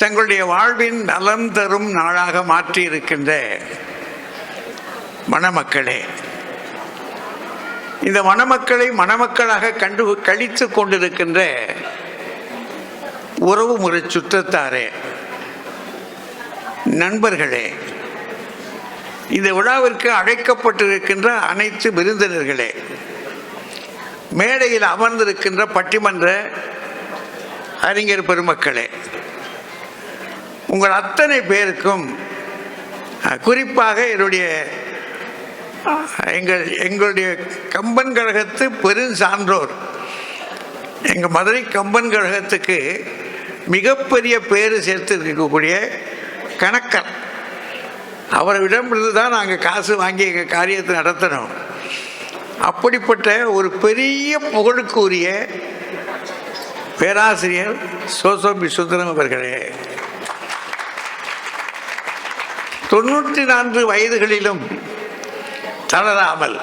தங்களுடைய வாழ்வின் நலம் தரும் நாளாக மாற்றி இருக்கின்ற மணமக்களே, இந்த மணமக்களை மணமக்களாக கழித்து கொண்டிருக்கின்ற உறவு முறை சுற்றத்தாரே, நண்பர்களே, இந்த விழாவிற்கு அழைக்கப்பட்டிருக்கின்ற அனைத்து விருந்தினர்களே, மேடையில் அமர்ந்திருக்கின்ற பட்டிமன்ற அறிஞர் பெருமக்களே, உங்கள் அத்தனை பேருக்கும் குறிப்பாக எங்களுடைய கம்பன் கழகத்து பெருஞ்சான்றோர், எங்கள் மதுரை கம்பன் கழகத்துக்கு மிகப்பெரிய பேர் சேர்த்து இருக்கக்கூடிய கணக்கர், அவரிடமிருந்து தான் நாங்கள் காசு வாங்கி எங்கள் காரியத்தை நடத்தணும். அப்படிப்பட்ட ஒரு பெரிய புகழுக்குரிய பேராசிரியர் சோசோபி சுந்தரம் அவர்களே, 94 வயதுகளிலும் தளராமல்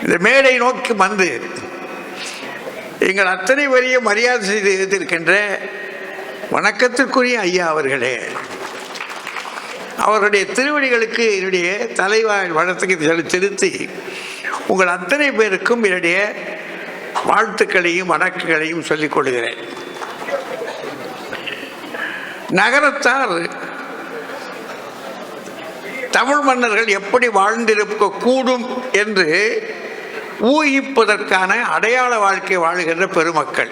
இந்த மேடை நோக்கி வந்து எங்கள் அத்தனை பெரிய மரியாதை செய்து இருக்கின்ற வணக்கத்திற்குரிய ஐயா அவர்களே, அவருடைய திருவடிகளுக்கு என்னுடைய தலைவாழ் வழக்கத்தை செலுத்தி உங்கள் அத்தனை பேருக்கும் என்னுடைய வாழ்த்துக்களையும் வணக்கங்களையும் சொல்லிக் கொள்கிறேன். நகரத்தார் தமிழ் மன்னர்கள் எப்படி வாழ்ந்திருக்க கூடும் என்று ஊகிப்பதற்கான அடையாள வாழ்க்கை வாழுகின்ற பெருமக்கள்.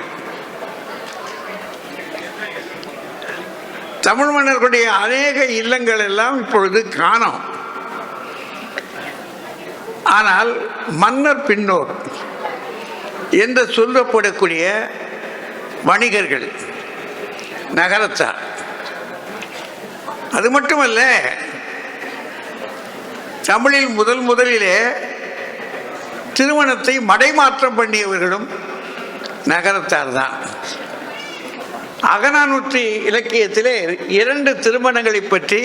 தமிழ் மன்னர்களுடைய அநேக இல்லங்கள் எல்லாம் இப்பொழுது காணோம். ஆனால் மன்னர் பின்னோர் என்று சொல்லப்படக்கூடிய வணிகர்கள் நகரத்தார். அது மட்டுமல்ல, தமிழில் முதலிலே திருமணத்தை மடைமாற்றம் பண்ணியவர்களும் நகரத்தார் தான். அகநானூற்று இலக்கியத்திலே 2 திருமணங்களை பற்றி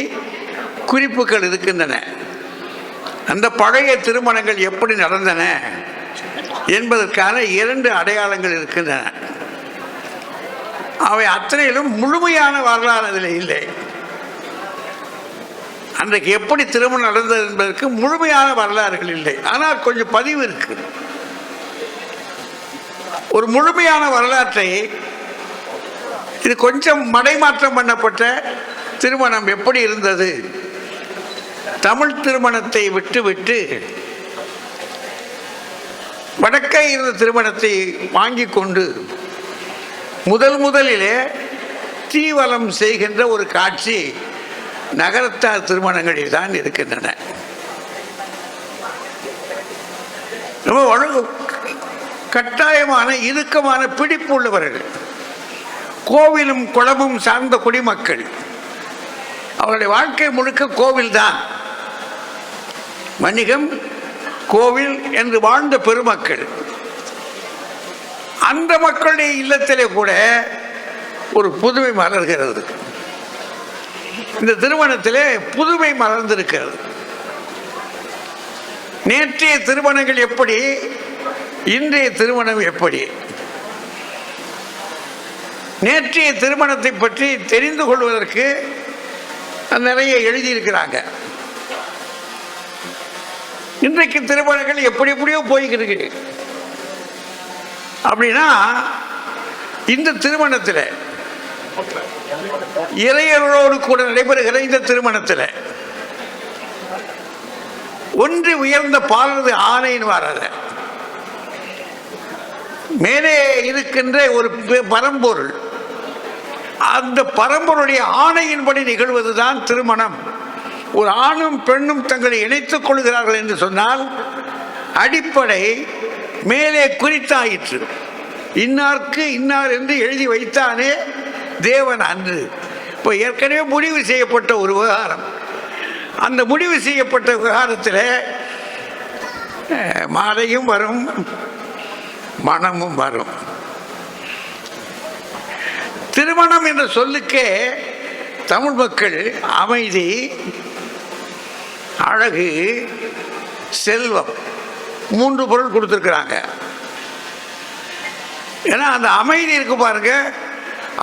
குறிப்புகள் இருக்கின்றன. அந்த பழைய திருமணங்கள் எப்படி நடந்தன என்பதற்கான 2 அடையாளங்கள் இருக்கின்றன. அவை அத்தனையிலும் முழுமையான வரலாறு அதில் இல்லை. அன்றைக்கு எப்படி திருமணம் நடந்தது என்பதற்கு முழுமையான வரலாறுகள் இல்லை. ஆனால் கொஞ்சம் பதிவு இருக்கு. ஒரு முழுமையான வரலாற்றை, இது கொஞ்சம் மடைமாற்றம் பண்ணப்பட்ட திருமணம் எப்படி இருந்தது, தமிழ் திருமணத்தை விட்டு வடக்கே இருந்த திருமணத்தை வாங்கி கொண்டு முதலிலே தீவலம் செய்கின்ற ஒரு காட்சி நகரத்தார் திருமணங்களில் தான் இருக்கின்றன. கட்டாயமான இறுக்கமான பிடிப்பு உள்ளவர்கள், கோவிலும் குளமும் சார்ந்த குடிமக்கள், அவருடைய வாழ்க்கை முழுக்க கோவில் தான், வணிகம், கோவில் என்று வாழ்ந்த பெருமக்கள். அந்த மக்களுடைய இல்லத்திலே கூட ஒரு புதுமை மலர்கிறது. இந்த திருமணத்திலே புதுமை மலர்ந்திருக்கிறது. நேற்றைய திருமணங்கள் எப்படி, இன்றைய திருமணம் எப்படி? நேற்றைய திருமணத்தை பற்றி தெரிந்து கொள்வதற்கு நிறைய எழுதியிருக்கிறாங்க. இன்றைக்கு திருமணங்கள் எப்படியோ போய்கிறது. அப்படின்னா இந்த திருமணத்தில் இறையர்களோடு கூட நடைபெறுகிற இந்த திருமணத்தில் ஒன்று உயர்ந்த பாலது ஆணைன்னு வராத, மேலே இருக்கின்ற ஒரு பரம்பொருள், அந்த பரம்பொருடைய ஆணையின்படி நிகழ்வதுதான் திருமணம். ஒரு ஆணும் பெண்ணும் தங்களை இணைத்துக் கொள்கிறார்கள் என்று சொன்னால் அடிப்படை மேலே குறித்தாயிற்று. இன்னார்க்கு இன்னார் என்று எழுதி வைத்தானே தேவன் அன்று. இப்போ ஏற்கனவே முடிவு செய்யப்பட்ட ஒரு விவகாரம். அந்த முடிவு செய்யப்பட்ட விவகாரத்தில் மாலையும் வரும், மனமும் வரும். திருமணம் என்ற சொல்லுக்கே தமிழ் மக்கள் அமைதி, அழகு, செல்வம் 3 பொருள் கொடுத்துருக்குறாங்க. ஏன்னா அந்த அமைதி இருக்கு பாருங்க,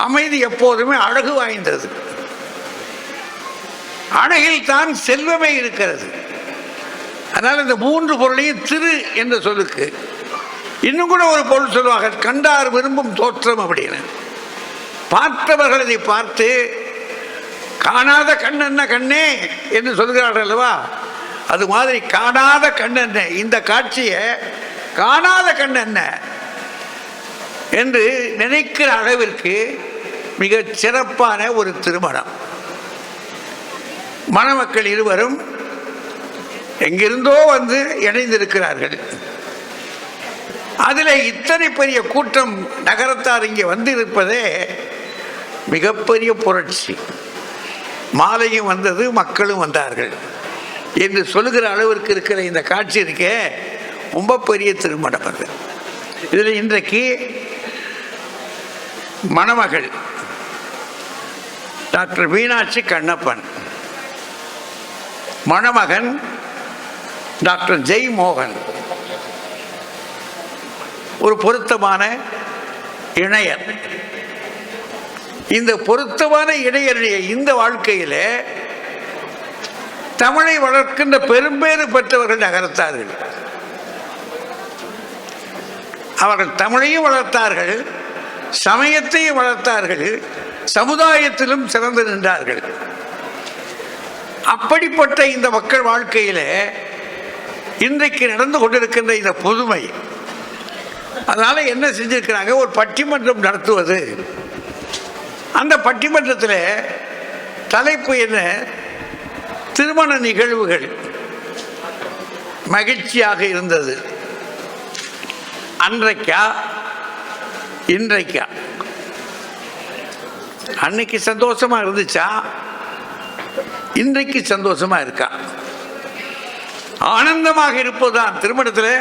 அமைதி எப்போதுமே அழகு வாய்ந்தது. அழகில் தான் செல்வமே இருக்கிறது. அதனால் இந்த மூன்று பொருளையும் திரு என்ற சொல்லுக்கு இன்னும் கூட ஒரு பொருள் சொல்லுவாங்க, கண்டார் விரும்பும் தோற்றம் அப்படின்னு. பார்த்தவர்கள் இதை பார்த்து காணாத கண் என்ன கண்ணே என்று சொல்கிறார்கள் அல்லவா, அது மாதிரி காணாத கண் என்ன, இந்த காட்சியை காணாத கண் என்ன என்று நினைக்கிற அளவிற்கு மிக சிறப்பான ஒரு திருமணம். மணமக்கள் இருவரும் எங்கிருந்தோ வந்து இணைந்திருக்கிறார்கள். அதில் இத்தனை பெரிய கூட்டம் நகரத்தார் இங்கே வந்து இருப்பதே மிகப்பெரிய புரட்சி. மாலையும் வந்தது, மக்களும் வந்தார்கள் என்று சொல்லுகிற அளவிற்கு இருக்கிற இந்த காட்சி இருக்கே, ரொம்ப பெரிய திருமணம் அது. இதில் இன்றைக்கு மணமகள் டாக்டர் மீனாட்சி கண்ணப்பன், மணமகன் டாக்டர் ஜெய்மோகன், ஒரு பொருத்தமான இணையர். இந்த பொருத்தமான இணையருடைய இந்த வாழ்க்கையில் தமிழை வளர்க்கின்ற பெரும்பேறு பெற்றவர்கள் நகரத்தார்கள். அவர்கள் தமிழையும் வளர்த்தார்கள், சமயத்தையும் வளர்த்தார்கள், சமுதாயத்திலும் சிறந்து நின்றார்கள். அப்படிப்பட்ட இந்த மக்கள் வாழ்க்கையில் இன்றைக்கு நடந்து கொண்டிருக்கின்ற இந்த புதுமை, அதனால என்ன செஞ்சிருக்கிறாங்க, ஒரு பட்டிமன்றம் நடத்துவது. அந்த பட்டிமன்றத்தில் தலைப்பு என்ன, திருமண நிகழ்வுகள் மகிழ்ச்சியாக இருந்தது. அன்றைக்கா இன்றைக்கா? அன்னைக்கு சந்தோஷமா இருந்துச்சா, இன்றைக்கு சந்தோஷமா இருக்கா? ஆனந்தமாக இருப்பதுதான் திருமணத்தில்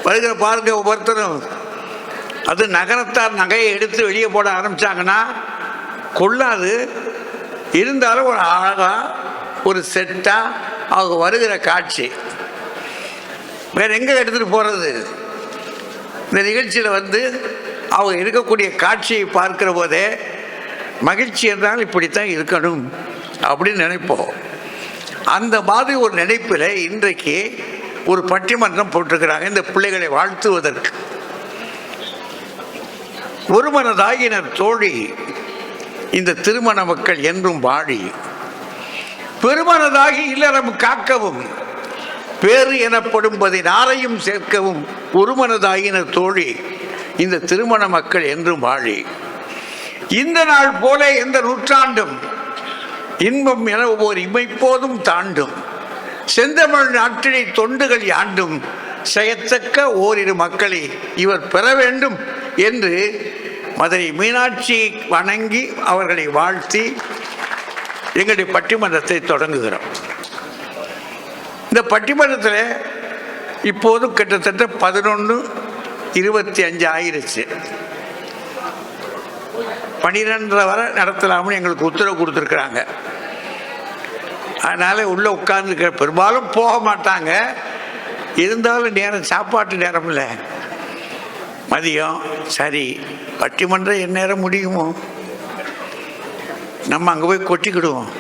வருகிற பாருங்க. ஒவ்வொருத்தரும் அது நகரத்தார் நகையை எடுத்து வெளியே போட ஆரம்பிச்சாங்கன்னா கொள்ளாது, இருந்தாலும் ஒரு அழகா ஒரு செட்டா அவங்க வருகிற காட்சி வேற எங்க எடுத்துட்டு போறது? இந்த நிகழ்ச்சியில் வந்து அவங்க இருக்கக்கூடிய காட்சியை பார்க்கிற போதே மகிழ்ச்சி என்றால் இப்படித்தான் இருக்கணும் அப்படின்னு நினைப்போம். அந்த மாதிரி ஒரு நினைப்பில் இன்றைக்கு ஒரு பட்டிமன்றம் போட்டிருக்கிறாங்க இந்த பிள்ளைகளை வாழ்த்துவதற்கு. ஒருமனதாயினர் தோழி இந்த திருமண மக்கள் என்றும் வாழி, பெருமனதாகி இல்லறம் காக்கவும், பேறு எனப்படும்பதை நாரையும் சேர்க்கவும் ஒருமனதாயினர் தோழி இந்த திருமண மக்கள் என்றும் வாழி. இந்த நாள் போல எந்த நூற்றாண்டும் இன்பம் என ஒவ்வொரு இமைப்போதும் தாண்டும், செந்தமிழ் நாட்டினை தொண்டுகள் யாண்டும் செய்யத்தக்க ஓரிரு மக்களை இவர் பெற வேண்டும் என்று மதுரை மீனாட்சி வணங்கி அவர்களை வாழ்த்தி எங்களுடைய பட்டிமன்றத்தை தொடங்குகிறோம். இந்த பட்டிமன்றத்தில் இப்போது கிட்டத்தட்ட 11:25 ஆயிருச்சு. 12:30 வரை நடத்தலாம்னு எங்களுக்கு உத்தரவு கொடுத்துருக்குறாங்க. அதனால் உள்ளே உட்கார்ந்துருக்கிற பெரும்பாலும் போக மாட்டாங்க. இருந்தாலும் நேரம், சாப்பாட்டு நேரம் இல்லை, மதியம். சரி, பட்டிமன்றம் எந்நேரம் முடியுமோ, நம்ம அங்கே போய் கொட்டிக்கிடுவோம்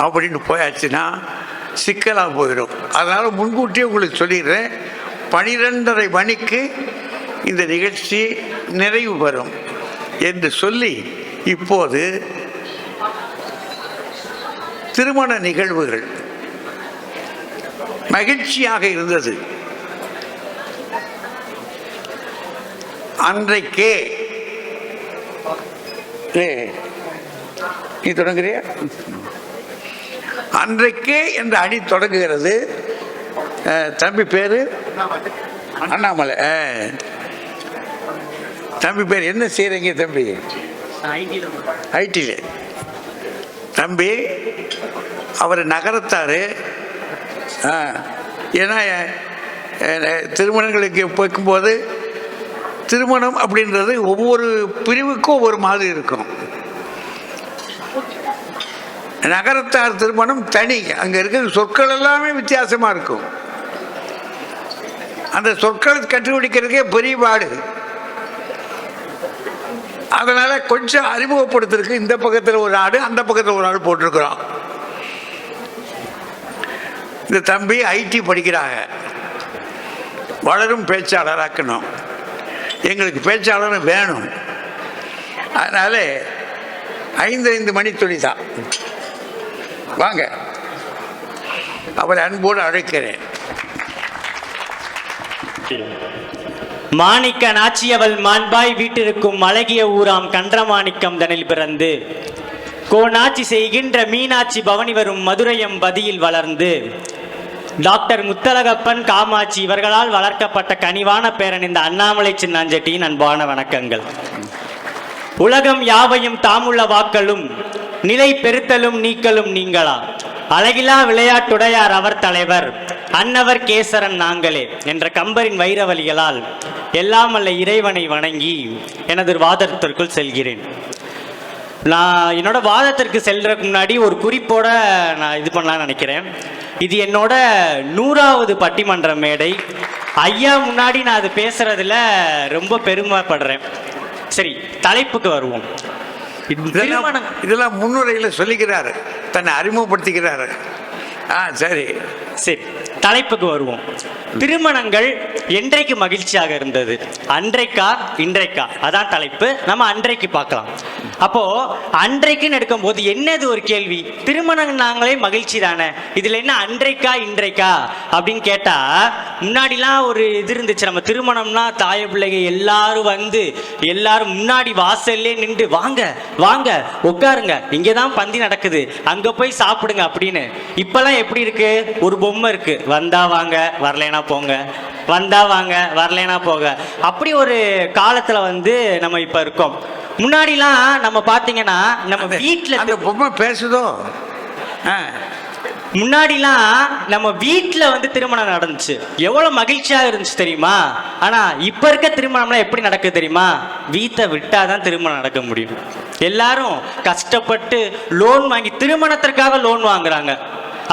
அப்படின்னு போயாச்சுன்னா சிக்கலாக போயிடும். அதனால் முன்கூட்டியே உங்களுக்கு சொல்லிடுறேன், 12:30 மணிக்கு இந்த நிகழ்ச்சி நிறைவு பெறும் என்று சொல்லி இப்போது திருமண நிகழ்வுகள் மகிழ்ச்சியாக இருந்தது. அன்றைக்கே நீ தொடங்குறிய, அன்றைக்கே என்ற அணி தொடங்குகிறது. தம்பி பேரு அண்ணாமலை. தம்பி பேர் என்ன செய்யறீங்க தம்பி? ஐடியில். தம்பி அவர் நகரத்தார். ஏன்னா திருமணங்களுக்கு போக்கும்போது திருமணம் அப்படின்றது ஒவ்வொரு பிரிவுக்கும் ஒவ்வொரு மாதிரி இருக்கும். நகரத்தார் திருமணம் தனி, அங்கே இருக்கிற சொற்கள் எல்லாமே வித்தியாசமாக இருக்கும். அந்த சொற்களை கண்டுபிடிக்கிறதுக்கே பெரிய பாடு. அதனால் கொஞ்சம் அறிமுகப்படுத்துறதுக்கு இந்த பக்கத்தில் ஒரு ஆடு அந்த பக்கத்தில் ஒரு ஆடு போட்டிருக்கிறோம். இந்த தம்பி ஐடி படிக்கிறாங்க, வளரும் பேச்சாளராக்கணும். எங்களுக்கு பேச்சாளர் வேணும். அதனால் 5 மணி துணி தான். வாங்க, அவரை அன்போடு அழைக்கிறேன். மாணிக்க நாச்சியவள் மாண்பாய் வீட்டிற்கும் அழகிய ஊராம் கன்றமாணிக்கம் தனில் பிறந்து கோநாச்சி செய்கின்ற மீனாட்சி பவனி வரும் மதுரையம் பதியில் வளர்ந்து டாக்டர் முத்தலகப்பன் காமாட்சி இவர்களால் வளர்க்கப்பட்ட கனிவான பேரன் இந்த அண்ணாமலை சின்னாஞ்செட்டியின் அன்பான வணக்கங்கள். உலகம் யாவையும் தாமுள்ள வாக்களும் நிலை பெருத்தலும் நீக்கலும் நீங்களா அழகிலா விளையாட்டுடையார் அவர் தலைவர் அன்னவர் கேசரன் நாங்களே என்ற கம்பரின் வைரவலிகளால் எல்லாம் அல்ல இறைவனை வணங்கி எனது வாதத்திற்குள் செல்கிறேன். நான் என்னோட வாதத்திற்கு செல்றதுக்கு முன்னாடி ஒரு குறிப்போட நான் இது பண்ணலாம்னு நினைக்கிறேன். இது என்னோட 100வது பட்டிமன்ற மேடை. ஐயா முன்னாடி நான் அது பேசுறதுல ரொம்ப பெருமைப்படுறேன். சரி, தலைப்புக்கு வருவோம். இதெல்லாம் முன்னுரையில் சொல்லிக்கிறாரு, தன்னை அறிமுகப்படுத்திக்கிறாரு. சரி சரி, தலைப்புக்கு வருவோம். திருமணங்கள் என்றைக்கு மகிழ்ச்சியாக இருந்தது, அன்றைக்கா இன்றைக்கா? அதான் தலைப்பு. நம்ம அன்றைக்கு பார்க்கலாம். அப்போ அன்றைக்குன்னு எடுக்கும் போது என்னது ஒரு கேள்வி, திருமணம் நாங்களே மகிழ்ச்சி தானே, இதுல என்ன அன்றைக்கா இன்றைக்கா அப்படின்னு கேட்டா, முன்னாடிலாம் ஒரு இது இருந்துச்சு. நம்ம திருமணம்னா தாய பிள்ளைங்க எல்லாரும் வந்து எல்லாரும் முன்னாடி வாசல்லே நின்று வாங்க வாங்க உட்காருங்க, இங்கதான் பந்தி நடக்குது, அங்க போய் சாப்பிடுங்க அப்படின்னு. இப்பெல்லாம் எப்படி இருக்கு, ஒரு பொம்மை இருக்கு, வந்தா வாங்க வரலைனா போங்க, வந்தா வாங்க வரலைனா போக, அப்படி ஒரு காலத்துல வந்து நம்ம இப்ப இருக்கோம். முன்னாடிலாம் நம்ம பாத்தீங்கன்னா நம்ம வீட்டுல அந்த பொம்மை பேசுதோ, முன்னாடிலாம் நம்ம வீட்டுல வந்து திருமணம் நடந்துச்சு, எவ்வளவு மகிழ்ச்சியா இருந்துச்சு தெரியுமா? ஆனா இப்ப இருக்க திருமணம்லாம் எப்படி நடக்குது தெரியுமா? வீட்டை விட்டாதான் திருமணம் நடக்க முடியும். எல்லாரும் கஷ்டப்பட்டு லோன் வாங்கி திருமணத்திற்காக லோன் வாங்குறாங்க.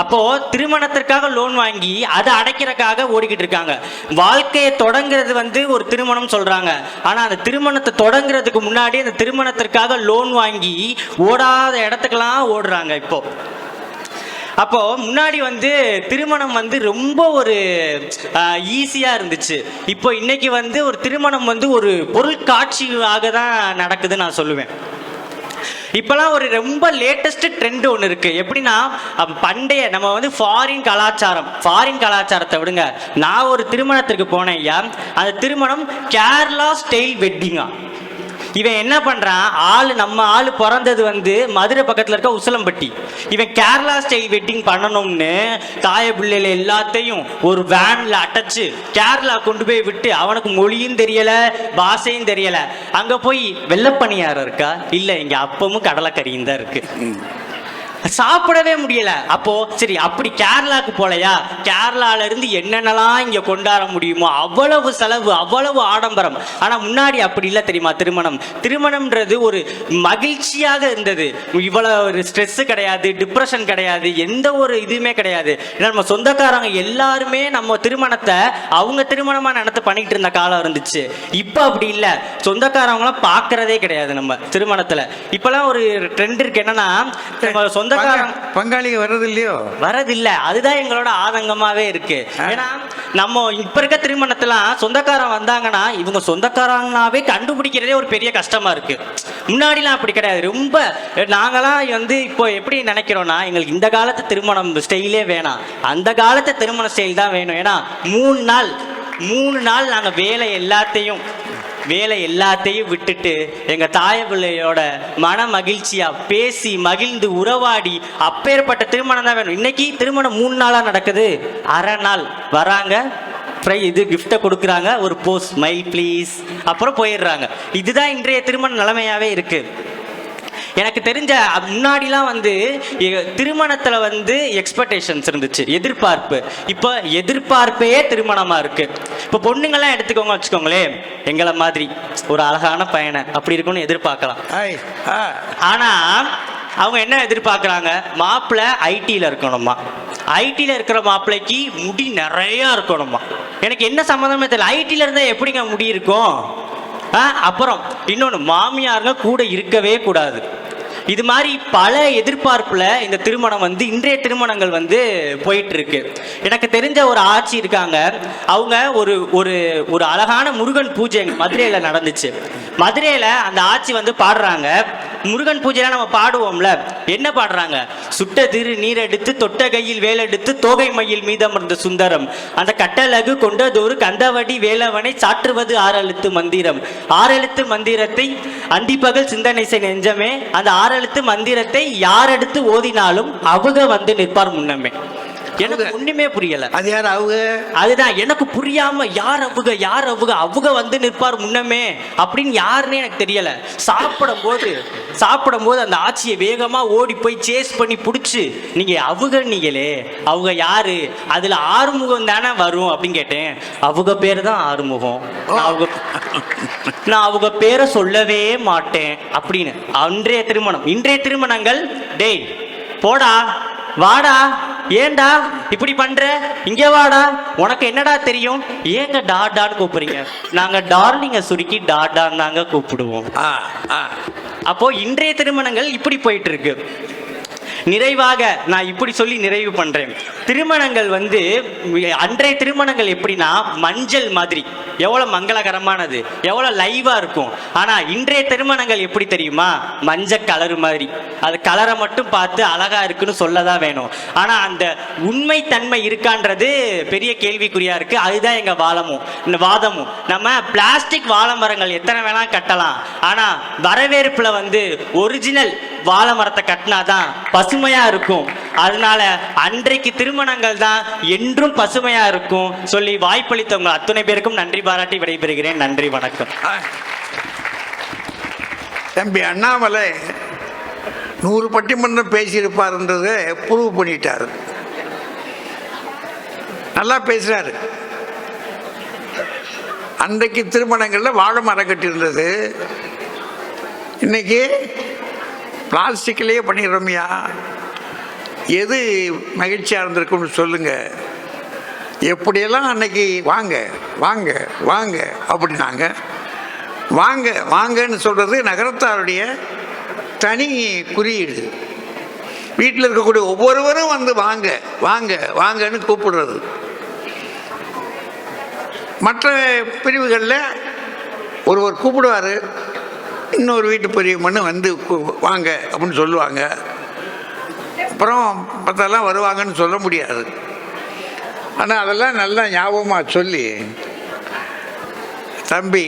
அப்போ திருமணத்திற்காக லோன் வாங்கி அதை அடைக்கிறதுக்காக ஓடிக்கிட்டு இருக்காங்க. வாழ்க்கையை தொடங்குறது வந்து ஒரு திருமணம் சொல்றாங்க. ஆனா அந்த திருமணத்தை தொடங்குறதுக்கு முன்னாடி அந்த திருமணத்திற்காக லோன் வாங்கி ஓடாத இடத்துக்கெல்லாம் ஓடுறாங்க இப்போ. அப்போ முன்னாடி வந்து திருமணம் வந்து ரொம்ப ஒரு ஈஸியா இருந்துச்சு. இப்போ இன்னைக்கு வந்து ஒரு திருமணம் வந்து ஒரு பொருட்காட்சியாக தான் நடக்குதுன்னு நான் சொல்லுவேன். இப்பெல்லாம் ஒரு ரொம்ப லேட்டஸ்ட் ட்ரெண்ட் ஒன்று இருக்கு. எப்படின்னா, பண்டைய நம்ம வந்து ஃபாரின் கலாச்சாரத்தை விடுங்க. நான் ஒரு திருமணத்திற்கு போனேன் ஐயா. அந்த திருமணம் கேரளா ஸ்டைல் வெட்டிங்கா. இவன் என்ன பண்றான், நம்ம ஆளு பிறந்தது வந்து மதுரை பக்கத்துல இருக்க உசிலம்பட்டி. இவன் கேரளா ஸ்டைல் வெட்டிங் பண்ணணும்னு தாய பிள்ளைல எல்லாத்தையும் ஒரு வேன்ல அடைச்சு கேரளா கொண்டு போய் விட்டு, அவனுக்கு மொழியும் தெரியல பாஷையும் தெரியல. அங்க போய் வெள்ளப்பணியாரம் இருக்கா, இல்ல இங்க அப்பமும் கடலைக்கறியும் தான் இருக்கு, சாப்பிடவே முடியல. அப்போ சரி, அப்படி கேரளாக்கு போலையா, கேரளால இருந்து என்னென்னலாம் இங்க கொண்டாட முடியுமோ அவ்வளவு செலவு, அவ்வளவு ஆடம்பரம். ஆனா முன்னாடி அப்படி இல்லை தெரியுமா? திருமணம்ன்றது ஒரு மகிழ்ச்சியாக இருந்தது. இவ்வளவு ஒரு ஸ்ட்ரெஸ் கிடையாது, டிப்ரெஷன் கிடையாது, எந்த ஒரு இதுவுமே கிடையாது. ஏன்னா நம்ம சொந்தக்காரங்க எல்லாருமே நம்ம திருமணத்தை அவங்க திருமணமா நினைத்து பண்ணிட்டு இருந்த காலம் இருந்துச்சு. இப்ப அப்படி இல்லை, சொந்தக்காரவங்களாம் பார்க்கறதே கிடையாது நம்ம திருமணத்துல. இப்பெல்லாம் ஒரு ட்ரெண்ட் இருக்கு, என்னன்னா பங்காளிங்க வரதில்லை. அதுதான் எங்களோட ஆதங்கமாவே இருக்கு. ஏன்னா நம்ம இப்ப இருக்க திருமணத்தெல்லாம் சொந்தக்காரன் வந்தாங்கன்னா இவங்க சொந்தக்காரங்களாவே கண்டுபிடிக்கிறதே ஒரு பெரிய கஷ்டமா இருக்கு. முன்னாடிலாம் அப்படி கிடையாது. ரொம்ப நாங்களாம் வந்து இப்போ எப்படி நினைக்கிறோம்னா, எங்களுக்கு இந்த காலத்து திருமணம் ஸ்டைலே வேணாம், அந்த காலத்து திருமண ஸ்டைல் தான் வேணும். ஏன்னா 3 நாள் நாங்கள் வேலை எல்லாத்தையும் விட்டுட்டு எங்க தாய பிள்ளையோட மன மகிழ்ச்சியா பேசி மகிழ்ந்து உறவாடி அப்பேற்பட்ட திருமணம் தான் வேணும். இன்னைக்கு திருமணம் 3 நாளா நடக்குது. அரை நாள் வராங்க, இது கிஃப்டை கொடுக்குறாங்க, ஒரு போஸ் ஸ்மைல் ப்ளீஸ், அப்புறம் போயிடுறாங்க. இதுதான் இன்றைய திருமண நிலைமையாவே இருக்கு. எனக்கு தெரிஞ்ச முன்னாடிலாம் வந்து திருமணத்துல வந்து எக்ஸ்பெக்டேஷன்ஸ் இருந்துச்சு, எதிர்பார்ப்பு. இப்போ எதிர்பார்ப்பே திருமணமா இருக்கு. இப்போ பொண்ணுங்கெல்லாம் எடுத்துக்கோங்க வச்சுக்கோங்களேன், எங்களை மாதிரி ஒரு அழகான பையனை அப்படி இருக்கும்னு எதிர்பார்க்கலாம். ஆனா அவங்க என்ன எதிர்பார்க்குறாங்க, மாப்பிள்ளை ஐடியில் இருக்கணுமா, ஐடியில் இருக்கிற மாப்பிள்ளைக்கு முடி நிறையா இருக்கணுமா. எனக்கு என்ன சம்மந்தமே தெரியல. ஐடியில் இருந்தால் எப்படிங்க முடி இருக்கும்? அப்புறம் இன்னொன்று, மாமியாருங்க கூட இருக்கவே கூடாது. இது மாதிரி பல எதிர்பார்ப்புல இந்த திருமணம் வந்து இன்றைய திருமணங்கள் வந்து போயிட்டு இருக்கு. எனக்கு தெரிஞ்ச ஒரு ஆட்சி இருக்காங்க, அவங்க ஒரு ஒரு ஒரு அழகான முருகன் பூஜை மதுரையில நடந்துச்சு. மதுரையில அந்த ஆட்சி வந்து பாடுறாங்க, முருகன் பூஜையில நம்ம பாடுவோம்ல, என்ன பாடுறாங்க? சுட்ட திரு நீரெடுத்து தொட்ட கையில் வேலெடுத்து தோகை மயில் மீதமர்ந்த சுந்தரம், அந்த கட்டழகு கொண்டதொரு கந்தவடி வேலவனை சாற்றுவது ஆறெழுத்து மந்திரம், ஆறெழுத்து மந்திரத்தை அந்திப்பகல் சிந்தனை செய் நெஞ்சமே, அந்த ஆறெழுத்து மந்திரத்தை யார் எடுத்து ஓதினாலும் அவங்க வந்து நிற்பார் முன்னமே. எனக்கு ஒண்ணுமே புரியல. அது யார் அவங்க? அதுதான் எனக்கு புரியாம, யார் அவங்க யார் அவங்க அவங்க வந்து நிற்பார் முன்னமே அப்படின்னு யாருன்னே எனக்கு தெரியல. சாப்பிடும் போது அந்த ஆட்சியை வேகமா ஓடி போய் சேஸ் பண்ணி பிடிச்சி, நீங்க நீங்களே அவங்க யாரு, அதுல ஆறுமுகம் தானே வரும் அப்படின்னு கேட்டேன். அவங்க பேரு தான் ஆறுமுகம், நான் அவங்க பேரை சொல்லவே மாட்டேன் அப்படின்னு. இன்றைய திருமணங்கள், டேய் போடா வாடா, ஏண்டா இப்படி பண்ற, இங்க வாடா, உனக்கு என்னடா தெரியும், ஏங்க டாடான்னு கூப்பிடுறீங்க, நாங்க டார்லிங்க சுருக்கி டாடான்னு தாங்க கூப்பிடுவோம். அப்போ இன்றைய திருமணங்கள் இப்படி போயிட்டு இருக்கு. நிறைவாக நான் இப்படி சொல்லி நிறைவு பண்றேன். திருமணங்கள் வந்து அன்றைய திருமணங்கள் எப்படின்னா மஞ்சள் மாதிரி, எவ்வளவு மங்களகரமானது, எவ்வளவு லைவா இருக்கும். ஆனா இன்றைய திருமணங்கள் எப்படி தெரியுமா? மஞ்சள் கலர் மாதிரி. அது கலரை மட்டும் பார்த்து அழகா இருக்குன்னு சொல்லதான் வேணும். ஆனா அந்த உண்மை தன்மை இருக்கான்றது பெரிய கேள்விக்குறியா இருக்கு. அதுதான் எங்க வாதமும். நம்ம பிளாஸ்டிக் வாழை மரங்கள் எத்தனை வேணா கட்டலாம், ஆனா வரவேற்புல வந்து ஒரிஜினல் வாழை மரத்தை கட்டினாதான் பசுமையா இருக்கும். அதனால அன்றைக்கு திருமணங்கள் தான் என்றும் பசுமையா இருக்கும் சொல்லி வாய்ப்பளித்தவங்க அத்தனை பேருக்கும் நன்றி பாராட்டி விடைபெறுகிறேன். நன்றி, வணக்கம். தம்பி அண்ணாமலை 100 பட்டிமன்றம் பேசியிருப்பாருன்றதை ப்ரூவ் பண்ணிட்டாரு. நல்லா பேசுறாரு. அன்றைக்கு திருமணங்கள்ல வாழை மரம் கட்டியிருந்தது, இன்னைக்கு பிளாஸ்டிக்லேயே பண்ணிடுறோமியா. எது மகிழ்ச்சியாக இருந்திருக்கும்னு சொல்லுங்க. எப்படியெல்லாம் அன்னைக்கு வாங்க வாங்க வாங்க அப்படின்னாங்க. வாங்க வாங்கன்னு சொல்றது நகரத்தாருடைய தனி குறியீடு. வீட்டில் இருக்கக்கூடிய ஒவ்வொருவரும் வந்து வாங்க வாங்க வாங்கன்னு கூப்பிடுறது. மற்ற பிரிவுகளில் ஒருவர் கூப்பிடுவார், இன்னொரு வீட்டு பெரியவன்னு வந்து வாங்க அப்படின்னு சொல்லுவாங்க. அப்புறம் மற்றெல்லாம் வருவாங்கன்னு சொல்ல முடியாது. ஆனால் அதெல்லாம் நல்லா ஞாபகமாக சொல்லி தம்பி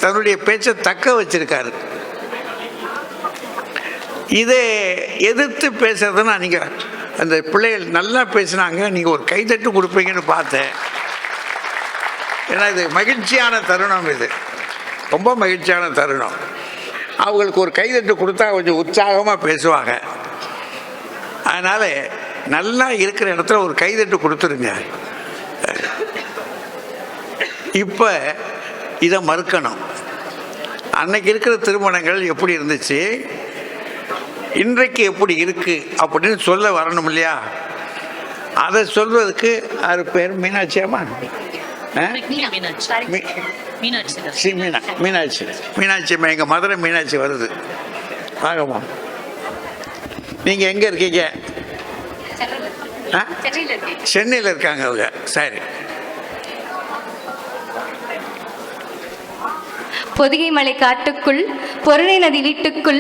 தன்னுடைய பேச்சை தக்க வச்சிருக்காரு. இதை எதிர்த்து பேசுறதுன்னா நீங்கள் அந்த பிள்ளைகள் நல்லா பேசுனாங்க, நீங்கள் ஒரு கைத்தட்டு கொடுப்பீங்கன்னு பார்த்தேன். ஏன்னா இது மகிழ்ச்சியான தருணம், இது ரொம்ப மகிழ்ச்சியான தருணம். அவங்களுக்கு ஒரு கைதட்டு கொடுத்தா கொஞ்சம் உற்சாகமாக பேசுவாங்க. அதனால் நல்லா இருக்கிற இடத்துல ஒரு கைதட்டு கொடுத்துருங்க. இப்போ இதை மறுக்கணும். அன்னைக்கு இருக்கிற திருமணங்கள் எப்படி இருந்துச்சு, இன்றைக்கு எப்படி இருக்கு அப்படின்னு சொல்ல வரணும் இல்லையா? அதை சொல்வதற்கு யார் பேர்? மீனாட்சியாமா? மீனாட்சி அம்மா, எங்கள் மதுரை மீனாட்சி வருது. வாங்கம்மா. நீங்கள் எங்கே இருக்கீங்க? சென்னையில் இருக்காங்க அவங்க. சரி. பொதிகை மலை காட்டுக்குள் பொருணை நதி வீட்டுக்குள்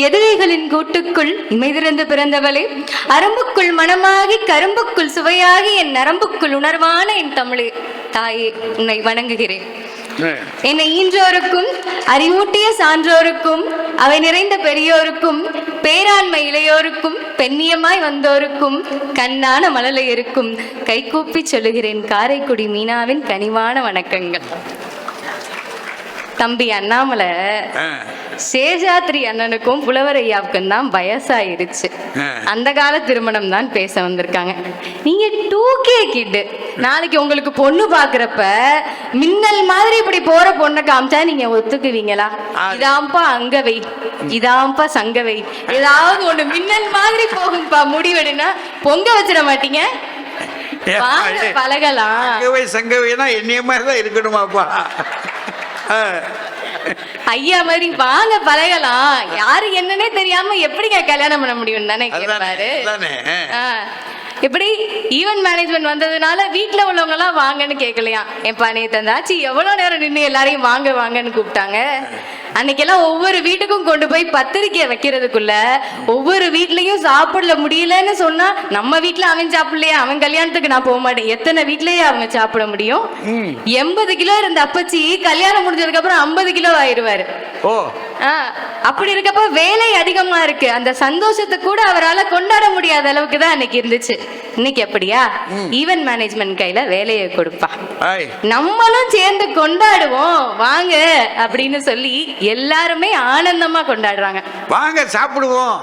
எதிரிகளின் கூட்டுக்குள் இமைதிறந்து பிறந்தவளே, அரம்புக்குள் மனமாகி கரும்புக்குள் சுவையாகி என் நரம்புக்குள் உணர்வான என் தமிழே தாயே, உன்னை வணங்குகிறேன். என்னை ஈன்றோருக்கும் அறிவூட்டிய சான்றோருக்கும் அவை நிறைந்த பெரியோருக்கும் பேராண்மை இளையோருக்கும் பெண்ணியமாய் வந்தோருக்கும் கண்ணான மழலையருக்கும் கைகூப்பி சொல்லுகிறேன் காரைக்குடி மீனாவின் கனிவான வணக்கங்கள். தம்பி அண்ணாமலை, சேஷாத்ரி அண்ணனுக்கும் புலவர் ஐயாவுக்கும் தான் வயசாயிருச்சு. அந்த கால திருமணம் தான் பேச வந்திருக்காங்க. நீங்க 2K கிட். நாளைக்கு உங்களுக்கு பொண்ணு பாக்குறப்ப மின்னல் மாதிரி இப்படி போற பொண்ணை காமிச்சா நீங்க ஒத்துக்குவீங்களா? இதாம்பா அங்கவை, இதாம்பா சங்கவை, ஏதாவது ஒண்ணு மின்னல் மாதிரி போகும்பா முடிவெடுனா பொங்க வச்சிட மாட்டீங்க? பழகலாம். சங்கவைனா என்னைய மாதிரி தான் இருக்கணுமாப்பா? ஐயா மாதிரி வாங்க பழகலாம், யாரு என்னன்னே தெரியாம எப்படிங்க கல்யாணம் பண்ண முடியும் தானே கேட்பாரு. இப்படி ஈவென்ட் மேனேஜ்மெண்ட் வந்ததுனால வீட்டுல உள்ளவங்க எல்லாம் வாங்கன்னு கேட்கலையா, என் பணியை தந்தாச்சு எவ்வளவு நேரம் நின்று எல்லாரையும் வாங்க வாங்கன்னு கூப்பிட்டாங்க. அன்னைக்கெல்லாம் ஒவ்வொரு வீட்டுக்கும் கொண்டு போய் பத்திரிக்கை வைக்கிறதுக்குள்ள ஒவ்வொரு வீட்லயும் சாப்பிடல முடியலன்னு சொன்னா, நம்ம வீட்டுல அவன் சாப்பிடலையா, அவன் கல்யாணத்துக்கு நான் போக மாட்டேன், எத்தனை வீட்லயே அவங்க சாப்பிட முடியும்? 80 கிலோ இருந்த அப்பச்சி கல்யாணம் முடிஞ்சதுக்கு அப்புறம் 50 கிலோ ஆயிடுவாரு. அப்படி இருக்கப்ப வேலை அதிகமா இருக்கு, அந்த சந்தோஷத்தை கூட அவரால் கொண்டாட முடியாத அளவுக்கு தான் அன்னைக்கு இருந்துச்சு. இன்னைக்கு அப்படியா? ஈவென்ட் மேனேஜ்மெண்ட் கையில வேலையை கொடுப்பா, நம்மளும் சேர்ந்து கொண்டாடுவோம் வாங்க அப்படின்னு சொல்லி எல்லாருமே ஆனந்தமா கொண்டாடுறாங்க. வாங்க சாப்பிடுவோம்.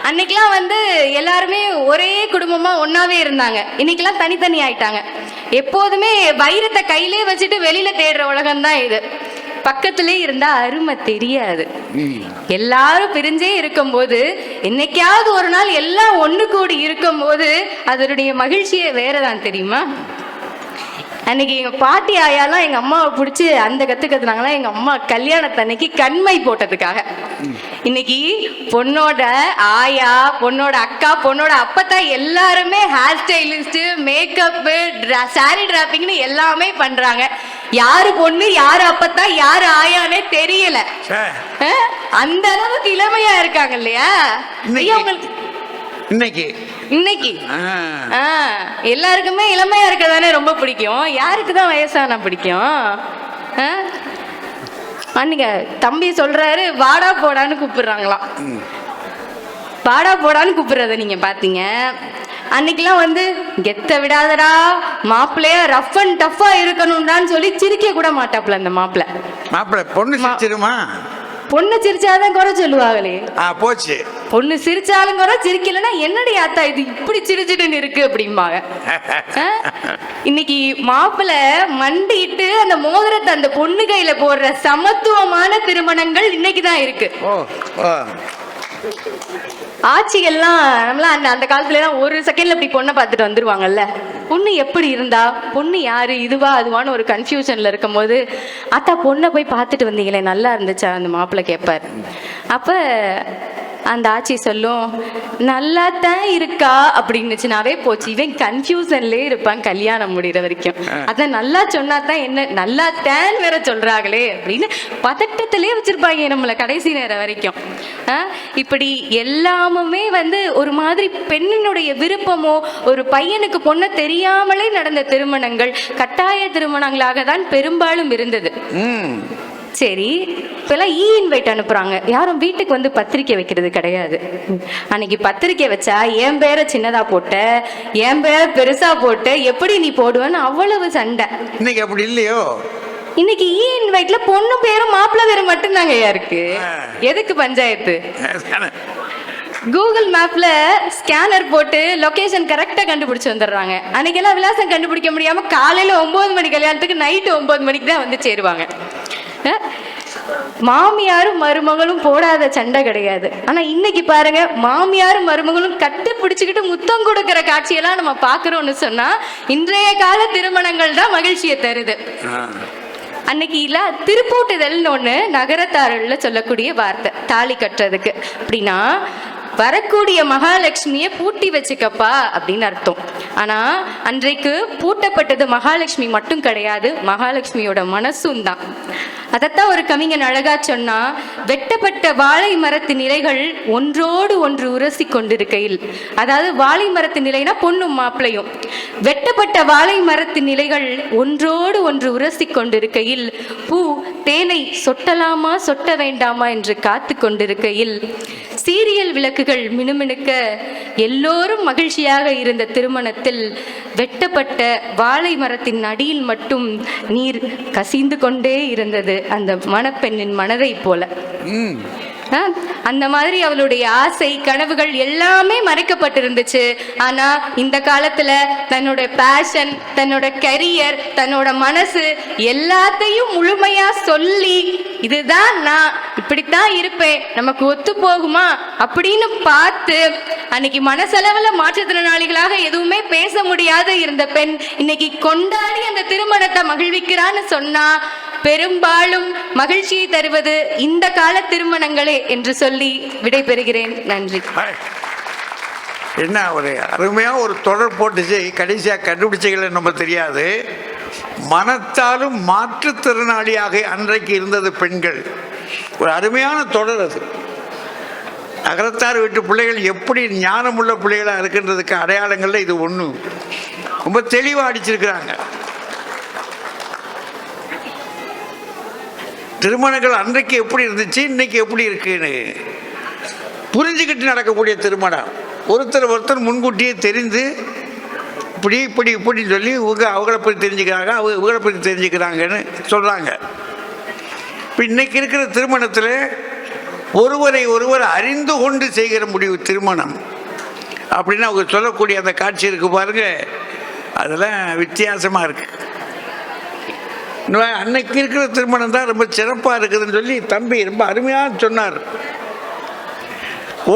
அன்னைக்கெல்லாம் வந்து எல்லாருமே ஒரே குடும்பமா ஒன்னாவே இருந்தாங்க. இன்னைக்கெல்லாம் தனித்தனி ஆயிட்டாங்க. எப்போதுமே வைரத்தை கையிலே வச்சுட்டு வெளியில தேடுற உலகம் தான் இது. பக்கத்திலே இருந்தா அருமை தெரியாது. எல்லாரும் பிரிஞ்சே இருக்கும் போது, என்னைக்காவது ஒரு நாள் எல்லாம் ஒண்ணு கூடி இருக்கும் போது அதனுடைய மகிழ்ச்சியே வேறதான் தெரியுமா? அன்னைக்கு எங்க பாட்டி ஆயாலாம் எங்க அம்மாவை பிடிச்சி அந்த கத்துக்கிறதுனாங்களா, எங்க அம்மா கல்யாணத்தன்னைக்கு கண்மை போட்டதுக்காக. இன்னைக்கு பொண்ணோட ஆயா, பொண்ணோட அக்கா, பொண்ணோட அப்பத்தா எல்லாருமே ஹேர் ஸ்டைலிஸ்ட், மேக்கப், சாரி டிராப்பிங்னு எல்லாமே பண்றாங்க. யாரு பொண்ணு, யாரு அப்பத்தா, யாரு ஆயானே தெரியல. அந்த அளவுக்கு இளமையா இருக்காங்க இல்லையா? இன்னைக்கு எல்லாருக்குமே இளமையா இருக்கதானே ரொம்ப பிடிக்கும். யாருக்குதான் வயசானா பிடிக்கும்? அன்னைக்கு தம்பி சொல்றாரு வாடா போடான்னு கூப்பிடுறாங்களாம். வாடா போடான்னு கூப்பிடுறத நீங்க பாத்தீங்க. அன்னைக்கெல்லாம் வந்து கெத்த விடாதடா, மாப்பிள்ளையா ரஃப் அண்ட் டஃபா இருக்கணும்டான்னு சொல்லி சிரிக்க கூட மாட்டாப்ல அந்த மாப்பிள்ளை. பொண்ணு சிரிச்சிருமா? பொண்ணு சிரிச்சாதான் குறை சொல்லுவாங்களே. போச்சு. பொண்ணு சிரிச்சாலும் குறை, சிரிக்கலன்னா என்னடி ஆத்தா இது இப்படி சிரிச்சுட்டு இருக்கு அப்படிம்பாங்க. இன்னைக்கு மாப்பிள்ளை மண்டிட்டு அந்த மோதிரத்தை அந்த பொண்ணு கையில போடுற சமத்துவமான திருமணங்கள் இன்னைக்குதான் இருக்கு. ஆட்சிகள்லாம் நம்மளாம் அந்த காலத்துல எல்லாம் ஒரு செகண்ட்ல இப்படி பொண்ணை பார்த்துட்டு வந்துருவாங்கல்ல. பொண்ணு எப்படி இருந்தா, பொண்ணு யாரு, இதுவா அதுவான்னு ஒரு கன்ஃபியூஷன்ல இருக்கும் போது, அத்தா பொண்ணை போய் பார்த்துட்டு வந்தீங்களே நல்லா இருந்துச்சா அந்த மாப்பிள்ளை கேட்பாரு. அப்ப அந்த ஆட்சி சொல்லும், நல்லா தான் இருக்கா அப்படின்னுச்சுனாவே போச்சு, இவன் கன்ஃபியூஷன்லே இருப்பான் கல்யாணம் முடிகிற வரைக்கும். அதான் நல்லா சொன்னா தான் என்ன, நல்லா தான் வேற சொல்றாங்களே அப்படின்னு பதட்டத்திலே வச்சிருப்பாங்க நம்மளை கடைசி நேரம் வரைக்கும். இப்படி எல்லாமுமே வந்து ஒரு மாதிரி பெண்ணினுடைய விருப்பமோ, ஒரு பையனுக்கு பொண்ணை தெரியாமலே நடந்த திருமணங்கள் கட்டாய திருமணங்களாக தான் பெரும்பாலும் இருந்தது. சரி, இப்பெல்லாம் இன்வைட் அனுப்புறாங்க, யாரும் வீட்டுக்கு வந்து பத்திரிக்கை வைக்கிறது கிடையாது. அன்னைக்கு பத்திரிக்கை வச்சா என் பேரை சின்னதா போட்ட, என் பேரை பெருசா போட்டு எப்படி நீ போடுவேன்னு அவ்வளவு சண்டை. இன்னைக்கு அப்படி இல்லையோ? இன்னைக்கு இன்வைட்ல பொண்ணு பேரும் மாப்பிள்ளை பேரும் மட்டும்தாங்க இருக்கு. எதுக்கு பஞ்சாயத்து? கூகுள் மேப்ல ஸ்கேனர் போட்டு லொகேஷன் கரெக்டா கண்டுபிடிச்சு வந்துடுறாங்க. அன்னைக்கெல்லாம் விலாசம் கண்டுபிடிக்க முடியாம காலையில 9 மணி கல்யாணத்துக்கு நைட்டு 9 மணிக்கு தான் வந்து சேருவாங்க. மாமியாரும் மருமகளும் போடாத சண்டை கிடையாது. ஆனா இன்னைக்கு பாருங்க, மாமியாரும் மருமகளும் கட்டி பிடிச்சுக்கிட்டு முத்தம் கொடுக்கிற காட்சியெல்லாம் நம்ம பாக்குறோம்னு சொன்னா, இன்றைய கால திருமணங்கள் தான் மகிழ்ச்சியை தருது. அன்னைக்கு இல்ல திருப்பூட்டுதல்னு ஒண்ணு நகரத்தாரல்ல சொல்லக்கூடிய வார்த்தை, தாலி கட்டுறதுக்கு. அப்படின்னா வரக்கூடிய மகாலட்சுமியை பூட்டி வச்சுக்கப்பா அப்படின்னு அர்த்தம். ஆனா அன்றைக்கு பூட்டப்பட்டது மகாலட்சுமி மட்டும் கிடையாது, மகாலட்சுமியோட மனசும் தான். அதத்தான் ஒரு கவிஞன் அழகா சொன்னா, வெட்டப்பட்ட வாழை மரத்தின் இலைகள் ஒன்றோடு ஒன்று உரசி கொண்டிருக்கையில், அதாவது வாழை மரத்தின் இலைனா பொண்ணும் மாப்பிளையும், வெட்டப்பட்ட வாழை மரத்தின் இலைகள் ஒன்றோடு ஒன்று உரசி கொண்டிருக்கையில் பூ தேனை சொட்டலாமா சொட்ட வேண்டாமா என்று காத்து கொண்டிருக்கையில், சீரியல் விளக்குகள் மினுமினுக்க எல்லோரும் மகிழ்ச்சியாக இருந்த திருமணத்தில் வெட்டப்பட்ட வாழை மரத்தின் அடியில் மட்டும் நீர் கசிந்து கொண்டே இருந்தது அந்த மணப்பெண்ணின் மனதை போல. அந்த மாதிரி அவளுடைய ஆசை கனவுகள் எல்லாமே மறைக்கப்பட்டிருந்துச்சு. ஆனா இந்த காலத்துல தன்னோட பேஷன், தன்னோட கரியர், தன்னோட மனசு எல்லாத்தையும் முழுமையா சொல்லி, இதுதான் நான் இப்படித்தான் இருப்பேன், நமக்கு ஒத்து போகுமா அப்படின்னு பார்த்து, அன்னைக்கு மனசளவுல மாற்றுத்திறனாளிகளாக எதுவுமே பேச முடியாத இருந்த பெண் இன்னைக்கு கொண்டாடி அந்த திருமணத்தை மகிழ்விக்கிறான்னு சொன்னா, பெரும்பாலும் மகிழ்ச்சியை தருவது இந்த கால திருமணங்களே என்று சொல்லி விடைபெறுகிறேன். நன்றி. என்ன ஒரு அருமையாக ஒரு தொடர் போட்டுச்சு, கடைசியாக கண்டுபிடிச்சிகளை நம்ம தெரியாது. மனத்தாலும் மாற்றுத்திறனாளியாக அன்றைக்கு இருந்தது பெண்கள். ஒரு அருமையான தொடர் அது. நகரத்தார் வீட்டு பிள்ளைகள் எப்படி ஞானமுள்ள பிள்ளைகளாக இருக்கின்றதுக்கு அடையாளங்கள்ல இது ஒன்று. ரொம்ப தெளிவாக அடிச்சிருக்கிறாங்க. திருமணங்கள் அன்றைக்கு எப்படி இருந்துச்சு, இன்னைக்கு எப்படி இருக்குன்னு புரிஞ்சுக்கிட்டு நடக்கக்கூடிய திருமணம். ஒருத்தர் முன்கூட்டியே தெரிந்து இப்படி இப்படி இப்படின்னு சொல்லி அவங்கள பற்றி தெரிஞ்சுக்கிறாங்க, இவங்களை பற்றி தெரிஞ்சுக்கிறாங்கன்னு சொல்கிறாங்க. இப்போ இன்னைக்கு இருக்கிற திருமணத்தில் ஒருவரை ஒருவர் அறிந்து கொண்டு செய்கிற முடிவு திருமணம் அப்படின்னு அவங்க சொல்லக்கூடிய அந்த காட்சி இருக்கு பாருங்க, அதெல்லாம் வித்தியாசமாக இருக்கு. அன்னைக்கு இருக்கிற திருமணம் தான் ரொம்ப சிறப்பாக இருக்குதுன்னு சொல்லி தம்பி ரொம்ப அருமையாக சொன்னார்.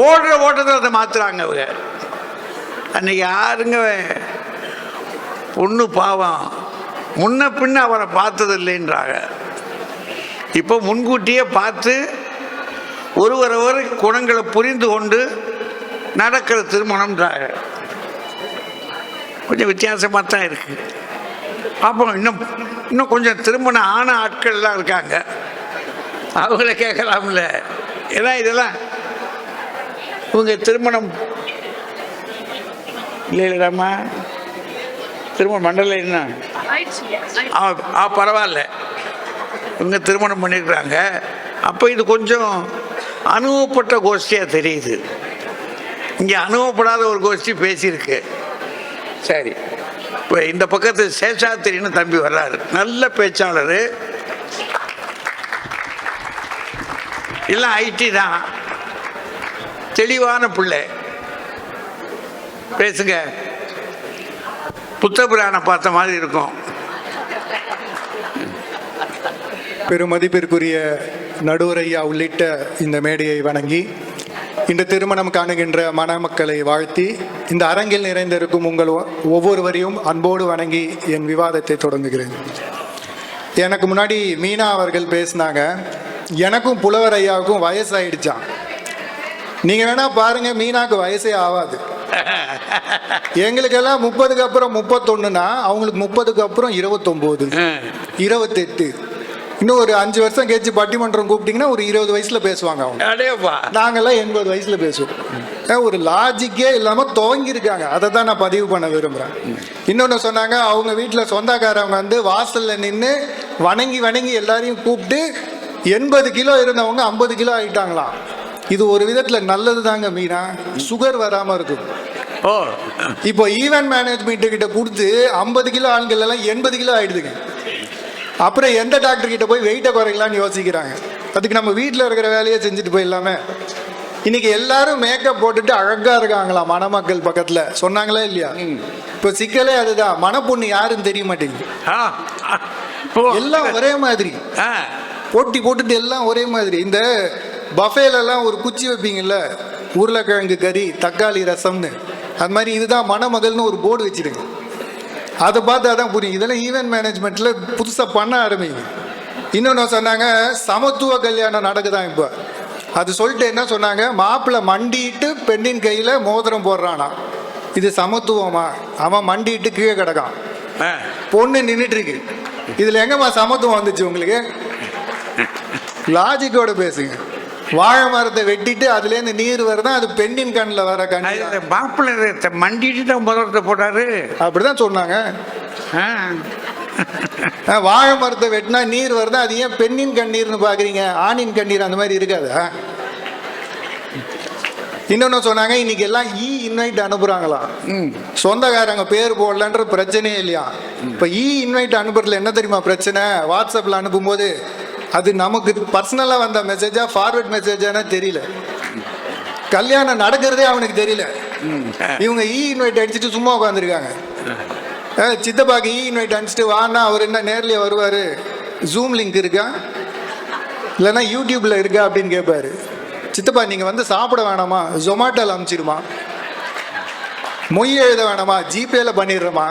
ஓடுற ஓட்டத்தில் அதை மாற்றுறாங்க அவங்க. அன்னைக்கு யாருங்க பொண்ணு பாவம் முன்ன பின்ன அவரை பார்த்தது இல்லைன்றாங்க. இப்போ முன்கூட்டியே பார்த்து ஒருவரவர் குணங்களை புரிந்து கொண்டு நடக்கிற திருமணம்ன்றாங்க. கொஞ்சம் வித்தியாசமாக தான் இருக்கு. அப்போ இன்னும் கொஞ்சம் திருமணம் ஆன ஆட்கள்லாம் இருக்காங்க, அவங்கள கேட்கலாம்ல. ஏன்னா இதெல்லாம் இவங்க திருமணம் இல்லைடாமா, திருமணம் மண்டல என்ன பரவாயில்ல, இவங்க திருமணம் பண்ணியிருக்கிறாங்க. அப்போ இது கொஞ்சம் அனுபவப்பட்ட கோஷ்டியாக தெரியுது. இங்கே அனுபவப்படாத ஒரு கோஷ்டி பேசியிருக்கு. சரி, இப்போ இந்த பக்கத்து சேஷாத்திரின்னு தம்பி வர்றாரு, நல்ல பேச்சாளர், எல்லாம் ஐடி தான், தெளிவான பிள்ளை. பேசுங்க, புத்தபுராணம் பார்த்த மாதிரி இருக்கும். பெருமதிப்பிற்குரிய நடுவர் ஐயா உள்ளிட்ட இந்த மேடையை வணங்கி இந்த திருமணம் காணுகின்ற மணமக்களை வாழ்த்தி இந்த அரங்கில் நிறைந்திருக்கும் உங்கள் ஒவ்வொருவரையும் அன்போடு வணங்கி என் விவாதத்தை தொடங்குகிறேன். எனக்கு முன்னாடி மீனா அவர்கள் பேசினாங்க, எனக்கும் புலவர் ஐயாவுக்கும் வயசாயிடுச்சான். நீங்கள் வேணா பாருங்க, மீனாக்கு வயசே ஆகாது. எங்களுக்கெல்லாம் 30க்கு அப்புறம் 31னா அவங்களுக்கு 30க்கு அப்புறம் 29, 28. இன்னும் ஒரு 5 வருஷம் கழிச்சு பட்டிமன்றம் கூப்பிட்டீங்கன்னா ஒரு 20 வயசுல பேசுவாங்க அவங்க. நாங்கெல்லாம் 80 வயசுல பேசுவோம். ஒரு லாஜிக்கே இல்லாம துவங்கியிருக்காங்க. அதை தான் நான் பதிவு பண்ண விரும்புறேன். இன்னொன்னு சொன்னாங்க, அவங்க வீட்டில் சொந்தக்காரவங்க வந்து வாசல்ல நின்று வணங்கி வணங்கி எல்லாரையும் கூப்பிட்டு 80 கிலோ இருந்தவங்க 50 கிலோ ஆயிட்டாங்களாம். இது ஒரு விதத்துல நல்லது தாங்க மீனா, சுகர் வராம இருக்கும். இப்போ ஈவென்ட் மேனேஜ்மெண்ட் கிட்ட கொடுத்து 50 கிலோ ஆண்கள் எல்லாம் 80 கிலோ ஆயிடுதுங்க. அப்புறம் எந்த டாக்டர் கிட்ட போய் வெயிட்டை குறைக்கலான்னு யோசிக்கிறாங்க. அதுக்கு நம்ம வீட்டில் இருக்கிற வேலையை செஞ்சுட்டு போயிடலாமே. இன்னைக்கு எல்லாரும் மேக்கப் போட்டுட்டு அழகா இருக்காங்களா மணமக்கள் பக்கத்துல, சொன்னாங்களா இல்லையா? இப்போ சிக்கலே அதுதான், மணப்பொண்ணு யாருன்னு தெரிய மாட்டேங்குது. எல்லாம் ஒரே மாதிரி போட்டி போட்டுட்டு எல்லாம் ஒரே மாதிரி. இந்த பஃபேலெல்லாம் ஒரு குச்சி வைப்பீங்கல்ல, உருளைக்கிழங்கு கறி தக்காளி ரசம்னு, அது மாதிரி இதுதான் மணமகள்னு ஒரு போர்டு வச்சிருங்க. அதை பார்த்து அதான் புரியும். இதெல்லாம் ஈவென்ட் மேனேஜ்மெண்ட்ல புதுசாக பண்ண ஆரம்பிங்க. இன்னொன்று சொன்னாங்க, சமத்துவ கல்யாணம் நடக்குதான் இப்போ. அது சொல்லிட்டு என்ன சொன்னாங்க, மாப்பிள்ளை மண்டிட்டு பெண்ணின் கையில் மோதிரம் போடுறானா, இது சமத்துவமா? அவன் மண்டிட்டு கீழே கிடக்கான், பொண்ணு நின்றுட்டு இருக்கு. இதில் எங்கம்மா சமத்துவம் வந்துச்சு உங்களுக்கு? லாஜிக்கோட பேசுங்க. வாழை மரத்தை வெட்டிட்டு அதுலேருந்து நீர் வருதான், அது பெண்ணின் கண்ணில் வர கண். மாப்பிள்ளை மண்டிட்டு முதலத்தை போட்டாரு, அப்படிதான் சொன்னாங்க. வாழை மரத்தை வெட்டினா நீர் வருதா, அது ஏன் பெண்ணின் கண்ணீர்னு பார்க்குறீங்க? ஆணின் கண்ணீர் அந்த மாதிரி இருக்காதா? இன்னொன்று சொன்னாங்க, இன்னைக்கு எல்லாம் இன்வைட் அனுப்புகிறாங்களாம். சொந்தக்காரங்க பேர் போடலன்ற பிரச்சனையே இல்லையா? இப்போ இன்வைட் அனுப்புறதுல என்ன தெரியுமா பிரச்சனை? வாட்ஸ்அப்பில் அனுப்பும்போது அது நமக்கு பர்சனலாக வந்த மெசேஜா ஃபார்வர்ட் மெசேஜானே தெரியல. கல்யாணம் நடக்கிறதே அவனுக்கு தெரியல. இவங்க இன்வைட் அடிச்சுட்டு சும்மா உட்காந்துருக்காங்க. சித்தப்பாக்கு இன்வைட் அனுப்பிச்சிட்டு வான்னா அவர் என்ன நேர்லேயே வருவார்? ஜூம் லிங்க் இருக்கா இல்லைன்னா யூடியூப்ல இருக்கா அப்படின்னு கேட்பாரு. சித்தப்பா நீங்கள் வந்து சாப்பிட வேணாமா, ஜொமாட்டோவில் அனுப்பிச்சிடுமா, மொய் எழுத வேணாமா, ஜிபேல பண்ணிடுறோமா,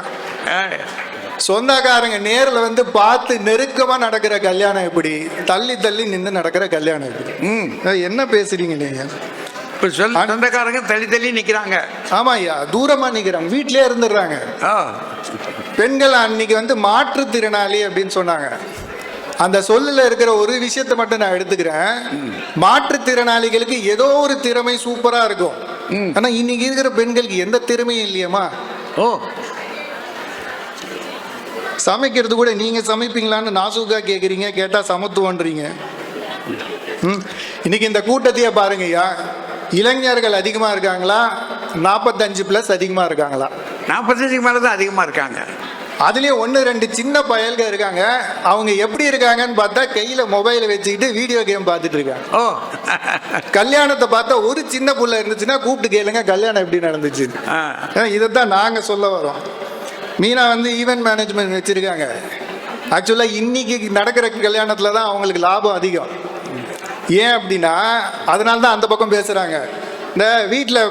சொந்தக்காரங்க நேரில் வந்து பார்த்து நெருக்கமா நடக்கிற கல்யாணம் எப்படி, தள்ளி தள்ளி நின்று நடக்கிற கல்யாணம் எப்படி? என்ன பேசுறீங்க நீங்க? இப்போ சொந்தக்காரங்க தள்ளி தள்ளி நிற்கிறாங்க. ஆமா ஐயா, தூரமா நிற்கிறாங்க, வீட்டிலே இருந்துடுறாங்க. பெண்கள் அன்னைக்கு வந்து மாற்றுத்திறனாளி அப்படின்னு சொன்னாங்க. அந்த சொல்லில் இருக்கிற ஒரு விஷயத்தை மட்டும் நான் எடுத்துக்கிறேன். மாற்றுத்திறனாளிகளுக்கு ஏதோ ஒரு திறமை சூப்பரா இருக்கும். ஆனா இன்னைக்கு இருக்கிற பெண்களுக்கு எந்த திறமையும் இல்லையம்மா. சமைக்கிறது கூட நீங்க சமைப்பீங்களான்னு நாசூக்கா கேட்குறீங்க, கேட்டா சமத்துவன்றீங்க. இன்னைக்கு இந்த கூட்டத்தையே பாருங்கய்யா, இளைஞர்கள் அதிகமா இருக்காங்களா 45+ அதிகமா இருக்காங்களா? 45 மேல தான் அதிகமா இருக்காங்க. அதுலயும் 1-2 சின்ன பயல்கள் இருக்காங்க. அவங்க எப்படி இருக்காங்கன்னு பார்த்தா கையில மொபைலை வச்சுக்கிட்டு வீடியோ கேம் பார்த்துட்டு இருக்காங்க. கல்யாணத்தை பார்த்தா ஒரு சின்ன புள்ள இருந்துச்சுன்னா கூப்பிட்டு கேளுங்க கல்யாணம் எப்படி நடந்துச்சு. இதைத்தான் நாங்க சொல்ல வரோம். மீனா வந்து ஈவென்ட் மேனேஜ்மெண்ட் வச்சிருக்காங்க. ஆக்சுவலா இன்னைக்கு நடக்கிற கல்யாணத்துல தான் அவங்களுக்கு லாபம் அதிகம். ஏன் அப்படின்னா அதனால தான் அந்த பக்கம் பேசுறாங்க. இந்த வீட்டில்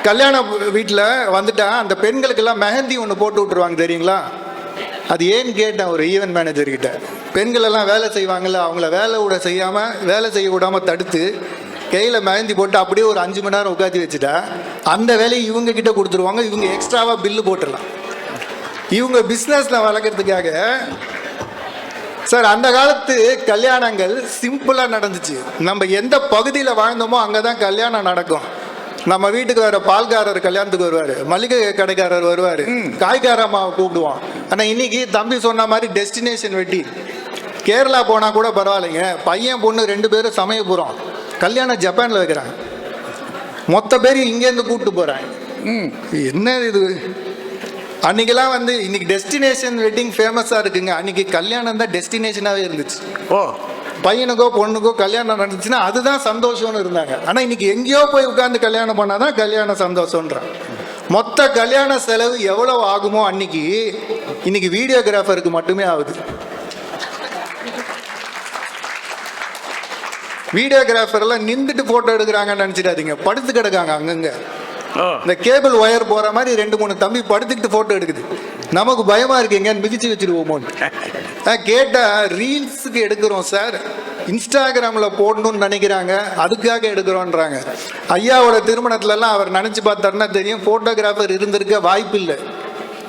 கல்யாண வீட்டில் வந்துட்டா அந்த பெண்களுக்கெல்லாம் மெஹந்தி ஒன்று போட்டு விட்டுருவாங்க தெரியுங்களா? அது ஏன்னு கேட்டேன் ஒரு ஈவென்ட் மேனேஜர்கிட்ட. பெண்கள் எல்லாம் வேலை செய்வாங்கல்ல, அவங்கள வேலை செய்ய விடாமல் தடுத்து கையில் மெஹந்தி போட்டு அப்படியே ஒரு 5 மணி நேரம் உட்காந்து வச்சுட்டா அந்த வேலையை இவங்க கிட்ட கொடுத்துருவாங்க. இவங்க எக்ஸ்ட்ராவாக பில்லு போட்டுடலாம். இவங்க பிஸ்னஸில் வளர்க்குறதுக்காக. சார், அந்த காலத்து கல்யாணங்கள் சிம்பிளாக நடந்துச்சு. நம்ம எந்த பகுதியில் வாழ்ந்தோமோ அங்கே தான் கல்யாணம் நடக்கும். நம்ம வீட்டுக்கு வர பால்காரர் கல்யாணத்துக்கு வருவார், மளிகை கடைக்காரர் வருவார், காய்கார அம்மாவை கூப்பிடுவான். ஆனால் இன்னைக்கு தம்பி சொன்ன மாதிரி டெஸ்டினேஷன் வெட்டி கேரளா போனால் கூட பரவாயில்லைங்க, பையன் பொண்ணு 2 பேரும் சமயபுரம் கல்யாணம் ஜப்பானில் வைக்கிறாங்க. மொத்த பேரையும் இங்கேருந்து கூப்பிட்டு போகிறாங்க. என்ன இது? அன்னைக்கெல்லாம் வந்து இன்னைக்கு டெஸ்டினேஷன் வெட்டிங் ஃபேமஸாக இருக்குங்க. அன்னைக்கு கல்யாணம் தான் டெஸ்டினேஷனாகவே இருந்துச்சு. பையனுக்கோ பொண்ணுக்கோ கல்யாணம் நடந்துச்சுன்னா அதுதான் சந்தோஷம்னு இருந்தாங்க. ஆனால் இன்னைக்கு எங்கேயோ போய் உட்காந்து கல்யாணம் பண்ணாதான் கல்யாண சந்தோஷம்ன்றான். மொத்த கல்யாண செலவு எவ்வளவு ஆகுமோ இன்னைக்கு வீடியோகிராஃபருக்கு மட்டுமே ஆகுது. வீடியோகிராஃபர் எல்லாம் நின்றுட்டு போட்டோ எடுக்கிறாங்கன்னு நினைச்சிடாதீங்க, படுத்து கிடக்காங்க அங்கங்க. இந்த கேபிள் ஒயர் போற மாதிரி 2-3 தம்பி படுத்துக்கிட்டு போட்டோ எடுக்குது. நமக்கு பயமா இருக்குங்க, மிதிச்சு வச்சிருவோமோன்னு. கேட்டா ரீல்ஸுக்கு எடுக்கிறோம் சார், இன்ஸ்டாகிராம்ல போடணும்னு நினைக்கிறாங்க, அதுக்காக எடுக்கிறோன்றாங்க. ஐயாவோட திருமணத்துல எல்லாம் அவர் நினைச்சு பார்த்தாருன்னா தெரியும், போட்டோகிராஃபர் இருந்திருக்க வாய்ப்பு இல்லை.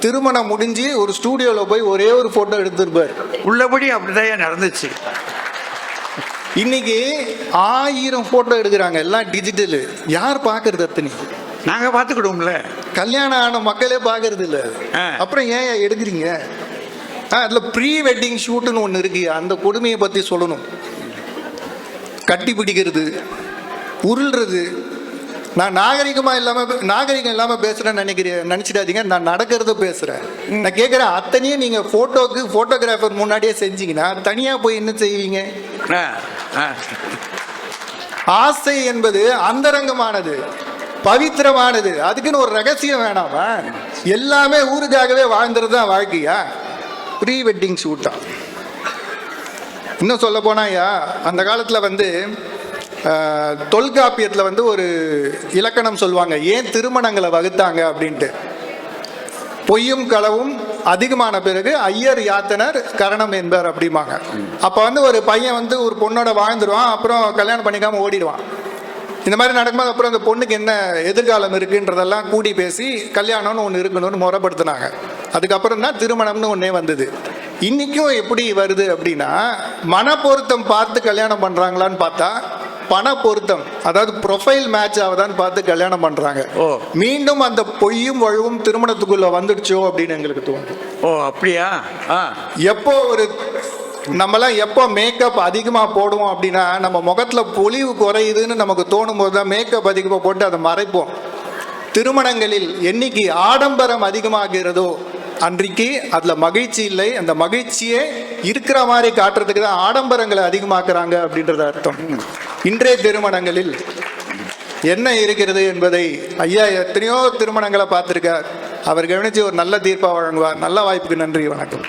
திருமணம் முடிஞ்சு ஒரு ஸ்டூடியோல போய் ஒரே ஒரு போட்டோ எடுத்திருப்பார். உள்ளபடி அப்படிதான் நடந்துச்சு. இன்னைக்கு 1000 போட்டோ எடுக்கிறாங்க, எல்லாம் டிஜிட்டலு. யார் பாக்குறது? அத்தனை நாங்க பார்த்துக்கிடுவோம்ல. கல்யாணம் ஆன மக்களே பார்க்கறது இல்லை. அப்புறம் ஏன் எடுக்கிறீங்க? அதில் ப்ரீ வெட்டிங் ஷூட்டுன்னு ஒன்று இருக்கு. அந்த கொடுமையை பற்றி சொல்லணும். கட்டி பிடிக்கிறது, உருள்றது. நான் நாகரிகம் இல்லாமல் பேசுகிறேன்னு நினச்சிடாதீங்க. நான் நடக்கிறத பேசுகிறேன். நான் கேட்குறேன், அத்தனையும் நீங்கள் ஃபோட்டோகிராஃபர் முன்னாடியே செஞ்சீங்கன்னா தனியாக போய் என்ன செய்வீங்க? ஆசை என்பது அந்தரங்கமானது, பவித்திரமானது. அதுக்குன்னு ஒரு ரகசியம் வேணாமா? எல்லாமே ஊருக்காகவே வாழ்ந்துறது தான் வாழ்க்கையா? ப்ரீ வெட்டிங் ஷூட்டா? இன்னும் சொல்ல போனாயா, அந்த காலத்தில் வந்து தொல்காப்பியத்தில் வந்து ஒரு இலக்கணம் சொல்லுவாங்க, ஏன் திருமணங்களை வகுத்தாங்க அப்படின்ட்டு. பொய்யும் களவும் அதிகமான பிறகு ஐயர் யாத்தனர் கரணம் என்பார் அப்படிம்பாங்க. அப்போ வந்து ஒரு பையன் வந்து ஒரு பொண்ணோட வாழ்ந்துருவான், அப்புறம் கல்யாணம் பண்ணிக்காமல் ஓடிடுவான். இந்த மாதிரி நடக்கும்போது அப்புறம் அந்த பொண்ணுக்கு என்ன எதிர்காலம் இருக்குன்றதெல்லாம் கூடி பேசி கல்யாணம்னு ஒன்று இருக்கணும்னு முறைப்படுத்தினாங்க. அதுக்கப்புறம் தான் திருமணம்னு ஒன்றே வந்தது. இன்றைக்கும் எப்படி வருது அப்படின்னா, மன பொருத்தம் பார்த்து கல்யாணம் பண்ணுறாங்களான்னு பார்த்தா பண பொருத்தம், அதாவது ப்ரொஃபைல் மேட்ச் ஆகுதான்னு பார்த்து கல்யாணம் பண்ணுறாங்க. மீண்டும் அந்த பொய்யும் வழுவும் திருமணத்துக்குள்ளே வந்துடுச்சோ அப்படின்னு எங்களுக்கு தோணும். அப்படியா? எப்போ நம்மலாம் எப்போ மேக்கப் அதிகமாக போடுவோம் அப்படின்னா, நம்ம முகத்தில் பொலிவு குறையுதுன்னு நமக்கு தோணும் போது தான் மேக்கப் அதிகமாக போட்டு அதை மறைப்போம். திருமணங்களில் என்னைக்கு ஆடம்பரம் அதிகமாகிறதோ அன்றைக்கு அதில் மகிழ்ச்சி இல்லை. அந்த மகிழ்ச்சியே இருக்கிற மாதிரி காட்டுறதுக்கு தான் ஆடம்பரங்களை அதிகமாக்குறாங்க அப்படின்றது அர்த்தம். இன்றைய திருமணங்களில் என்ன இருக்கிறது என்பதை ஐயா எத்தனையோ திருமணங்களை பார்த்துருக்கார். அவர் கவனித்து ஒரு நல்ல தீர்ப்பாக வழங்குவார். நல்ல வாய்ப்புக்கு நன்றி, வணக்கம்.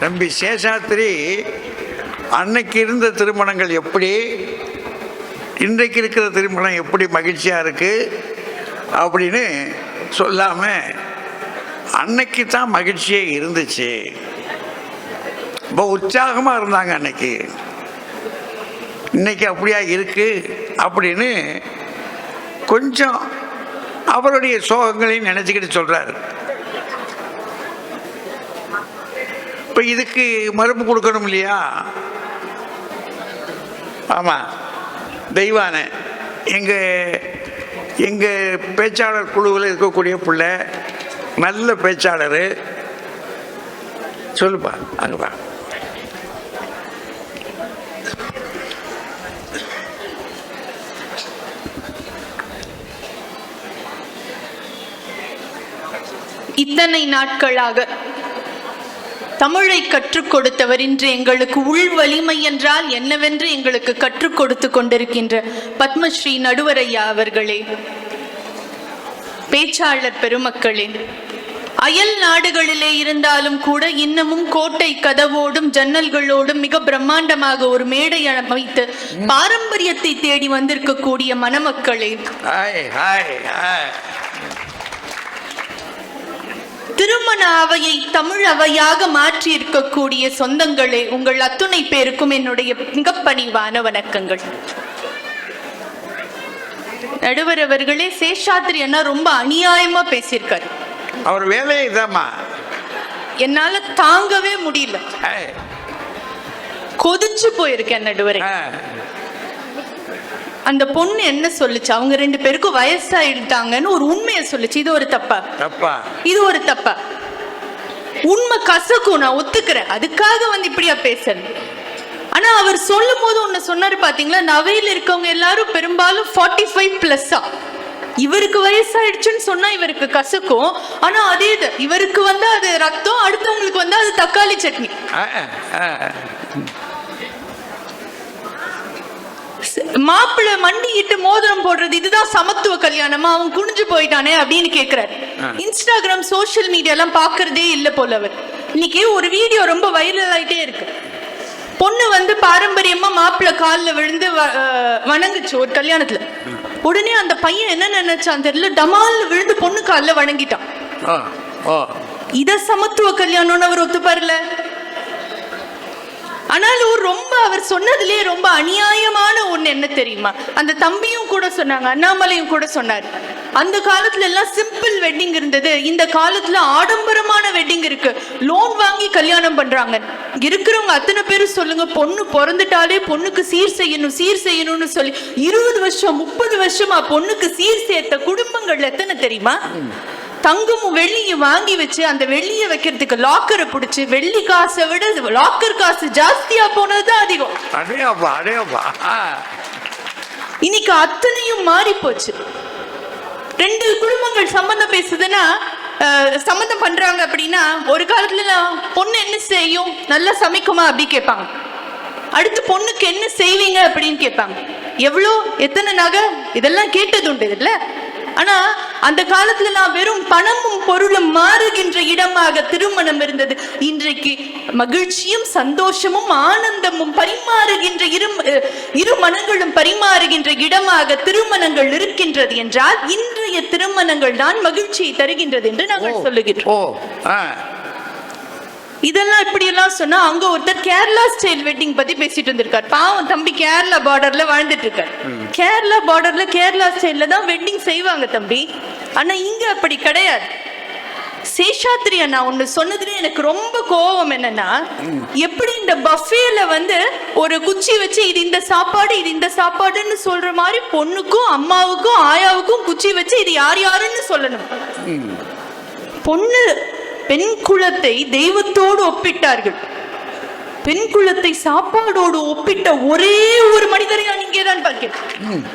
தம்பி சேஷாத்திரி, அன்னைக்கு இருந்த திருமணங்கள் எப்படி, இன்றைக்கு இருக்கிற திருமணம் எப்படி மகிழ்ச்சியாக இருக்குது அப்படின்னு சொல்லாமல் அன்னைக்கு தான் மகிழ்ச்சியே இருந்துச்சு, ரொம்ப உற்சாகமாக இருந்தாங்க அன்னைக்கு. இன்னைக்கு அப்படியா இருக்கு அப்படின்னு கொஞ்சம் அவருடைய சோகங்களையும் நினச்சிக்கிட்டு சொல்கிறார். இப்போ இதுக்கு மறுப்பு கொடுக்கணும் இல்லையா? ஆமாம், தெய்வான எங்கள் பேச்சாளர் குழுவில் இருக்கக்கூடிய பிள்ளை, நல்ல பேச்சாளர். சொல்லுப்பா, அங்கப்பா. இத்தனை நாட்களாக தமிழை கற்றுக் கொடுத்தவர் இன்று எங்களுக்கு உள் வலிமை என்றால் என்னவென்று எங்களுக்கு கற்றுக் கொடுத்து கொண்டிருக்கின்ற பத்மஸ்ரீ நடுவரையா அவர்களே, பேச்சாளர் பெருமக்களே, அயல் நாடுகளிலே இருந்தாலும் கூட இன்னமும் கோட்டை கதவோடும் ஜன்னல்களோடும் மிக பிரம்மாண்டமாக ஒரு மேடை அமைத்து பாரம்பரியத்தை தேடி வந்திருக்கக்கூடிய மணமக்களே, திருமண அவையை தமிழ் அவையாக மாற்றி இருக்கக்கூடிய சொந்தங்களே, உங்கள் அத்துணை பேருக்கும் என்னுடைய மிக பணிவான வணக்கங்கள். நடுவர் அவர்களே, சேஷாத்ரி அண்ணா ரொம்ப அநியாயமா பேசியிருக்காரு. அவர் வேலையை இதாம்மா, என்னால தாங்கவே முடியல, கொதிச்சு போயிருக்கேன் நடுவரே. அந்த பொண்ணு என்ன சொல்லுச்சு, அவங்க 2 பேருக்கும் வயசாயிட்டாங்கன்னு ஒரு உண்மையை சொல்லுச்சு. இது ஒரு தப்பா? இது ஒரு தப்பா? உண்மை கசக்கும், நான் ஒத்துக்கிறேன். அதுக்காக இப்படியா பேசணும்? ஆனா அவர் சொல்லும் போது ஒண்ணு சொன்னாரு பாத்தீங்களா, நவையில் இருக்கவங்க எல்லாரும் பெரும்பாலும் 45+. இவருக்கு வயசாயிடுச்சுன்னு சொன்னா இவருக்கு கசக்கும். ஆனா அதே இவருக்கு அது ரத்தம், அடுத்தவங்களுக்கு அது தக்காளி சட்னி. மாப்பிள்ளை மண்டிட்டு மோதிரம் போடுறது இதுதான் சமத்துவ கல்யாணமா? அவன் குனிஞ்சு போயிட்டானே அப்படின்னு கேக்குறாரு. இன்ஸ்டாகிராம் சோசியல் மீடியா எல்லாம் பாக்குறதே இல்ல போல அவர். இன்னைக்கு ஒரு வீடியோ ரொம்ப வைரல் ஆயிட்டே இருக்கு. பொண்ணு பாரம்பரியமா மாப்பிள்ளை காலில் விழுந்து வணங்குச்சு ஒரு கல்யாணத்துல. உடனே அந்த பையன் என்ன நினைச்சான் தெரியல, டமால்ல விழுந்து பொண்ணு காலில் வணங்கிட்டான். இத சமத்துவ கல்யாணம்னு அவர் ஒத்துப்பாருல. ஆனாலும் ரொம்ப அவர் சொன்னதுலயே ரொம்ப அநியாயமான ஒண்ணு என்ன தெரியுமா, அந்த தம்பியும் கூட சொன்னாங்க, அண்ணாமலையும் கூட சொன்னாரு, அந்த காலத்துல எல்லாம் சிம்பிள் வெட்டிங் இருந்தது, இந்த காலத்துல ஆடம்பரமான வெட்டிங் இருக்கு, லோன் வாங்கி கல்யாணம் பண்றாங்க. இருக்கிறவங்க அத்தனை பேரும் சொல்லுங்க, பொண்ணு பிறந்துட்டாலே பொண்ணுக்கு சீர் செய்யணும் சீர் செய்யணும்னு சொல்லி 20 வருஷம் 30 வருஷமா பொண்ணுக்கு சீர் சேர்த்த குடும்பங்கள் எத்தனை தெரியுமா? தங்கமும் வெள்ளியும் வாங்கி வச்சு அந்த வெள்ளியை வைக்கிறதுக்கு லாக்கரை பிடிச்சு வெள்ளி காசை விட லாக்கர் காசு ஜாஸ்தியா போனதுதான் அதிகம். இன்னைக்கு அத்தனையும் மாறி போச்சு. 2 குடும்பங்கள் சம்பந்தம் பேசுதுன்னா, சம்பந்தம் பண்றாங்க அப்படின்னா, ஒரு காலத்துல பொண்ணு என்ன செய்யும், நல்லா சமைக்குமா அப்படி கேட்பாங்க. அடுத்து பொண்ணுக்கு என்ன செய்வீங்க அப்படின்னு கேட்பாங்க. எவ்வளோ, எத்தனை நகை, இதெல்லாம் கேட்டது உண்டு இல்ல. ஆனா அந்த காலத்துல நான் வெறும் பணமும் பொருளும் மாறுகின்ற இடமாக திருமணம் இருந்தது. இன்றைக்கு மகிழ்ச்சியும் சந்தோஷமும் ஆனந்தமும் பரிமாறுகின்ற இரு மனங்களும் பரிமாறுகின்ற இடமாக திருமணங்கள் இருக்கின்றது என்றால் இன்றைய திருமணங்கள் தான் மகிழ்ச்சியை தருகின்றது என்று நாங்கள் சொல்லுகிறோம். இதெல்லாம் இப்படி எல்லாம் சொன்னா, அங்க ஒருத்தர் கேரளா ஸ்டைல் வெட்டிங் பத்தி பேசிட்டு இருந்திருக்காரு. பாவம் தம்பி கேரளா பார்டர்ல வாழ்ந்துட்டு இருக்காரு. கேரளா பார்டர்ல கேரளா ஸ்டைல்ல தான் வெட்டிங் செய்வாங்க தம்பி. ஆனா இங்க அப்படி கிடையாது. சேஷாத்ரி அண்ணா ஒண்ணு சொன்னதுல எனக்கு ரொம்ப கோபம் என்னன்னா, எப்படி இந்த பஃபேல ஒரு குச்சி வச்சு இது இந்த சாப்பாடு இது இந்த சாப்பாடுன்னு சொல்ற மாதிரி பொண்ணுக்கும் அம்மாவுக்கும் ஆயாவுக்கும் குச்சி வச்சு இது யார் யாருன்னு சொல்லணும். பொண்ணு பெண் குலத்தை தெய்வத்தோடு ஒப்பிட்டார்கள். பெண் குலத்தை சாப்பாடோடு ஒப்பிட்ட ஒரே ஒரு மனிதரை நான் இங்கேதான் பார்க்கிறேன்.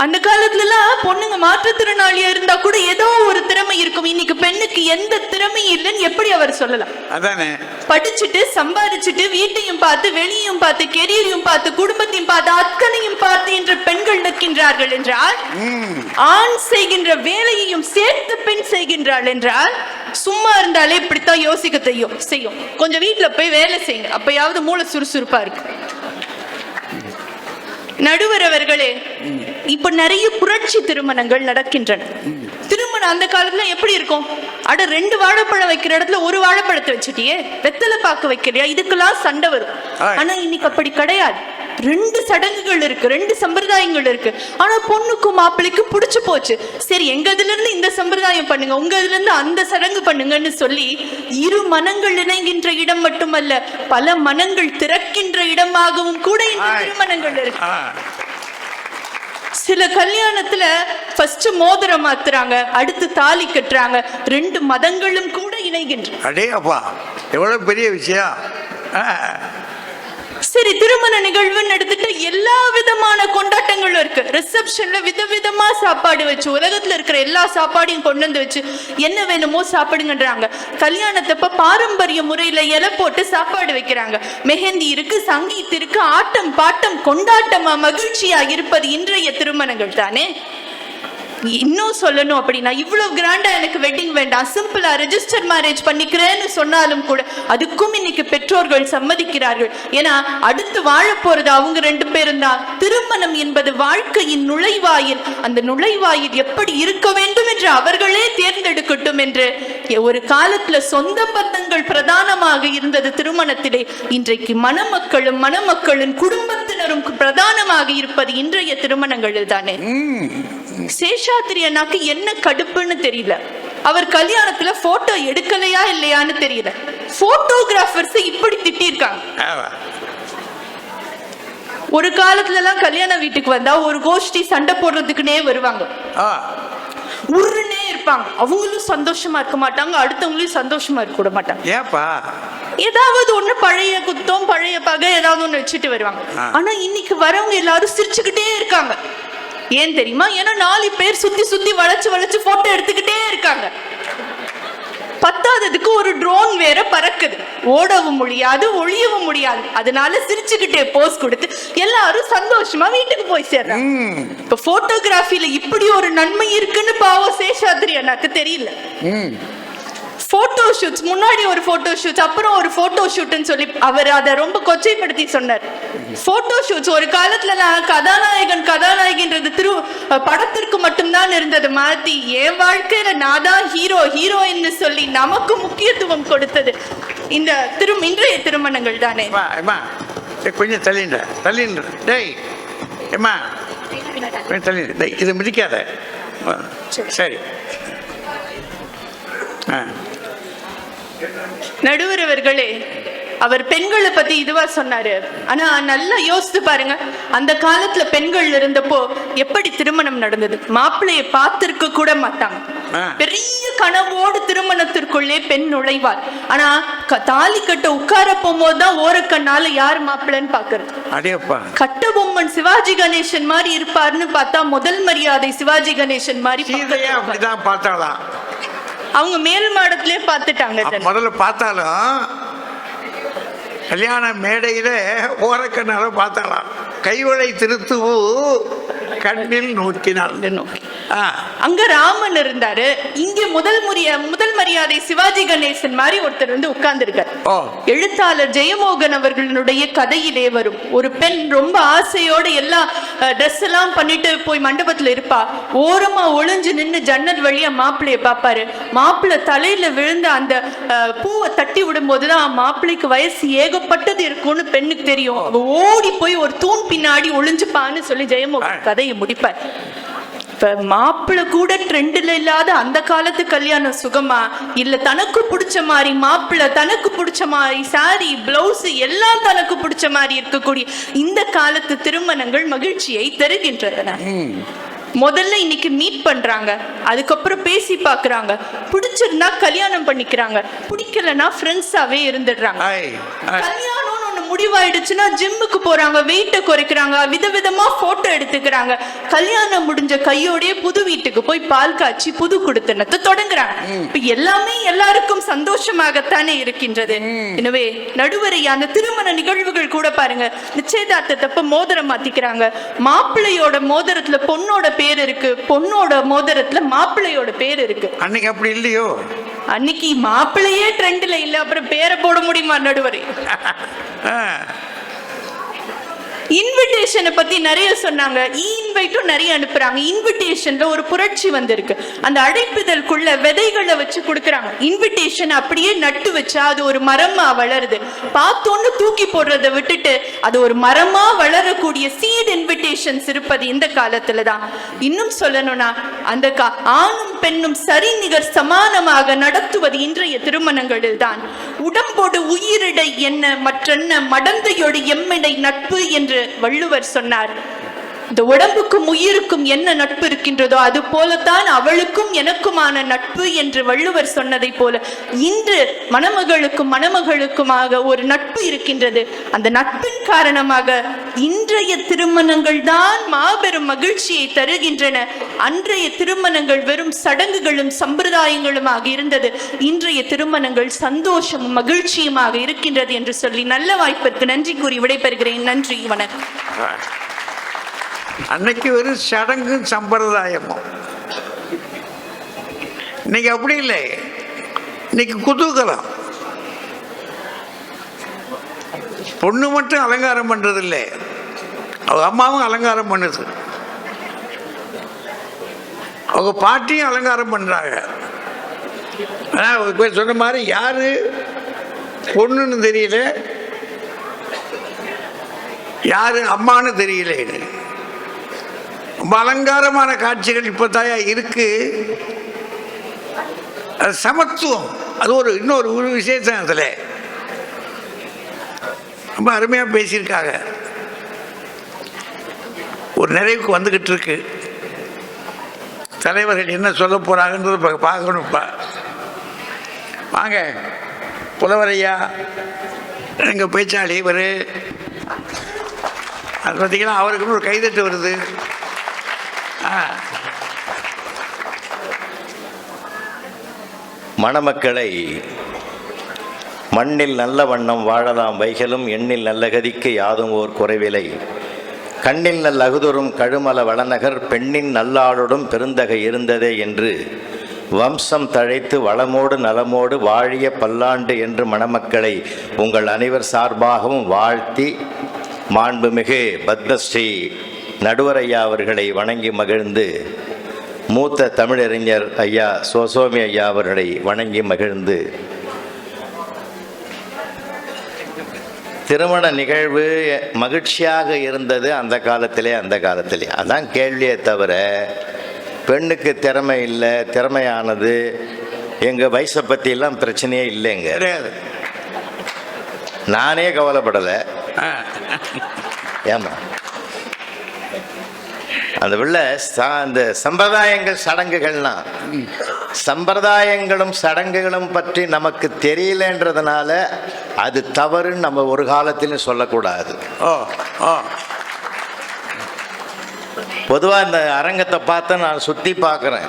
அந்த காலத்துல எல்லாம் பொண்ணுங்க மாற்றுத்திறனாளியா இருந்தா கூட ஏதோ ஒரு திறமை இருக்கும். இன்னைக்கு பெண்ணுக்கு எந்த திறமையும் இல்லைன்னு எப்படி அவர் சொல்லலாம்? அதானே, படிச்சுட்டு சம்பாதிச்சுட்டு வீட்டையும் பார்த்து வெளியும் பார்த்து கெரியரையும் பார்த்து குடும்பத்தையும் பார்த்து அத்தனையும் பார்த்து என்ற பெண்கள் நிற்கின்றார்கள் என்றால், ஆண் செய்கின்ற வேலையையும் சேர்த்து பெண் செய்கின்றாள் என்றால், சும்மா இருந்தாலே இப்படித்தான் யோசிக்க செய்யும். கொஞ்சம் வீட்டுல போய் வேலை செய்யுங்க, அப்பயாவது மூளை சுறுசுறுப்பா இருக்கு. நடுவர் அவர்களே, இப்ப நிறைய புரட்சி திருமணங்கள் நடக்கின்றன. திருமண திருமணம் அந்த காலத்துல எப்படி இருக்கும்? அட 2 வாழைப்பழம் வைக்கிற இடத்துல 1 வாழைப்பழத்தை வச்சுட்டியே, வெத்தலை பாக்கு வைக்கிறியா, இதுக்கெல்லாம் சண்டை வரும். ஆனா இன்னைக்கு அப்படி கிடையாது. 2 சடங்குகள் இருக்கு, 2 சம்பிரதாயங்கள் இருக்கு. ஆனா பொண்ணுக்கும் மாப்பிள்ளைக்கும் பிடிச்சு போச்சு. சரி, எங்க இதுல இருந்து இந்த சம்பிரதாயம் பண்ணுங்க, உங்க இதுல இருந்து அந்த சடங்கு பண்ணுங்கன்னு சொல்லி இரு மனங்கள் இணைகின்ற இடம் மட்டுமல்ல, பல மனங்கள் திறக்கின்ற இடமாகவும் கூட இந்த திருமணங்கள் இருக்கு. சில கல்யாணத்துல ஃபர்ஸ்ட் மோதிரம் மாத்துறாங்க, அடுத்து தாலி கட்டுறாங்க, 2 மதங்களும் கூட இணைகின்றன. அடே அப்பா, எவ்வளவு பெரிய விஷயம். சரி, திருமண நிகழ்வுன்னு எடுத்துட்டு எல்லா விதமான கொண்டாட்டங்களும் இருக்கு. ரிசப்ஷன்ல விதவிதமா சாப்பாடு வச்சு, உலகத்துல இருக்கிற எல்லா சாப்பாடையும் கொண்டு வந்து வச்சு என்ன வேணுமோ சாப்பிடுங்கன்றாங்க. கல்யாணத்தப்ப பாரம்பரிய முறையில இலை போட்டு சாப்பாடு வைக்கிறாங்க. மெஹந்தி இருக்கு, சங்கீத் இருக்கு, ஆட்டம் பாட்டம் கொண்டாட்டமா மகிழ்ச்சியா இருப்பது இன்றைய திருமணங்கள் தானே. இன்னும் சொல்லணும் அப்படின்னா, இவ்வளவு கிராண்டா எனக்கு வெட்டிங் வேண்டாம், சிம்பிளா ரெஜிஸ்டர் மேரேஜ் பண்ணிக்கிறேன்னு சொன்னாலும் கூட அதுக்கும் இன்னைக்கு பெற்றோர்கள் சம்மதிக்கிறார்கள். ஏன்னா அடுத்து வாழ போறது அவங்க 2 பேரும் தான். திருமணம் என்பது வாழ்க்கையின் நுழைவாயில். அந்த நுழைவாயில் எப்படி இருக்க வேண்டும் என்று அவர்களே தேர்ந்தெடுக்கட்டும் என்று ஒரு காலத்துல சொந்த பந்தங்கள் பிரதானமாக இருந்தது திருமணத்திலே. இன்றைக்கு மணமக்களின் குடும்பத்தினரும் பிரதானமாக இருப்பது இன்றைய திருமணங்கள் தானே. சேஷாத்ரி அண்ணாக்கு என்ன கடுப்புன்னு தெரியல. அவர் கல்யாணத்துல போட்டோ எடுக்கலையா இல்லையான்னு தெரியல. போட்டோகிராஃபர்ஸ் இப்படி திட்டிருக்காங்க. ஒரு காலத்துல எல்லாம் கல்யாண வீட்டுக்கு வந்தா ஒரு கோஷ்டி சண்டை போடுறதுக்குன்னே வருவாங்க, உருன்னே இருப்பாங்க. அவங்களும் சந்தோஷமா இருக்க மாட்டாங்க, அடுத்தவங்களையும் சந்தோஷமா இருக்க கூட மாட்டாங்க. ஏப்பா, ஏதாவது ஒண்ணு பழைய குத்தம் பழைய பகை ஏதாவது ஒண்ணு வச்சுட்டு வருவாங்க. ஆனா இன்னைக்கு வரவங்க எல்லாரும் சிரிச்சுக்கிட்டே இருக்காங்க. ஏன் தெரியுமா? ஏன்னா 4 பேர் சுத்தி சுத்தி வளைச்சு போட்டோ எடுத்துக்கிட்டே இருக்காங்க. பத்தாததுக்கு ஒரு ட்ரோன் வேற பறக்குது, ஓடவும் முடியாது ஒளியவும் முடியாது. அதனால சிரிச்சுக்கிட்டே போஸ் கொடுத்து எல்லாரும் சந்தோஷமா வீட்டுக்கு போய் சேர்றாங்க. இப்ப போட்டோகிராஃபில இப்படி ஒரு நன்மை இருக்குன்னு பாவம் சேஷாத்ரி அண்ணாக்கு தெரியல. போட்டோ ஷூட்ஸ், முன்னாடி ஒரு போட்டோ ஷூட்ஸ், அப்புறம் ஒரு போட்டோ ஷூட்னு சொல்லி அவர் அதை ரொம்ப கொச்சைப்படுத்தி சொன்னார். போட்டோ ஷூட்ஸ் ஒரு காலத்துல கதாநாயகன்றது படத்திற்கு மட்டும்தான் இருந்தது. மாத்தி என் வாழ்க்கையில நான் தான் ஹீரோயின் சொல்லி நமக்கு முக்கியத்துவம் கொடுத்தது இந்த இன்றைய திருமணங்கள் தானே. கொஞ்சம் தள்ளின்ற டேய், ஏமா கொஞ்சம் தள்ளி, இது மிதிக்காத. சரி, நடுவர் அவர்களே, அவர் பெண்களை பத்தி இதுவா சொன்னாரு. ஆனா நல்லா யோசித்து பாருங்க, அந்த காலத்துல பெண்கள் இருந்தப்போ எப்படி திருமணம் நடந்தது. மாப்பிள்ளைய பார்த்திருக்க கூட மாட்டாங்க. பெரிய கனவோடு திருமணத்திற்குள்ளே பெண் நுழைவாள். ஆனா தாலி கட்ட உட்கார போகும்போதுதான் ஓரக்கண்ணால யார் மாப்பிள்ளைன்னு பாக்குறது. கட்ட பொம்மன் சிவாஜி கணேசன் மாதிரி இருப்பாருன்னு பார்த்தா முதல் மரியாதை சிவாஜி கணேசன் மாதிரி பார்த்தாலாம். அவங்க மேல் மாடத்திலே பார்த்துட்டாங்க. முதல்ல பார்த்தாலும் கல்யாண மேடையில ஓரக்கண்ணால பார்த்தாலாம். கைவளை திருத்துவு கண்ணில் நோக்கினாள். அங்க ராமன் இருந்தாரு, இங்க முதல் மரியாதை சிவாஜி கணேசன் மாதிரி ஒருத்தர் வந்து உட்கார்ந்து இருக்காரு. எழுத்தாளர் ஜெயமோகன் அவர்களுடைய கதையிலே வரும் ஒரு பெண் ரொம்ப ஆசையோட எல்லா ட்ரெஸ் எல்லாம் பண்ணிட்டு போய் மண்டபத்துல இருப்பா. ஓரமா ஒளிஞ்சு நின்று ஜன்னல் வழியா மாப்பிள்ளைய பாப்பாரு. மாப்பிள்ளை தலையில விழுந்த அந்த பூவை தட்டி விடும் போதுதான் மாப்பிள்ளைக்கு வயசு ஏகப்பட்டது இருக்கும்னு பெண்ணுக்கு தெரியும். ஓடி போய் ஒரு தூண் பின்னாடி ஒளிஞ்சுப்பான்னு சொல்லி ஜெயமோகன் கதையை முடிப்பார். இப்ப மாப்பிள்ளை கூட ட்ரெண்ட்ல இல்லாத அந்த காலத்து கல்யாணம் சுகமா, இல்ல தனக்கு பிடிச்ச மாதிரி மாப்பிள்ளை தனக்கு பிடிச்ச மாதிரி சாரி பிளவுஸ் எல்லாம் தனக்கு பிடிச்ச மாதிரி இருக்கக்கூடிய இந்த காலத்து திருமணங்கள் மகிழ்ச்சியை தருகின்றன. முதல்ல இன்னைக்கு மீட் பண்றாங்க, அதுக்கப்புறம் பேசி பாக்குறாங்க, பிடிச்சிருந்தா கல்யாணம் பண்ணிக்கிறாங்க, பிடிக்கலன்னா ஃப்ரெண்ட்ஸாவே இருந்துடுறாங்க. கல்யாணம் முடிவாயிடுச்சுன்னா ஜிம்முக்கு போறாங்க, வெயிட்ட குறைக்கிறாங்க, விதவிதமா போட்டோ எடுத்துக்கிறாங்க. கல்யாணம் முடிஞ்ச கையோடய புது வீட்டுக்கு போய் பால் காய்ச்சி புது குடுத்தனத்தை தொடங்குறாங்க. இப்ப எல்லாமே எல்லாருக்கும் சந்தோஷமாகத்தானே இருக்கின்றது. எனவே நடுவரை அந்த திருமண நிகழ்வுகள் கூட பாருங்க, நிச்சயதார்த்தத்தப்ப மோதிரம் மாத்திக்கிறாங்க. மாப்பிள்ளையோட மோதிரத்துல பொண்ணோட பேர் இருக்கு, பொண்ணோட மோதிரத்துல மாப்பிள்ளையோட பேர் இருக்கு. அன்னைக்கு அப்படி இல்லையோ, அன்னைக்கு மாப்பிள்ளையே ட்ரெண்ட்ல இல்ல, அப்புறம் பேரை போட முடியுமா நடுவரை? இன்விடேஷனை பத்தி நிறைய சொன்னாங்க. இன்வைட்டும் நிறைய அனுப்புறாங்க. இன்விடேஷன்ல ஒரு புரட்சி வந்திருக்கு. அந்த அழைப்புதலுக்குள்ள விதைகளை வச்சு கொடுக்குறாங்க. இன்விடேஷன் அப்படியே நட்டு வச்சா அது ஒரு மரமா வளருது. பார்த்தோன்னு தூக்கி போடுறதை விட்டுட்டு அது ஒரு மரமா வளரக்கூடிய சீட் இன்விடேஷன்ஸ் இருப்பது இந்த காலத்துல தான். இன்னும் சொல்லணும்னா அந்த ஆணும் பெண்ணும் சரி நிகர் சமானமாக நடத்துவது இன்றைய திருமணங்களில் தான். உடம்போடு உயிரிடை என்ன மற்றென்ன மடந்தையோடு எம்மிடை நட்பு என்று வள்ளுவர் சொன்னார். இந்த உடம்புக்கும் உயிருக்கும் என்ன நட்பு இருக்கின்றதோ அது போலத்தான் அவளுக்கும் எனக்குமான நட்பு என்று வள்ளுவர் சொன்னதை போல இன்று மணமகளுக்கும் மணமகளுக்குமாக ஒரு நட்பு இருக்கின்றது. அந்த நட்பின் காரணமாக இன்றைய திருமணங்கள் தான் மாபெரும் மகிழ்ச்சியை தருகின்றன. அன்றைய திருமணங்கள் வெறும் சடங்குகளும் சம்பிரதாயங்களுமாக இருந்தது. இன்றைய திருமணங்கள் சந்தோஷமும் மகிழ்ச்சியுமாக இருக்கின்றது என்று சொல்லி நல்ல வாய்ப்பிற்கு நன்றி கூறி விடைபெறுகிறேன். நன்றி, வணக்கம். அன்னைக்கு ஒரு சடங்கும் சம்பிரதாயமும். இன்னைக்கு அப்படி இல்லை. இன்னைக்கு குதூகலம். பொண்ணு மட்டும் அலங்காரம் பண்றது இல்லை, அவங்க அம்மாவும் அலங்காரம் பண்ணுது, அவங்க பாட்டியும் அலங்காரம் பண்றாங்க. ஆனால் சொன்ன மாதிரி யாரு பொண்ணுன்னு தெரியல, யாரு அம்மான்னு தெரியல. ரொம்ப அலங்காரமான காட்சிகள் இப்போதாயா இருக்கு. அது சமத்துவம், அது ஒரு இன்னொரு ஒரு விசேஷம். அதில் ரொம்ப அருமையாக பேசியிருக்காங்க. ஒரு நிறைவுக்கு வந்துக்கிட்டு இருக்கு. தலைவர்கள் என்ன சொல்ல போகிறாங்கன்றது பார்க்கணும்ப்பா. வாங்க புலவரையா, எங்கள் பேச்சாளி இவர். அது பார்த்தீங்கன்னா அவருக்குன்னு ஒரு கைதட்டு வருது. மணமக்களை மண்ணில் நல்ல வண்ணம் வாழலாம் வைகளும் எண்ணில் நல்ல கதிக்கு யாதும் ஓர் குறைவிலை கண்ணில் நல் அகுதொரும் கழுமல வளநகர் பெண்ணின் நல்லாளோடும் பெருந்தகை இருந்ததே என்று வம்சம் தழைத்து வளமோடு நலமோடு வாழிய பல்லாண்டு என்று மணமக்களை உங்கள் அனைவர் சார்பாகவும் வாழ்த்தி மாண்புமிகு பத்மஸ்ரீ நடுவர் ஐயா அவர்களை வணங்கி மகிழ்ந்து, மூத்த தமிழறிஞர் ஐயா சோசோமி ஐயா அவர்களை வணங்கி மகிழ்ந்து, திருமண நிகழ்வு மகிழ்ச்சியாக இருந்தது அந்த காலத்திலே. அதான் கேள்வியே தவிர பெண்ணுக்கு திறமை இல்லை, திறமையானது எங்கள் வயசை பற்றியெல்லாம் பிரச்சனையே இல்லைங்க. நானே கவலைப்படலை. ஏமா அந்த உள்ள அந்த சம்பிரதாயங்கள் சம்பிரதாயங்களும் சடங்குகளும் பற்றி நமக்கு தெரியலன்றதுனால அது தவறுன்னு நம்ம ஒரு காலத்திலும் சொல்லக்கூடாது. பொதுவாக இந்த அரங்கத்தை பார்த்து நான் சுற்றி பார்க்குறேன்.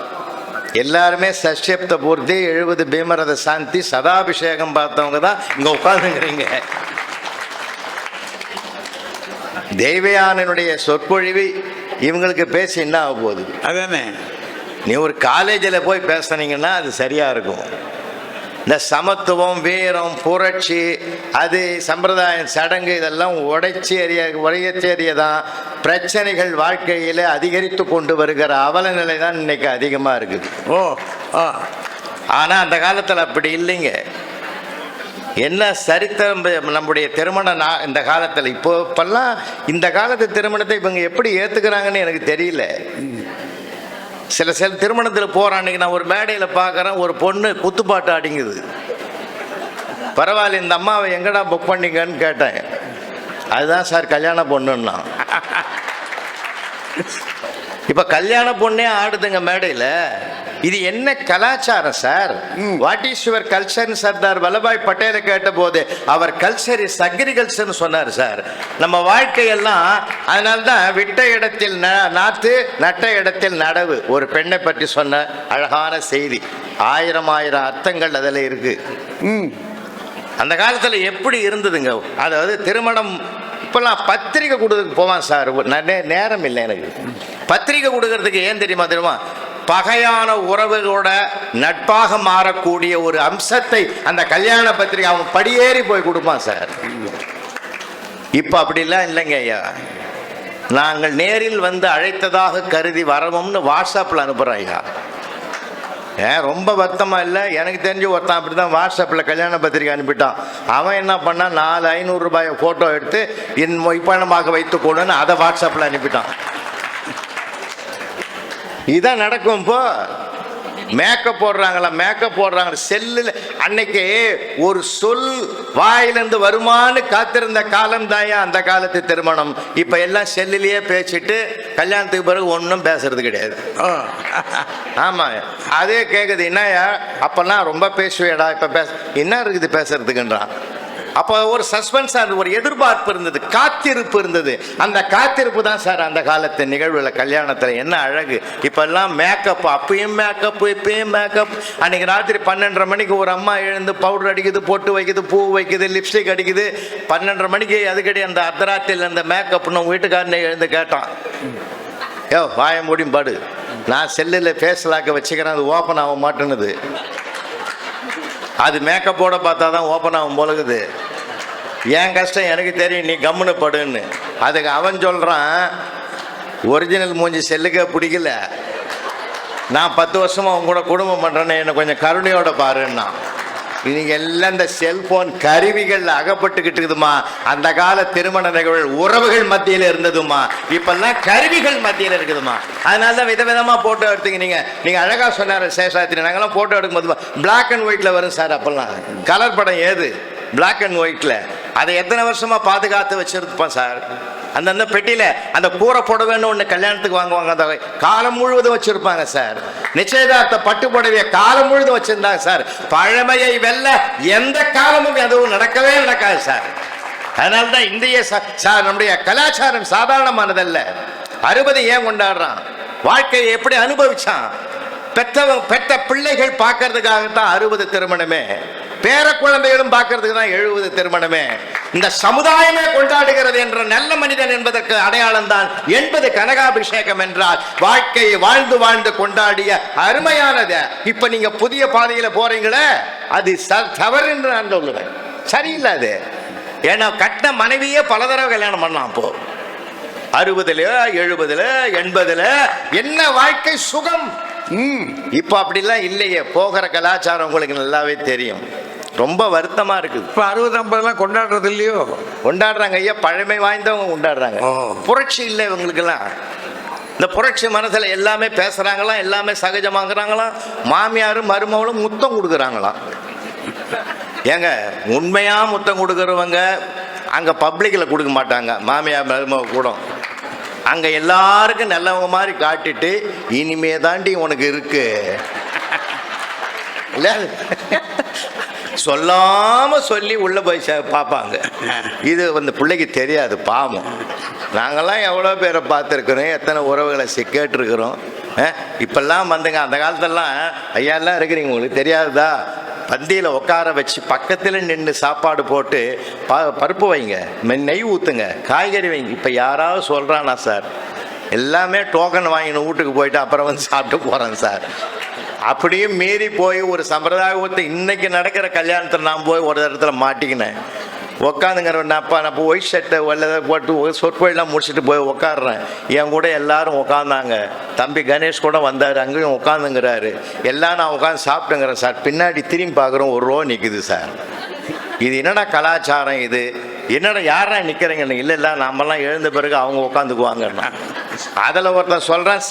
எல்லாருமே சஷ்யப்த பூர்த்தி 70 பீமரத சாந்தி சதாபிஷேகம் பார்த்தவங்க தான் இங்கே உட்காந்துங்கிறீங்க. தெய்வயானனுடைய சொற்பொழிவு இவங்களுக்கு பேசி என்ன ஆக போகுது? அதானே, நீ ஒரு காலேஜில் போய் பேசுனீங்கன்னா அது சரியாக இருக்கும். இந்த சமத்துவம், வீரம், புரட்சி, அது சம்பிரதாயம், சடங்கு இதெல்லாம் உடைச்சேரியதான் பிரச்சனைகள் வாழ்க்கையில் அதிகரித்து கொண்டு வருகிற அவல நிலை தான் இன்னைக்கு அதிகமாக இருக்குது. ஆனால் அந்த காலத்தில் அப்படி இல்லைங்க. என்ன சரித்திரம் நம்முடைய திருமணம் இந்த காலத்தில் இப்போல்லாம் இந்த காலத்து திருமணத்தை இவங்க எப்படி ஏற்றுக்கிறாங்கன்னு எனக்கு தெரியல. சில திருமணத்தில் போகிற அன்றைக்கி நான் ஒரு மேடையில் பார்க்குறேன், ஒரு பொண்ணு குத்துப்பாட்டு அடிங்குது. பரவாயில்ல, இந்த அம்மாவை எங்கடா புக் பண்ணிங்கன்னு கேட்டேன். அதுதான் சார் கல்யாண பொண்ணுன்னா. இப்போ கல்யாண பொண்ணே ஆடுதுங்க மேடையில். இது என்ன கலாச்சாரம் sir? What is your culture? Sardar Vallabhbhai பட்டேலை கேட்ட போது அவர் கல்ச்சர் இஸ் அக்ரிகல்ச்சர்னு சொன்னார் சார். நம்ம வாழ்க்கையெல்லாம் அதனால்தான் விட்ட இடத்தில் நாத்து, நட்ட இடத்தில் நடவு. ஒரு பெண்ணை பற்றி சொன்ன அழகான செய்தி. 1000 அர்த்தங்கள் அதில் இருக்கு. அந்த காலத்தில் எப்படி இருந்ததுங்க? அதாவது திருமணம் இப்போல்லாம் பத்திரிக்கை கொடுக்கறதுக்கு போவான் சார். நேரம் இல்லை எனக்கு. பத்திரிக்கை கொடுக்கறதுக்கு ஏன் தெரியுமா? பகையான உறவுகளோட நட்பாக மாறக்கூடிய ஒரு அம்சத்தை அந்த கல்யாண பத்திரிகை அவன் படியேறி போய் கொடுப்பான் சார். இப்போ அப்படிலாம் இல்லைங்க ஐயா. நாங்கள் நேரில் வந்து அழைத்ததாக கருதி வரவும்னு வாட்ஸ்அப்பில் அனுப்புகிறோம் ஐயா. ரொம்ப வருத்தமா இல்லை. எனக்கு தெரிஞ்சு ஒருத்தன் அப்படி தான் வாட்ஸ்அப்பில் கல்யாண பத்திரிக்கை அனுப்பிட்டான். அவன் என்ன பண்ணான், 400-500 ரூபாயை ஃபோட்டோ எடுத்து என் மொய்ப்பணமாக வைத்துக்கொடுன்னு அதை வாட்ஸ்அப்பில் அனுப்பிட்டான். இதான் நடக்கும். இப்போ மேக்கப் போடுறாங்க செல்லில். அன்னைக்கு ஒரு சொல் வாயிலிருந்து வருமானு காத்திருந்த காலம் தாயா அந்த காலத்து திருமணம். இப்ப எல்லாம் செல்லிலேயே பேசிட்டு கல்யாணத்துக்கு பிறகு ஒன்றும் பேசுறது கிடையாது. ஆமா, அதே கேக்குது. என்னயா அப்பெல்லாம் ரொம்ப பேசுவேடா, இப்ப என்ன இருக்குது பேசுறதுக்குன்றான். அப்போ ஒரு சஸ்பென்ஸாக இருந்தது, ஒரு எதிர்பார்ப்பு இருந்தது, காத்திருப்பு இருந்தது. அந்த காத்திருப்பு தான் சார் அந்த காலத்து நிகழ்வுல கல்யாணத்தில் என்ன அழகு. இப்பெல்லாம் மேக்கப், அப்பயும் மேக்கப், இப்பயும் மேக்கப். அன்னைக்கு ராத்திரி 12:30 மணிக்கு ஒரு அம்மா எழுந்து பவுடர் அடிக்குது, பொட்டு வைக்குது, பூ வைக்குது, லிப்ஸ்டிக் அடிக்குது. 12:30 மணிக்கு அதுக்கடி அந்த அர்த்தராத்திரியில் அந்த மேக்கப்னு வீட்டுக்காரனை எழுந்து கேட்டான். யோ வாய முடியும் படு, நான் செல்லில் ஃபேஸ்லாக்க வச்சுக்கிறேன், அது ஓப்பன் ஆக மாட்டேன்னுது. அது மேக்கப்போட பார்த்தா தான் ஓப்பன் ஆகும் போலகுது. என் கஷ்டம் எனக்கு தெரியும், நீ கம்முன்னு படுன்னு. அதுக்கு அவன் சொல்கிறான், ஒரிஜினல் மூஞ்சி செல்லுக்கே பிடிக்கல, நான் 10 வருஷமாக அவங்க கூட குடும்பம் பண்ணுறேன்னு என்னை கொஞ்சம் கருணையோட பாருன்னா. இன்னைக்கு எல்லாம் இந்த செல்போன் கருவிகள் அகப்பட்டுக்கிட்டுதுமா. அந்த கால திருமண நிகழ்வுகள் உறவுகள் மத்தியில் இருந்ததுமா, இப்பெல்லாம் கருவிகள் மத்தியில் இருக்குதுமா. அதனால தான் விதவிதமாக ஃபோட்டோ எடுத்துங்க. நீங்கள் அழகாக சொன்னார் சேஷாத்திரி, நாங்கள்லாம் ஃபோட்டோ எடுக்கும்போது பிளாக் அண்ட் ஒயிட்டில் வரும் சார். அப்பெல்லாம் கலர் படம் ஏது, பிளாக் அண்ட் ஒயிட்டில். அதை எத்தனை வருஷமாக பாதுகாத்து வச்சுருப்போம் சார். அந்தந்த பெட்டியில் அந்த கூரை புடவைன்னு ஒன்று கல்யாணத்துக்கு வாங்குவாங்க, அந்த காலம் முழுவதும் வச்சுருப்பாங்க சார். நிச்சயதார்த்த பட்டு புடவையை காலம் முழுவதும் வச்சுருந்தாங்க சார். பழமையை வெல்ல எந்த காலமும் எதுவும் நடக்கவே நடக்காது சார். அதனால தான் இந்திய சார் நம்முடைய கலாச்சாரம் சாதாரணமானதல்ல. 60 ஏன் கொண்டாடுறான், வாழ்க்கையை எப்படி அனுபவிச்சான், பெற்ற பிள்ளைகள் பார்க்கறதுக்காகத்தான் 60 திருமணமே, பேர குழந்தைகளும் பார்க்கறதுக்கு தான் 70 திருமணமே. இந்த சமுதாயமே கொண்டாடுகிறது என்ற நல்ல மனிதன் என்பதற்கு அடையாளம் தான் 80 கனகாபிஷேகம் என்றால் வாழ்க்கையை வாழ்ந்து வாழ்ந்து கொண்டாடிய அருமையானது. இப்ப நீங்க புதிய பாதையில போறீங்களே, அது தவறு என்று நான் சொல்லுவேன். சரியில்லை அது. ஏன்னா கட்டின மனைவியே பல தடவை கல்யாணம் பண்ணலாம். அப்போ 60, 70, 80 என்ன வாழ்க்கை சுகம். இப்ப அப்படிலாம் இல்லையே. போகிற கலாச்சாரம் உங்களுக்கு நல்லாவே தெரியும். ரொம்ப வருத்தமா இருக்குது. இப்போ 60-50 கொண்டாடுறது இல்லையோ? கொண்டாடுறாங்க ஐயா, பழமை வாய்ந்தவங்க கொண்டாடுறாங்க. புரட்சி இல்லை இவங்களுக்கெல்லாம். இந்த புரட்சி மனசுல எல்லாமே பேசுறாங்களாம், எல்லாமே சகஜமாகறாங்களாம். மாமியாரும் மருமகளும் முத்தம் கொடுக்குறாங்களாம். ஏங்க உண்மையா முத்தம் கொடுக்குறவங்க அங்க பப்ளிக்ல கொடுக்க மாட்டாங்க. மாமியார் மருமக கூட அங்க எல்லாருக்கும் நல்லவங்க மாதிரி காட்டிட்டு இனிமே தாண்டி உனக்கு இருக்கு இல்ல சொல்லாம சொல்லி உள்ள போய் பார்ப்பாங்க. இது பிள்ளைக்கு தெரியாது பாவம். நாங்கெல்லாம் எவ்வளோ பேரை பார்த்துருக்குறோம், எத்தனை உறவுகளை கேட்டுருக்குறோம். இப்பெல்லாம் வந்துங்க, அந்த காலத்தெல்லாம் ஐயாலாம் இருக்கிறீங்க, உங்களுக்கு தெரியாதுதா, பந்தியில் உட்கார வச்சு பக்கத்தில் நின்று சாப்பாடு போட்டு பருப்பு வைங்க, நெய் ஊற்றுங்க, காய்கறி வைங்க. இப்போ யாராவது சொல்கிறானா சார்? எல்லாமே டோக்கன் வாங்கின வீட்டுக்கு போயிட்டு அப்புறம் சாப்பிட்டு போகிறேன் சார். அப்படியே மீறி போய் ஒரு சம்பிரதாயத்தை இன்னைக்கு நடக்கிற கல்யாணத்தில் நான் போய் ஒரு இடத்துல மாட்டிக்கினேன். உக்காந்துங்கிறவன் நான் ஒயிட் ஷர்ட்டை வெள்ளதை போட்டு சொற்பொழிலாம் முடிச்சுட்டு போய் உட்காடுறேன். என் கூட எல்லாரும் உட்காந்தாங்க. தம்பி கணேஷ் கூட வந்தார், அங்கேயும் உட்காந்துங்கிறாரு. எல்லாம் நான் உட்காந்து சாப்பிட்டுங்கிறேன் சார். பின்னாடி திரும்பி பார்க்குறோம், ஒரு ரோ நிற்குது சார். இது என்னடா கலாச்சாரம் இது? என்னடா யாரா நிற்கிறீங்கன்னு? இல்லை நம்மலாம் எழுந்த பிறகு அவங்க உட்காந்துக்குவாங்கன்னா. அதில் ஒருத்தன் சொல்கிறான்,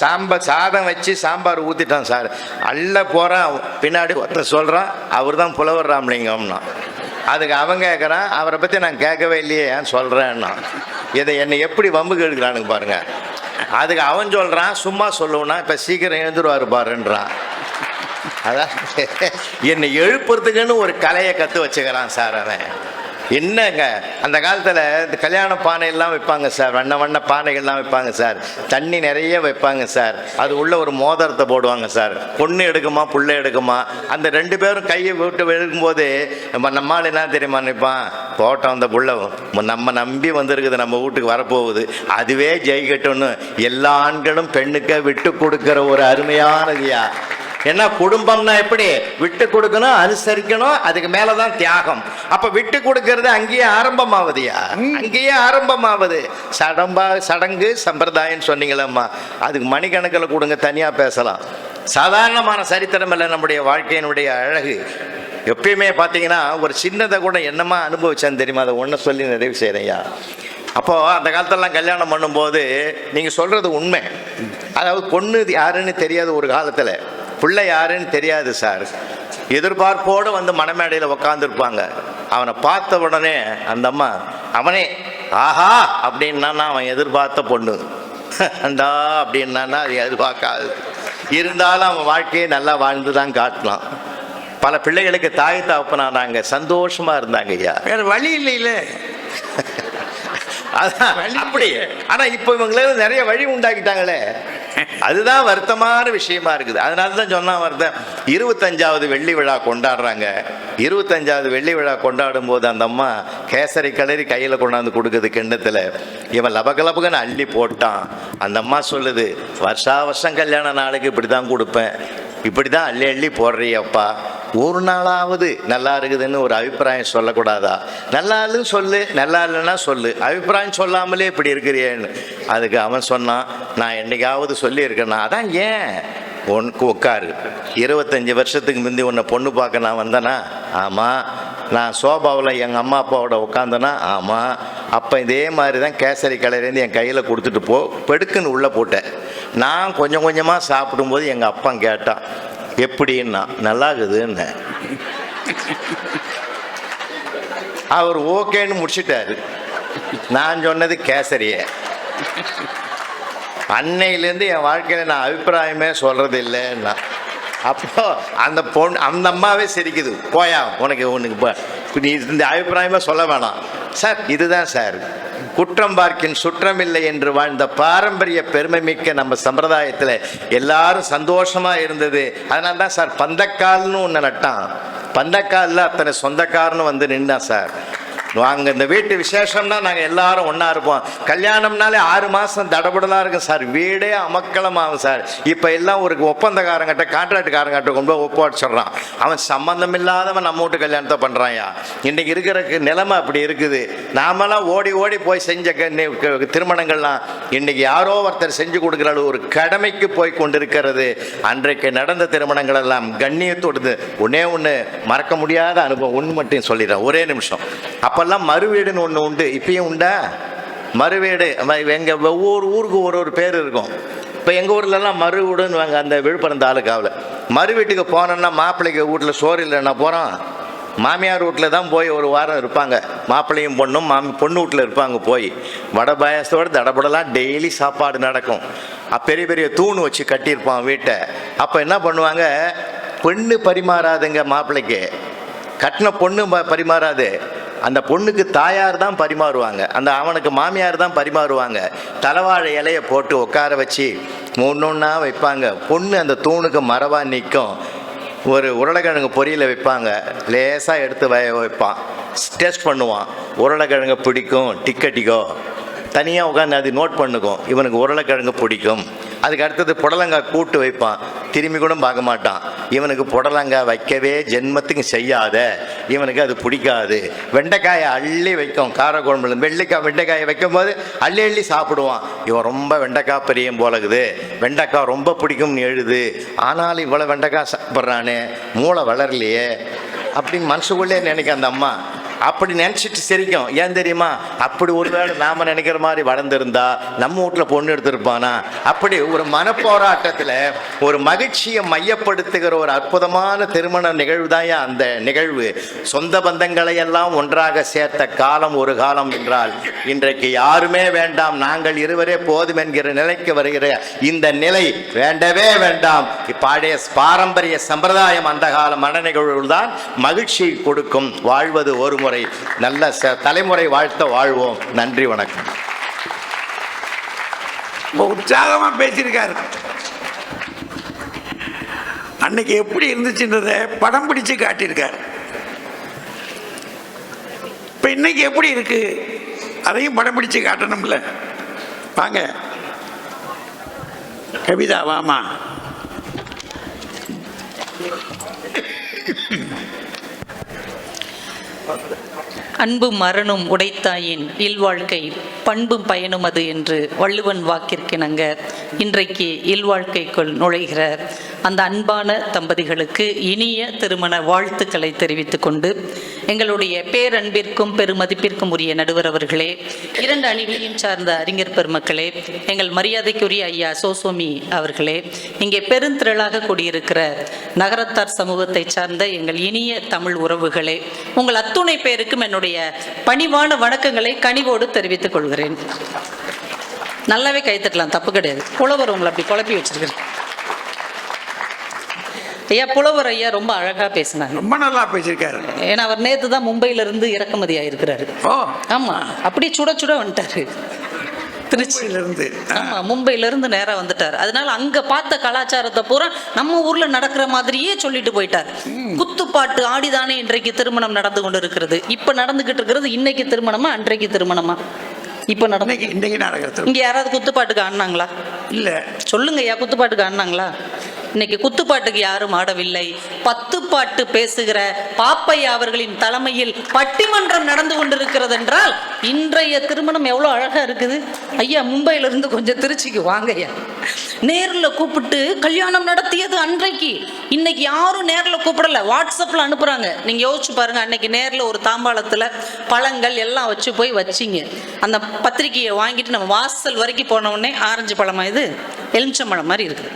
சாதம் வச்சு சாம்பார் ஊற்றிட்டான் சார். அல்ல போகிறான், பின்னாடி ஒருத்தன் சொல்கிறான், அவர் தான் புலவர் ராமலிங்கம்னா. அதுக்கு அவன் கேட்குறான், அவரை பற்றி நான் கேட்கவே இல்லையே ஏன் சொல்கிறேன்னா. இதை என்னை எப்படி வம்புக்கு எடுக்கிறானுங்க பாருங்க. அதுக்கு அவன் சொல்கிறான், சும்மா சொல்லுவோன்னா இப்போ சீக்கிரம் எழுந்துருவாரு பாருன்றான். அதான் என்னை எழுப்புறதுக்குன்னு ஒரு கலையை கற்று வச்சுக்கிறான் சார் அவன். என்னங்க அந்த காலத்தில் இந்த கல்யாண பானையெல்லாம் வைப்பாங்க சார், வண்ண வண்ண பானைகள்லாம் வைப்பாங்க சார், தண்ணி நிறைய வைப்பாங்க சார். அது உள்ள ஒரு மோதிரத்தை போடுவாங்க சார். பொண்ணு எடுக்குமா புள்ளை எடுக்குமா, அந்த 2 பேரும் கையை விட்டு எடுக்கும்போது நம்மால் என்ன தெரியுமா நினைப்பான், போட்டோம் அந்த புள்ள நம்ம நம்பி வந்திருக்குது, நம்ம வீட்டுக்கு வரப்போகுது, அதுவே ஜெயிக்கட்டும்னு எல்லா ஆண்களும் பெண்ணுக்க விட்டு கொடுக்குற ஒரு அருமையானதுயா. ஏன்னா குடும்பம்னா எப்படி விட்டு கொடுக்கணும், அனுசரிக்கணும், அதுக்கு மேலதான் தியாகம். அப்ப விட்டு கொடுக்கறது அங்கேயே ஆரம்பமாவதுயா, அங்கேயே ஆரம்பமாவது. சடங்கு சம்பிரதாயம் சொன்னீங்களம்மா, அதுக்கு மணிக்கணக்கில் கொடுங்க, தனியா பேசலாம். சாதாரணமான சரித்திரம் இல்லை நம்முடைய வாழ்க்கையினுடைய அழகு. எப்பயுமே பார்த்தீங்கன்னா ஒரு சின்னதை கூட என்னமா அனுபவிச்சேன்னு தெரியுமா, அதை ஒன்று சொல்லி நிறைவு செய்கிறேன்யா. அப்போது அந்த காலத்திலலாம் கல்யாணம் பண்ணும்போது நீங்கள் சொல்கிறது உண்மை. அதாவது பொண்ணு யாருன்னு தெரியாது, ஒரு காலத்தில் பிள்ளை யாருன்னு தெரியாது சார். எதிர்பார்ப்போடு வந்து மணமேடையில் உக்காந்துருப்பாங்க. அவனை பார்த்த உடனே அந்த அம்மா அவனே ஆஹா அப்படின்னா அவன் எதிர்பார்த்த பொண்ணு, அண்டா அப்படின்னா அது எதிர்பார்க்காது. இருந்தாலும் அவன் வாழ்க்கையை நல்லா வாழ்ந்து தான் காட்டலாம். பல பிள்ளைகளுக்கு தாய் தகப்பனானாங்க, சந்தோஷமா இருந்தாங்க ஐயா, வேற வழி இல்லையில. அதான் அப்படி. ஆனா இப்ப இவங்கள நிறைய வழி உண்டாக்கிட்டாங்களே, அதுதான் வருத்தமான விஷயமா இருக்குது. அதனால தான் சொன்னா வருத்தம். 25வது வெள்ளி விழா கொண்டாடுறாங்க. 25வது வெள்ளி விழா கொண்டாடும் போது அந்த அம்மா கேசரி கலரி கையில கொண்டாந்து கொடுக்குது கிண்ணத்துல. இவன் லபகலபகன்னு அள்ளி போட்டான். அந்த அம்மா சொல்லுது, வருஷா வருஷம் கல்யாண நாளுக்கு இப்படிதான் கொடுப்பேன், இப்படிதான் அள்ளி அள்ளி போடுறியப்பா, ஒரு நாளாவது நல்லா இருக்குதுன்னு ஒரு அபிப்பிராயம் சொல்லக்கூடாதா? நல்லா இல்லைன்னு சொல்லு, நல்லா இல்லைன்னா சொல்லு, அபிப்பிராயம் சொல்லாமலே இப்படி இருக்கிறியேன்னு. அதுக்கு அவன் சொன்னான், நான் என்னைக்காவது சொல்லியிருக்கேன்னா. அதான் ஏன் உனக்கு உட்காரு, 25 வருஷத்துக்கு முந்தி உன்னை பொண்ணு பார்க்க நான் வந்தேனா? ஆமாம். நான் சோபாவில் எங்கள் அம்மா அப்பாவோட உட்காந்தேனா? ஆமாம். அப்போ இதே மாதிரி தான் கேசரி கலர்லேருந்து என் கையில் கொடுத்துட்டு பெடுக்குன்னு உள்ளே போட்டேன். நான் கொஞ்சம் கொஞ்சமாக சாப்பிடும்போது எங்கள் அப்பா கேட்டான், எப்படின்னா நல்லா இருக்குதுன்னு. அவர் ஓகேன்னு முடிச்சிட்டாரு. நான் சொன்னது கேசரிய. அன்னையிலேருந்து என் வாழ்க்கையில் நான் அபிப்பிராயமே சொல்றது இல்லைன்னா. அப்போ அந்த பொண்ணு அந்த அம்மாவே சிரிக்குது, போயா உனக்கு நீ இந்த அபிப்பிராயமே சொல்ல வேணாம் சார். இதுதான் சார் குற்றம் பார்க்கின் சுற்றமில்லை என்று வாழ்ந்த பாரம்பரிய பெருமை மிக்க நம்ம சம்பிரதாயத்தில் எல்லாரும் சந்தோஷமா இருந்தது. அதனால தான் சார் பந்தக்கால்னு ஒன்று நட்டான். பந்தக்காலில் அத்தனை சொந்தக்காரன்னு வந்து நின்னான் சார். வாங்க இந்த வீட்டு விசேஷம்னா நாங்கள் எல்லாரும் ஒன்றா இருப்போம். கல்யாணம்னாலே 6 மாதம் தடபுடலாக இருக்கும் சார், வீடே அமக்கலமாகும் சார். இப்போ எல்லாம் ஒரு ஒப்பந்தக்காரங்கிட்ட கான்ட்ராக்டுக்காரங்கிட்ட கொண்டு போய் ஒப்படைச்சிட்றான். அவன் சம்மந்தம் இல்லாதவன் நம்ம வீட்டு கல்யாணத்தை பண்ணுறான்யா. இன்றைக்கி இருக்கிற நிலைமை அப்படி இருக்குது. நாமெல்லாம் ஓடி ஓடி போய் செஞ்ச திருமணங்கள்லாம் இன்றைக்கி யாரோ ஒருத்தர் செஞ்சு கொடுக்குற ஒரு கடமைக்கு போய் கொண்டிருக்கிறது. அன்றைக்கு நடந்த திருமணங்கள் எல்லாம் கண்ணியத்தோடுது. ஒன்று மறக்க முடியாத அனுபவம் ஒன்று மட்டும் சொல்லிடுறேன், ஒரே நிமிஷம். அப்போ மறுவீடுன்னு ஒன்று உண்டு, இப்பயும் உண்டா மறுவீடு? எங்கள் ஒவ்வொரு ஊருக்கு ஒரு பேர் இருக்கும். இப்போ எங்கள் ஊர்லலாம் மறுவீடுன்னு வாங்க. அந்த விழுப்புரம் தாலுக்காவில் மறு வீட்டுக்கு போனோன்னா மாப்பிள்ளைக்கு வீட்டில் சோறு இல்லைன்னா போகிறோம், மாமியார் வீட்டில் தான் போய் ஒரு வாரம் இருப்பாங்க. மாப்பிள்ளையும் பொண்ணும் பொண்ணு வீட்டில் இருப்பாங்க. போய் வடை பாயாசத்தோடு தடபடலாம் டெய்லி சாப்பாடு நடக்கும். பெரிய பெரிய தூண் வச்சு கட்டியிருப்பான் வீட்டை. அப்போ என்ன பண்ணுவாங்க, பொண்ணு பரிமாறாதுங்க மாப்பிள்ளைக்கு, கட்டின பொண்ணு பரிமாறாது. அந்த பொண்ணுக்கு தாயார் தான் பரிமாறுவாங்க, அந்த அவனுக்கு மாமியார் தான் பரிமாறுவாங்க. தலைவாழை இலையை போட்டு உட்கார வச்சு ஒன்றொன்னா வைப்பாங்க. பொண்ணு அந்த தூணுக்கு மரவாக நிற்கும். ஒரு உருளைக்கிழங்கு பொரியலை வைப்பாங்க, லேசாக எடுத்து வைப்பான், டேஸ்ட் பண்ணுவான். உருளைக்கிழங்கு பிடிக்கும், டிக்கோ தனியாக உட்காந்து அது நோட் பண்ணுக்கும், இவனுக்கு உருளைக்கிழங்கு பிடிக்கும். அதுக்கு அடுத்தது புடலங்காய் கூட்டு வைப்பான், திரும்பி கூட பார்க்க மாட்டான். இவனுக்கு புடலங்காய் வைக்கவே ஜென்மத்துக்கு செய்யாத, இவனுக்கு அது பிடிக்காது. வெண்டைக்காயை அள்ளி வைக்கும், காரக்குழம்புல வெண்டைக்காயை வைக்கும் போது அள்ளி அள்ளி சாப்பிடுவான். இவன் ரொம்ப வெண்டைக்காய் பிரியம் போலகுது, வெண்டைக்காய் ரொம்ப பிடிக்கும்னு எழுது. ஆனாலும் இவ்வளோ வெண்டைக்காய் சாப்பிட்றானே, மூளை வளரலையே அப்படின்னு மனசுக்குள்ளே நினைக்க அந்த அம்மா. அப்படி நினச்சிட்டு சிரிக்கும். ஏன் தெரியுமா, அப்படி ஒருவேளை நாம் நினைக்கிற மாதிரி வளர்ந்துருந்தா நம்ம வீட்டில் பொண்ணு எடுத்திருப்பானா. அப்படி ஒரு மனப்போராட்டத்தில் ஒரு மகிழ்ச்சியை மையப்படுத்துகிற ஒரு அற்புதமான திருமண நிகழ்வு தான் அந்த நிகழ்வு. சொந்த பந்தங்களை எல்லாம் ஒன்றாக சேர்த்த காலம் ஒரு காலம் என்றால் இன்றைக்கு யாருமே வேண்டாம், நாங்கள் இருவரே போதும் என்கிற நிலைக்கு வருகிற இந்த நிலை வேண்டவே வேண்டாம். பழைய பாரம்பரிய சம்பிரதாயம் அந்த கால மன நிகழ்வுகள் தான் மகிழ்ச்சி கொடுக்கும். வாழ்வது ஒரு முறை, நல்ல தலைமுறை வாழ்த்த வாழ்வோம். நன்றி, வணக்கம். உற்சாகமா பேசியிருக்காரு. அன்னைக்கு எப்படி இருந்துச்சுன்றத படம் பிடிச்சு காட்டியிருக்காரு. இப்ப இன்னைக்கு எப்படி இருக்கு அதையும் படம் பிடிச்சு காட்டணும்ல. வாங்க கவிதா, வாமா. அன்பு மரணம் உடைத்தாயின் இல்வாழ்க்கை பண்பும் பயனும் அது என்று வள்ளுவன் வாக்கிற்கிணங்க இன்றைக்கு இல்வாழ்க்கைக்குள் நுழைகிற அந்த அன்பான தம்பதிகளுக்கு இனிய திருமண வாழ்த்துக்களை தெரிவித்துக் கொண்டு எங்களுடைய பேரன்பிற்கும் பெருமதிப்பிற்கும் உரிய நடுவர் அவர்களே, இரண்டு அணிகளையும் சார்ந்த அறிஞர் பெருமக்களே, எங்கள் மரியாதைக்குரிய ஐயா சோசோமி அவர்களே, இங்கே பெருந்திரளாக கூடியிருக்கிற நகரத்தார் சமூகத்தை சார்ந்த எங்கள் இனிய தமிழ் உறவுகளே, உங்கள் அத்துணை பேருக்கும் என்னுடைய பணிவான வணக்கங்களை கனிவோடு தெரிவித்துக் கொள்கிறேன். நல்லாவே கைத்தட்டலாம், தப்பு கிடையாது. புலவர் உங்களை அப்படி குழப்பி வச்சிருக்கிறேன். ஐயா புலவர் ஐயா ரொம்ப அழகா பேசினாங்க, ரொம்ப நல்லா பேசியிருக்காரு. ஏன்னா அவர் நேத்து தான் மும்பையில இருந்து இறக்குமதி ஆயிருக்கிறாரு. ஓ ஆமா, அப்படியே சுட சுட வந்துட்டாரு திருச்சியிலிருந்து. ஆமா, மும்பையில இருந்து நேரா வந்துட்டார். அதனால அங்க பார்த்த கலாச்சாரத்தை பூரா நம்ம ஊர்ல நடக்கிற மாதிரியே சொல்லிட்டு போயிட்டார். குத்துப்பாட்டு ஆடிதானே இன்றைக்கு திருமணம் நடந்து கொண்டு இருக்கிறது. இப்ப நடந்துகிட்டு இருக்கிறது இன்னைக்கு திருமணமா அன்றைக்கு திருமணமா? இப்ப நடந்து இன்னைக்கு நடக்கிறது. இங்க யாராவது குத்துப்பாட்டுக்கு ஆடினாங்களா? இல்ல சொல்லுங்க ஐயா, குத்துப்பாட்டுக்கு ஆடினாங்களா? இன்னைக்கு குத்துப்பாட்டுக்கு யாரும் ஆடவில்லை. பத்துப்பாட்டு பேசுகிற பாப்பையா அவர்களின் தலைமையில் பட்டிமன்றம் நடந்து கொண்டிருக்கிறது என்றால் இன்றைய திருமணம் எவ்வளவு அழகா இருக்குது. ஐயா மும்பையில இருந்து கொஞ்சம் திருச்சிக்கு வாங்க ஐயா. நேர்ல கூப்பிட்டு கல்யாணம் நடத்தியது அன்றைக்கு. இன்னைக்கு யாரும் நேர்ல கூப்பிடல, வாட்ஸ்அப்ல அனுப்புறாங்க. நீங்க யோசிச்சு பாருங்க, அன்னைக்கு நேர்ல ஒரு தாம்பாளத்துல பழங்கள் எல்லாம் வச்சு போய் வச்சிங்க. அந்த பத்திரிகையை வாங்கிட்டு நம்ம வாசல் வரைக்கும் போன உடனே ஆரஞ்சு பழமா இது, எலுமிச்சம்பழம் மாதிரி இருக்கு,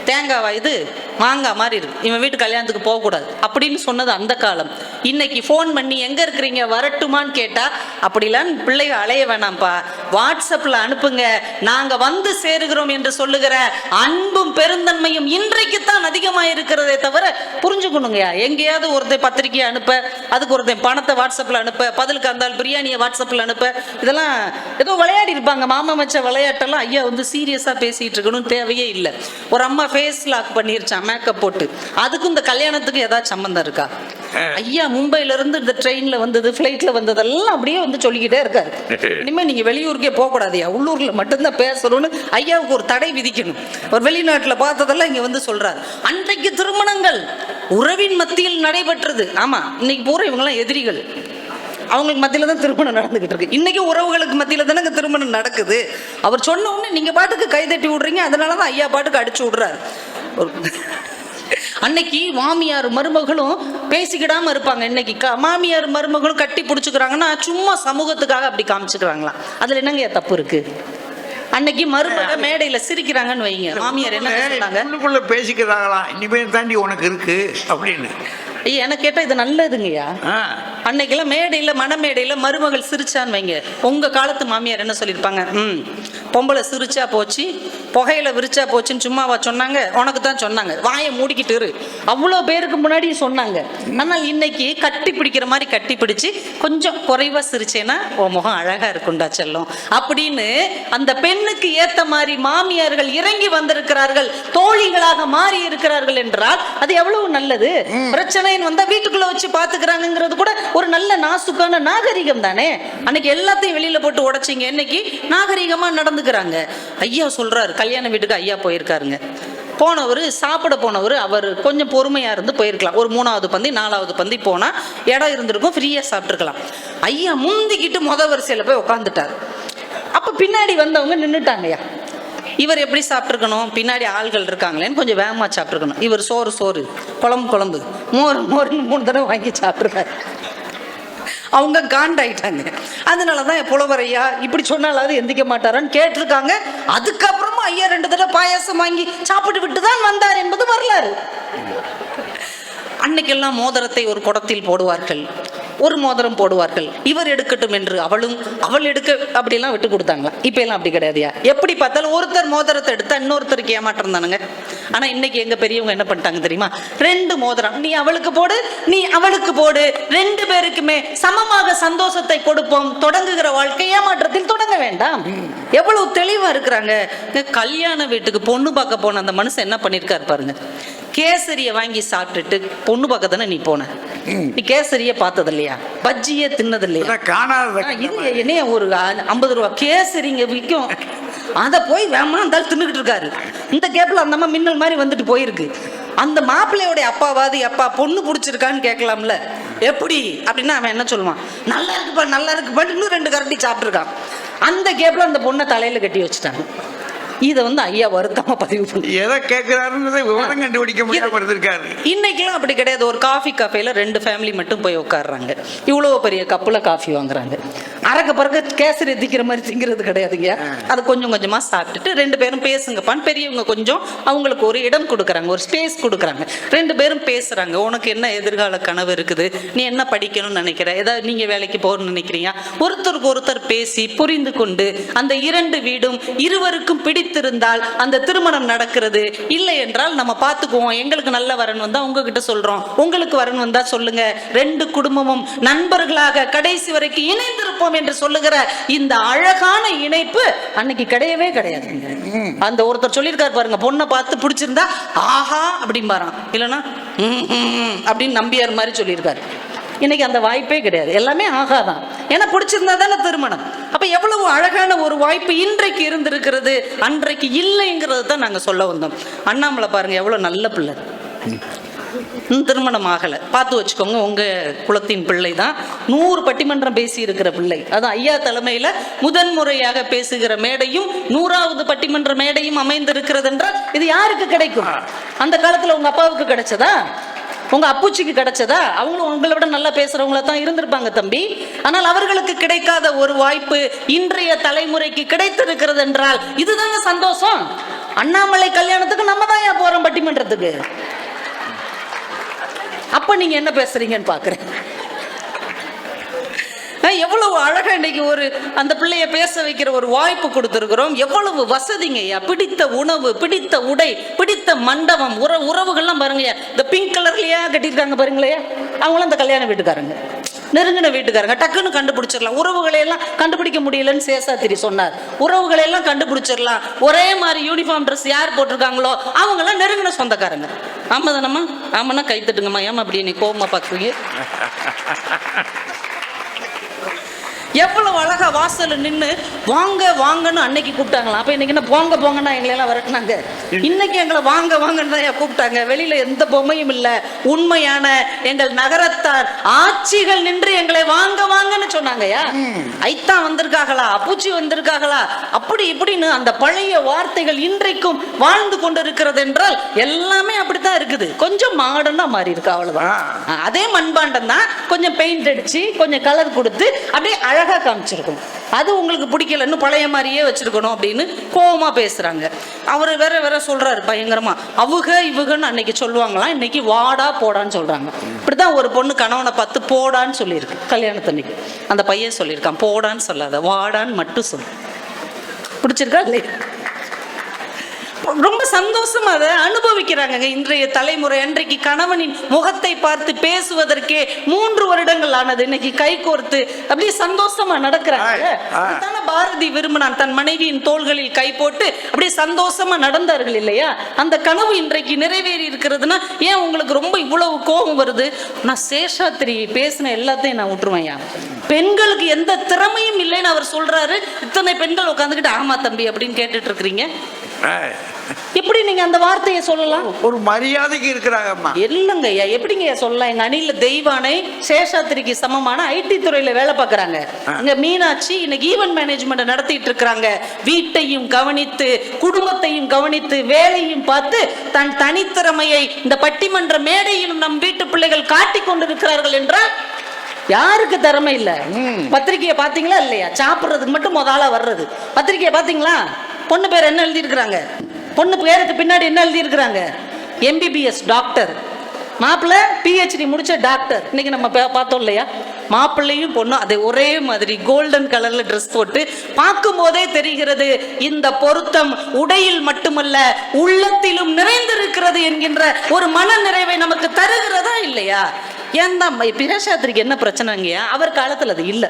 தேங்காவா இது, மாங்காய் மாதிரி இருக்கு, இவன் வீட்டு கல்யாணத்துக்கு போகக்கூடாது அப்படின்னு சொன்னது அந்த காலம். இன்னைக்கு ஃபோன் பண்ணி எங்க இருக்கிறீங்க வரட்டுமான்னு கேட்டா அப்படிலாம் பிள்ளைங்க அலைய வேணாம்ப்பா, வாட்ஸ்அப்ல அனுப்புங்க, நாங்க வந்து சேருகிறோம் என்று சொல்லுகிற அன்பும் பெருந்தன்மையும் இன்றைக்கு தான் அதிகமாக இருக்கிறதே தவிர புரிஞ்சுக்கணுங்கய்யா. எங்கேயாவது ஒருத்தர் பத்திரிகையை அனுப்ப, அதுக்கு ஒருத்தன் பணத்தை வாட்ஸ்அப்ல அனுப்ப, பதிலுக்கு அந்த பிரியாணியை வாட்ஸ்அப்ல அனுப்ப, இதெல்லாம் ஏதோ விளையாடி இருப்பாங்க. மாமா மச்ச விளையாட்டெல்லாம் ஐயா வந்து சீரியஸா பேசிட்டு இருக்கணும் தேவையே இல்லை. ஒரு அம்மா ஃபேஸ் லாக் பண்ணிருச்சான் மேக்கப் போட்டு, அதுக்கும் இந்த கல்யாணத்துக்கு ஏதாவது சம்பந்தம் இருக்கா? ஐயா மும்பையில இருந்து இந்த ட்ரெயின்ல வந்தது, பிளைட்ல வந்ததெல்லாம் அப்படியே வந்து சொல்லிக்கிட்டே இருக்காரு. இனிமே நீங்க வெளியூருக்கே போக கூடாதுயா, உள்ளூர்ல மட்டும்தான் பேசணும்னு ஐயாவுக்கு ஒரு தடை விதிக்கணும். ஒரு வெளிநாட்டுல பார்த்ததெல்லாம் இங்க வந்து சொல்றாரு. அன்றைக்கு திருமணங்கள் உறவின் மத்தியில் நடைபெற்றது. ஆமா, இன்னைக்கு பூரா இவங்க எல்லாம் எதிரிகள், அவங்களுக்கு மத்தியில தான் திருமணம் நடந்துகிட்டு இருக்கு. இன்னைக்கு உறவுகளுக்கு மத்தியில தானே திருமணம் நடக்குது. அவர் சொன்ன உடனே நீங்க பாட்டுக்கு கைதட்டி விடுறீங்க, அதனாலதான் ஐயா பாட்டுக்கு அடிச்சு விடுறாரு. அன்னைக்கு மாமியார் மருமகளும் பேசிக்கிடாம இருப்பாங்க. இன்னைக்கு மாமியார் மருமகளும் கட்டி பிடிச்சுக்கிறாங்கன்னா சும்மா சமூகத்துக்காக அப்படி காமிச்சுக்கிறாங்களா? அதுல என்னங்க தப்பு இருக்கு? அன்னைக்கு மருமக மேடையில சிரிக்கிறாங்கன்னு வைங்க, மாமியார் என்ன சொன்னாங்க? பேசிக்கிறாங்களா இனிமேல் தாண்டி உனக்கு இருக்கு அப்படின்னு. எனக்கு கேட்டா இது நல்லதுங்கய்யா. அன்னைக்கெல்லாம் மேடையில மணமேடையில மருமகள் சிரிச்சான்னு வைங்க, உங்க காலத்து மாமியார் என்ன சொல்லியிருப்பாங்க? பொம்பளை சிரிச்சா போச்சு, புகையில விரிச்சா போச்சுன்னு சும்மாவா சொன்னாங்க? உனக்கு தான் சொன்னாங்க, வாயை மூடிக்கிட்டு இரு, அவ்வளோ பேருக்கு முன்னாடி சொன்னாங்க. ஆனால் இன்னைக்கு கட்டி பிடிக்கிற மாதிரி கட்டி பிடிச்சு கொஞ்சம் குறைவா சிரிச்சேன்னா உன் முகம் அழகா இருக்குண்டா செல்லும் அப்படின்னு அந்த பெண்ணுக்கு ஏத்த மாதிரி மாமியார்கள் இறங்கி வந்திருக்கிறார்கள், தோழிகளாக மாறி இருக்கிறார்கள் என்றால் அது எவ்வளவு நல்லது. பிரச்சனை வந்தா வீட்டுக்குள்ள வச்சு பாத்துக்கிறாங்கிறது கூட ஒரு நல்ல நாசுக்கான நாகரிகம் தானே. அன்னைக்கு எல்லாத்தையும் வெளியில போட்டு உடைச்சிங்க, இன்னைக்கு நாகரிகமா நடந்துக்கிறாங்க. ஐயா சொல்றாரு, கல்யாண வீட்டுக்கு ஐயா போயிருக்காருங்க. போனவர் சாப்பிட போனவர், அவர் கொஞ்சம் பொறுமையா இருந்து போயிருக்கலாம். ஒரு 3வது பந்தி 4வது பந்தி போனா இடம் இருந்திருக்கும், ஃப்ரீயா சாப்பிட்டுருக்கலாம். ஐயா முந்திக்கிட்டு வரிசையில போய் உட்காந்துட்டார். அப்ப பின்னாடி வந்தவங்க நின்றுட்டாங்கய்யா. இவர் எப்படி சாப்பிட்ருக்கணும்? பின்னாடி ஆள்கள் இருக்காங்களேன்னு கொஞ்சம் வேகமாக சாப்பிட்ருக்கணும். இவர் சோறு குழம்பு மோர்னு 3 தடவை வாங்கி சாப்பிட்ருக்காரு. அவங்க காண்டாயிட்டாங்க. அதனாலதான் புலவரையா இப்படி சொன்னாலாவது எந்திக்க மாட்டாரான்னு கேட்டிருக்காங்க. அதுக்கப்புறமா ஐயா 2 தடவை பாயாசம் வாங்கி சாப்பிட்டு விட்டு தான் வந்தார் என்பது வரலாறு. அன்னைக்கெல்லாம் மோதிரத்தை ஒரு குடத்தில் போடுவார்கள், ஒரு மோதிரம் போடுவார்கள். இவர் எடுக்கட்டும் என்று அவள் எடுக்க அப்படிலாம் விட்டு கொடுத்தாங்களா? இப்ப எல்லாம் அப்படி கிடையாதுயா. எப்படி பார்த்தாலும் ஒருத்தர் மோதிரத்தை எடுத்தா இன்னொருத்தருக்கு ஏமாற்றம் தானுங்க. ஆனா இன்னைக்கு எங்க பெரியவங்க என்ன பண்ணிட்டாங்க தெரியுமா? 2 மோதிரம், நீ அவளுக்கு போடு, நீ அவளுக்கு போடு, 2 பேருக்குமே சமமாக சந்தோஷத்தை கொடுப்போம். தொடங்குகிற வாழ்க்கை ஏமாற்றத்தில் தொடங்க வேண்டாம். எவ்வளவு தெளிவா இருக்கிறாங்க. கல்யாண வீட்டுக்கு பொண்ணு பார்க்க போன அந்த மனுஷன் என்ன பண்ணிருக்காரு பாருங்க. கேசரிய வாங்கி சாப்பிட்டுட்டு பொண்ணு பார்க்க தானே நீ போன, நீ கேசரிய பார்த்தது இல்லையா? பஜ்ஜியே தின்னது இல்லையா? இது என்ன ஒரு 50 ரூபா கேசரிங்க விற்கும், அதை போய் வேமா இருந்தாலும் தின்னுக்கிட்டு இருக்காரு. இந்த கேப்ல அந்த அம்மா மின்னல் மாதிரி வந்துட்டு போயிருக்கு. அந்த மாப்பிள்ளையோடைய அப்பாவாது அப்பா பொண்ணு பிடிச்சிருக்கான்னு கேட்கலாம்ல. எப்படி அப்படின்னா அவன் என்ன சொல்லுவான், நல்லா இருக்குப்பா நல்லா இருக்குப்பா, இன்னும் 2 கரண்டி சாப்பிட்டுருக்கான். அந்த கேப்ல அந்த பொண்ணை தலையில கட்டி வச்சுட்டாங்க. இதை வந்து ஐயா வருத்தமா பதிவு பண்ணி எதை கேட்கிறாருன்னு விவரம் கண்டுபிடிக்க முடியாம இருந்திருக்காரு. இன்னைக்கெல்லாம் அப்படி கிடையாது. ஒரு காஃபி கஃபேல 2 ஃபேமிலி மட்டும் போய் உட்காடுறாங்க. இவ்வளவு பெரிய கப்புல காஃபி வாங்குறாங்க. அறக்க பறக்க கேசரி திக்கிற மாதிரி திங்கிறது கிடையாதுங்க. அதை கொஞ்சம் கொஞ்சமா சாப்பிட்டுட்டு 2 பேரும் பேசுங்கப்பான்னு பெரியவங்க கொஞ்சம் அவங்களுக்கு ஒரு இடம் கொடுக்குறாங்க, ஒரு ஸ்பேஸ் கொடுக்குறாங்க. 2 பேரும் பேசுறாங்க. உனக்கு என்ன எதிர்கால கனவு இருக்குது, நீ என்ன படிக்கணும்னு நினைக்கிற, ஏதாவது நீங்க வேலைக்கு போகணும்னு நினைக்கிறீங்க, ஒருத்தருக்கு ஒருத்தர் பேசி புரிந்து கொண்டு அந்த 2 வீடும் இருவருக்கும் பிடித்திருந்தால் அந்த திருமணம் நடக்கிறது. இல்லை என்றால் நம்ம பார்த்துக்குவோம், எங்களுக்கு நல்ல வரன் வந்தா உங்ககிட்ட சொல்றோம், உங்களுக்கு வரன் வந்தா சொல்லுங்க, 2 குடும்பமும் நண்பர்களாக கடைசி வரைக்கும் இணைந்திருப்போம் என்று சொல்லுகிற இந்த அழகான இணைப்பு அன்னைக்கு கிடையவே கிடையாது. அந்த ஒருத்தர் சொல்லியிருக்காரு பாருங்க, பொண்ணை பார்த்து பிடிச்சிருந்தா ஆஹா அப்படிம்பாராம், இல்லைன்னா அப்படின்னு நம்பியார் மாதிரி சொல்லியிருக்காரு. இன்னைக்கு அந்த வாய்ப்பே கிடையாது, எல்லாமே ஆகாதான். ஏன்னா பிடிச்சிருந்தா தானே திருமணம். அப்ப எவ்வளவு அழகான ஒரு வாய்ப்பு இன்றைக்கு இருந்திருக்கிறது, அன்றைக்கு இல்லைங்கிறது தான் நாங்க சொல்ல வந்தோம். அண்ணாமலை பாருங்க எவ்வளவு நல்ல பிள்ளை, திருமணம் ஆகலை, பார்த்து வச்சுக்கோங்க. உங்க குலத்தின் பிள்ளை தான், 100 பட்டிமன்றம் பேசி இருக்கிற பிள்ளை. அதான் ஐயா தலைமையில முதன்முறையாக பேசுகிற மேடையும் 100வது பட்டிமன்ற மேடையும் அமைந்திருக்கிறது என்றால் இது யாருக்கு கிடைக்கும்? அந்த காலத்துல உங்க அப்பாவுக்கு கிடைச்சதா, உங்க அப்புச்சிக்கு கிடைச்சதா? அவங்களும் உங்களை விட நல்லா பேசுறவங்கள தான் இருந்திருப்பாங்க தம்பி. ஆனால் அவர்களுக்கு கிடைக்காத ஒரு வாய்ப்பு இன்றைய தலைமுறைக்கு கிடைத்திருக்கிறது என்றால் இதுதாங்க சந்தோஷம். அண்ணாமலை கல்யாணத்துக்கு நம்ம தான் ஏன் போறோம் பட்டிமன்றத்துக்கு? அப்ப நீங்க என்ன பேசுறீங்கன்னு பாக்குறேன். எவ்வளவு அழகா இன்னைக்கு ஒரு அந்த பிள்ளைய பேச வைக்கிற ஒரு வாய்ப்பு கொடுத்திருக்கிறோம். எவ்வளவு வசதிங்கய்யா, பிடித்த உணவு, பிடித்த உடை, பிடித்த மண்டபம், உறவுகள்லாம் பாருங்க. இந்த பிங்க் கலர்லயா கட்டியிருக்காங்க பாருங்களேன், அவங்களும் அந்த கல்யாண வீட்டுக்காரங்க, நெருங்கின வீட்டுக்காரங்க. டக்குன்னு கண்டுபிடிச்சிடலாம். உறவுகளை எல்லாம் கண்டுபிடிக்க முடியலன்னு சேஷாத்திரி சொன்னார். உறவுகளை எல்லாம் கண்டுபிடிச்சிடலாம். ஒரே மாதிரி யூனிஃபார்ம் ட்ரெஸ் யார் போட்டிருக்காங்களோ அவங்க எல்லாம் நெருங்கின சொந்தக்காரங்க. ஆமா தானம்மா? ஆமாண்ணா கை தட்டுங்கம்மா. ஏமா அப்படி நீ கோபமா பாக்குறீங்க? எவ்வளவு அழகா வாசல்ல நின்று வாங்க வாங்கன்னு அன்னைக்கு கூப்பிட்டாங்களாம். அப்ப இன்னைக்கு என்ன போங்க போங்கன்னா எங்களை எல்லாம் வரட்டினாங்க. இன்னைக்கு எங்களை வாங்க வாங்கன்னு தான் கூப்பிட்டாங்க. வெளியில எந்த பொம்மையும் இல்ல, உண்மையான எங்கள் நகரத்தார் ஆட்சிகள் நின்று எங்களை வாங்க வாங்கன்னு சொன்னாங்கயா. ஐத்தா வந்திருக்காங்களா, அப்புச்சி வந்திருக்காங்களா, அப்படி இப்படின்னு அந்த பழைய வார்த்தைகள் இன்றைக்கும் வாழ்ந்து கொண்டிருக்கிறது என்றால் எல்லாமே அப்படித்தான் இருக்குது. கொஞ்சம் மாடர்னா மாறி இருக்கு, அவ்வளவுதான். அதே மண்பாண்டம் தான், கொஞ்சம் பெயிண்ட் அடிச்சு கொஞ்சம் கலர் கொடுத்து அப்படியே அழகா காமிச்சிருக்கணும். அது உங்களுக்கு பிடிக்கல, இன்னும் பழைய மாதிரியே வச்சிருக்கணும் அப்படின்னு கோவமா பேசுறாங்க. அவரு வேற வேற சொல்றாரு பயங்கரமா, அவுக இவுகன்னு அன்னைக்கு சொல்லுவாங்களாம், இன்னைக்கு வாடா போடான்னு சொல்றாங்க. இப்படிதான் ஒரு பொண்ணு கணவனை பார்த்து போடான்னு சொல்லியிருக்கு கல்யாணத்தன்னைக்கு. அந்த பையன் சொல்லியிருக்கான், போடான்னு சொல்லாத வாடான்னு மட்டும் சொல்லு. பிடிச்சிருக்கா இல்லையா? ரொம்ப சந்தோஷமா அதை அனுபவிக்கிறாங்க இன்றைய தலைமுறை. அன்றைக்கு கணவனின் முகத்தை பார்த்து பேசுவதற்கே 3 வருடங்கள் ஆனது. இன்னைக்கு கை கோர்த்து அப்படியே சந்தோஷமா நடக்கிறாங்க. பாரதி விரும்பினான், தன் மனைவியின் தோள்களில் கை போட்டு அப்படியே சந்தோஷமா நடந்தார்கள் இல்லையா? அந்த கனவு இன்றைக்கு நிறைவேறி இருக்கிறதுனா ஏன் உங்களுக்கு ரொம்ப இவ்வளவு கோபம் வருது? நான் சேஷாத்திரி பேசின எல்லாத்தையும் நான் விட்டுருவேன். பெண்களுக்கு எந்த திறமையும் இல்லைன்னு அவர் சொல்றாரு. இத்தனை பெண்கள் உட்காந்துக்கிட்டு ஆமா தம்பி அப்படின்னு கேட்டுட்டு இருக்கிறீங்க. எப்படி நீங்க அந்த வார்த்தையை சொல்லலாம்? ஒரு மரியாதைக்கு இருக்கிறாங்கம்மா. இல்லங்க ஐயா, எப்படிங்க சொல்லலாம்? எங்க அணில தெய்வானை சேஷாத்திரிக்கு சமமான ஐடி துறையில வேலை பார்க்கறாங்க. இங்க மீனாட்சி இன்னைக்கு ஈவென்ட் மேனேஜ்மெண்ட் நடத்திட்டு இருக்காங்க. வீட்டையும் கவனித்து குடும்பத்தையும் கவனித்து வேலையும் பார்த்து தன் தனித்திறமையை இந்த பட்டிமன்ற மேடையிலும் நம் வீட்டு பிள்ளைகள் காட்டிக் கொண்டிருக்கிறார்கள் என்றால் யாருக்கு திறமை இல்ல? பத்திரிகையை பாத்தீங்களா இல்லையா? சாப்பிடுறதுக்கு மட்டும் முதல்ல வர்றது. பத்திரிகையை பாத்தீங்களா? பொண்ணு பேர் என்ன எழுதி இருக்கிறாங்க? பொண்ணு பேருக்கு பின்னாடி என்ன எழுதி இருக்கிறாங்க? MBBS டாக்டர், மாப்பிள்ளை PhD முடிச்ச டாக்டர். இன்னைக்கு நம்ம பார்த்தோம் இல்லையா? மாப்பிள்ளையும் பொண்ணும் அதே ஒரே மாதிரி கோல்டன் கலர்ல ட்ரெஸ் போட்டு பார்க்கும் போதே தெரிகிறது இந்த பொருத்தம் உடையில் மட்டுமல்ல உள்ளத்திலும் நிறைந்திருக்கிறது என்கின்ற ஒரு மன நிறைவை நமக்கு தருகிறதா இல்லையா? ஏன் தான் பிரேஷாத்திரிக்கு என்ன பிரச்சனைங்கய்யா? அவர் காலத்துல அது இல்ல,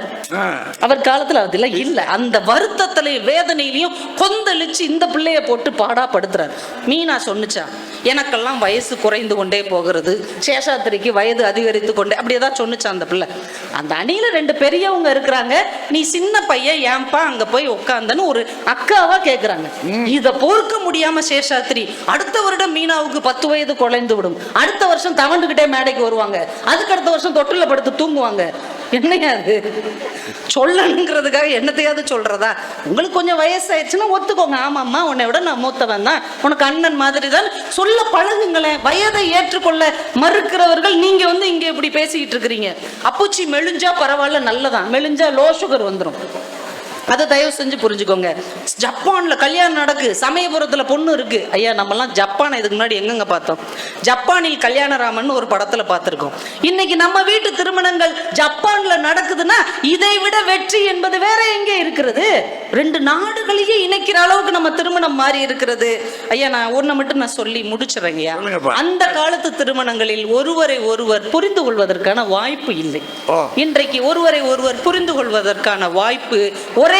அவர் காலத்துல அது இல்ல. அந்த வருத்தத்திலையும் வேதனையிலையும் கொந்தளிச்சு இந்த பிள்ளைய போட்டு பாடா படுத்துறாரு. மீனா சொன்னுச்சா, எனக்கெல்லாம் வயசு குறைந்து கொண்டே போகிறது, சேஷாத்திரிக்கு வயது அதிகரித்து கொண்டே, அப்படி ஏதாவது சொன்னுச்சா அந்த பிள்ளை? அந்த அணியில 2 பெரியவங்க இருக்கிறாங்க, நீ சின்ன பையன் ஏன்பா அங்க போய் உட்காந்தன்னு ஒரு அக்காவா கேக்குறாங்க. இத பொறுக்க முடியாம சேஷாத்திரி அடுத்த வருடம் மீனாவுக்கு 10 வயது குறைந்து விடும், அடுத்த வருஷம் தவண்டுகிட்டே மேடைக்கு வருவாங்க, அதுக்கு அடுத்த வருஷம் தொட்டில படுத்து தூங்குவாங்க. என்னையா அது? சொல்லணுங்கிறதுக்காக என்னத்தையாவது சொல்றதா? உங்களுக்கு கொஞ்சம் வயசாயிடுச்சுன்னா ஒத்துக்கோங்க, ஆமாம்மா உன்னை விட நான் மூத்தவன் தான், உனக்கு அண்ணன் மாதிரி தான் சொல்ல பழகுங்களேன். வயதை ஏற்றுக்கொள்ள மறுக்கிறவர்கள் நீங்க இங்க இப்படி பேசிக்கிட்டு இருக்கிறீங்க. அப்புச்சி மெலிஞ்சா பரவாயில்ல, நல்லதான், மெலிஞ்சா லோ சுகர் வந்துடும். அதை தயவு செஞ்சு புரிஞ்சுக்கோங்க. ஜப்பான்ல கல்யாணம் நடக்கு, சமயபுரத்துல பொண்ணு இருக்கு. ஐயா நம்மலாம் ஜப்பானை இதுக்கு முன்னாடி எங்கெங்க பார்த்தோம்? ஜப்பானில் கல்யாணராமன் ஒரு படத்துல பார்த்திருக்கோம். இன்னைக்கு நம்ம வீட்டு திருமணங்கள் ஜப்பான்ல நடக்குதுன்னா இதை விட வெற்றி என்பது வேற எங்கே இருக்கிறது? 2 நாடுகளையே இணைக்கிற அளவுக்கு நம்ம திருமணம் மாறி இருக்கிறது. ஐயா நான் ஒண்ணு மட்டும் நான் சொல்லி முடிச்சிடறேங்கய்யா. அந்த காலத்து திருமணங்களில் ஒருவரை ஒருவர் புரிந்து கொள்வதற்கான வாய்ப்பு இல்லை. இன்றைக்கு ஒருவரை ஒருவர் புரிந்து கொள்வதற்கான வாய்ப்பு, ஒரே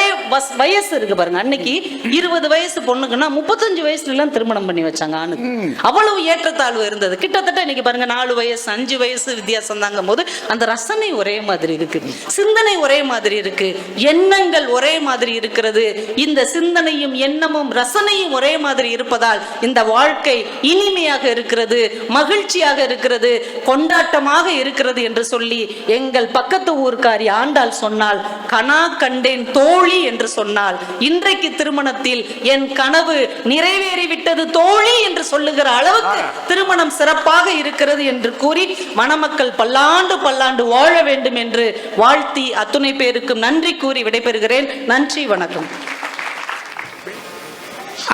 வயசு இருக்கு பாருங்க. அன்னைக்கு 20 வயசு பொண்ணுக்குன்னா 35 வயசுல எல்லாம் திருமணம் பண்ணி வச்சாங்க ஆணுக்கு. அவ்வளவு ஏற்றத்தாழ்வு இருந்தது. கிட்டத்தட்ட இன்னைக்கு பாருங்க 4 வயசு 5 வயசு வித்தியாசம் தாங்கும் போது அந்த ரசனை ஒரே மாதிரி இருக்கு, சிந்தனை ஒரே மாதிரி இருக்கு, எண்ணங்கள் ஒரே மாதிரி இருக்கிறது. இந்த சிந்தனையும் எண்ணமும் ரசனையும் ஒரே மாதிரி இருப்பதால் இந்த வாழ்க்கை இனிமையாக இருக்கிறது, மகிழ்ச்சியாக இருக்கிறது, கொண்டாட்டமாக இருக்கிறது என்று சொல்லி எங்கள் பக்கத்து ஊர்க்காரி ஆண்டாள் சொன்னால், கனா கண்டேன் தோழி என்று சொன்னால், இன்றைக்கு திருமணத்தில் என் கனவு நிறைவேறிவிட்டது தோழி என்று சொல்லுகிற அளவுக்கு திருமணம் சிறப்பாக இருக்கிறது என்று கூறி மணமக்கள் பல்லாண்டு பல்லாண்டு வாழ வேண்டும் என்று வாழ்த்தி அத்துணை பேருக்கும் நன்றி கூறி விடைபெறுகிறேன். நன்றி, வணக்கம்.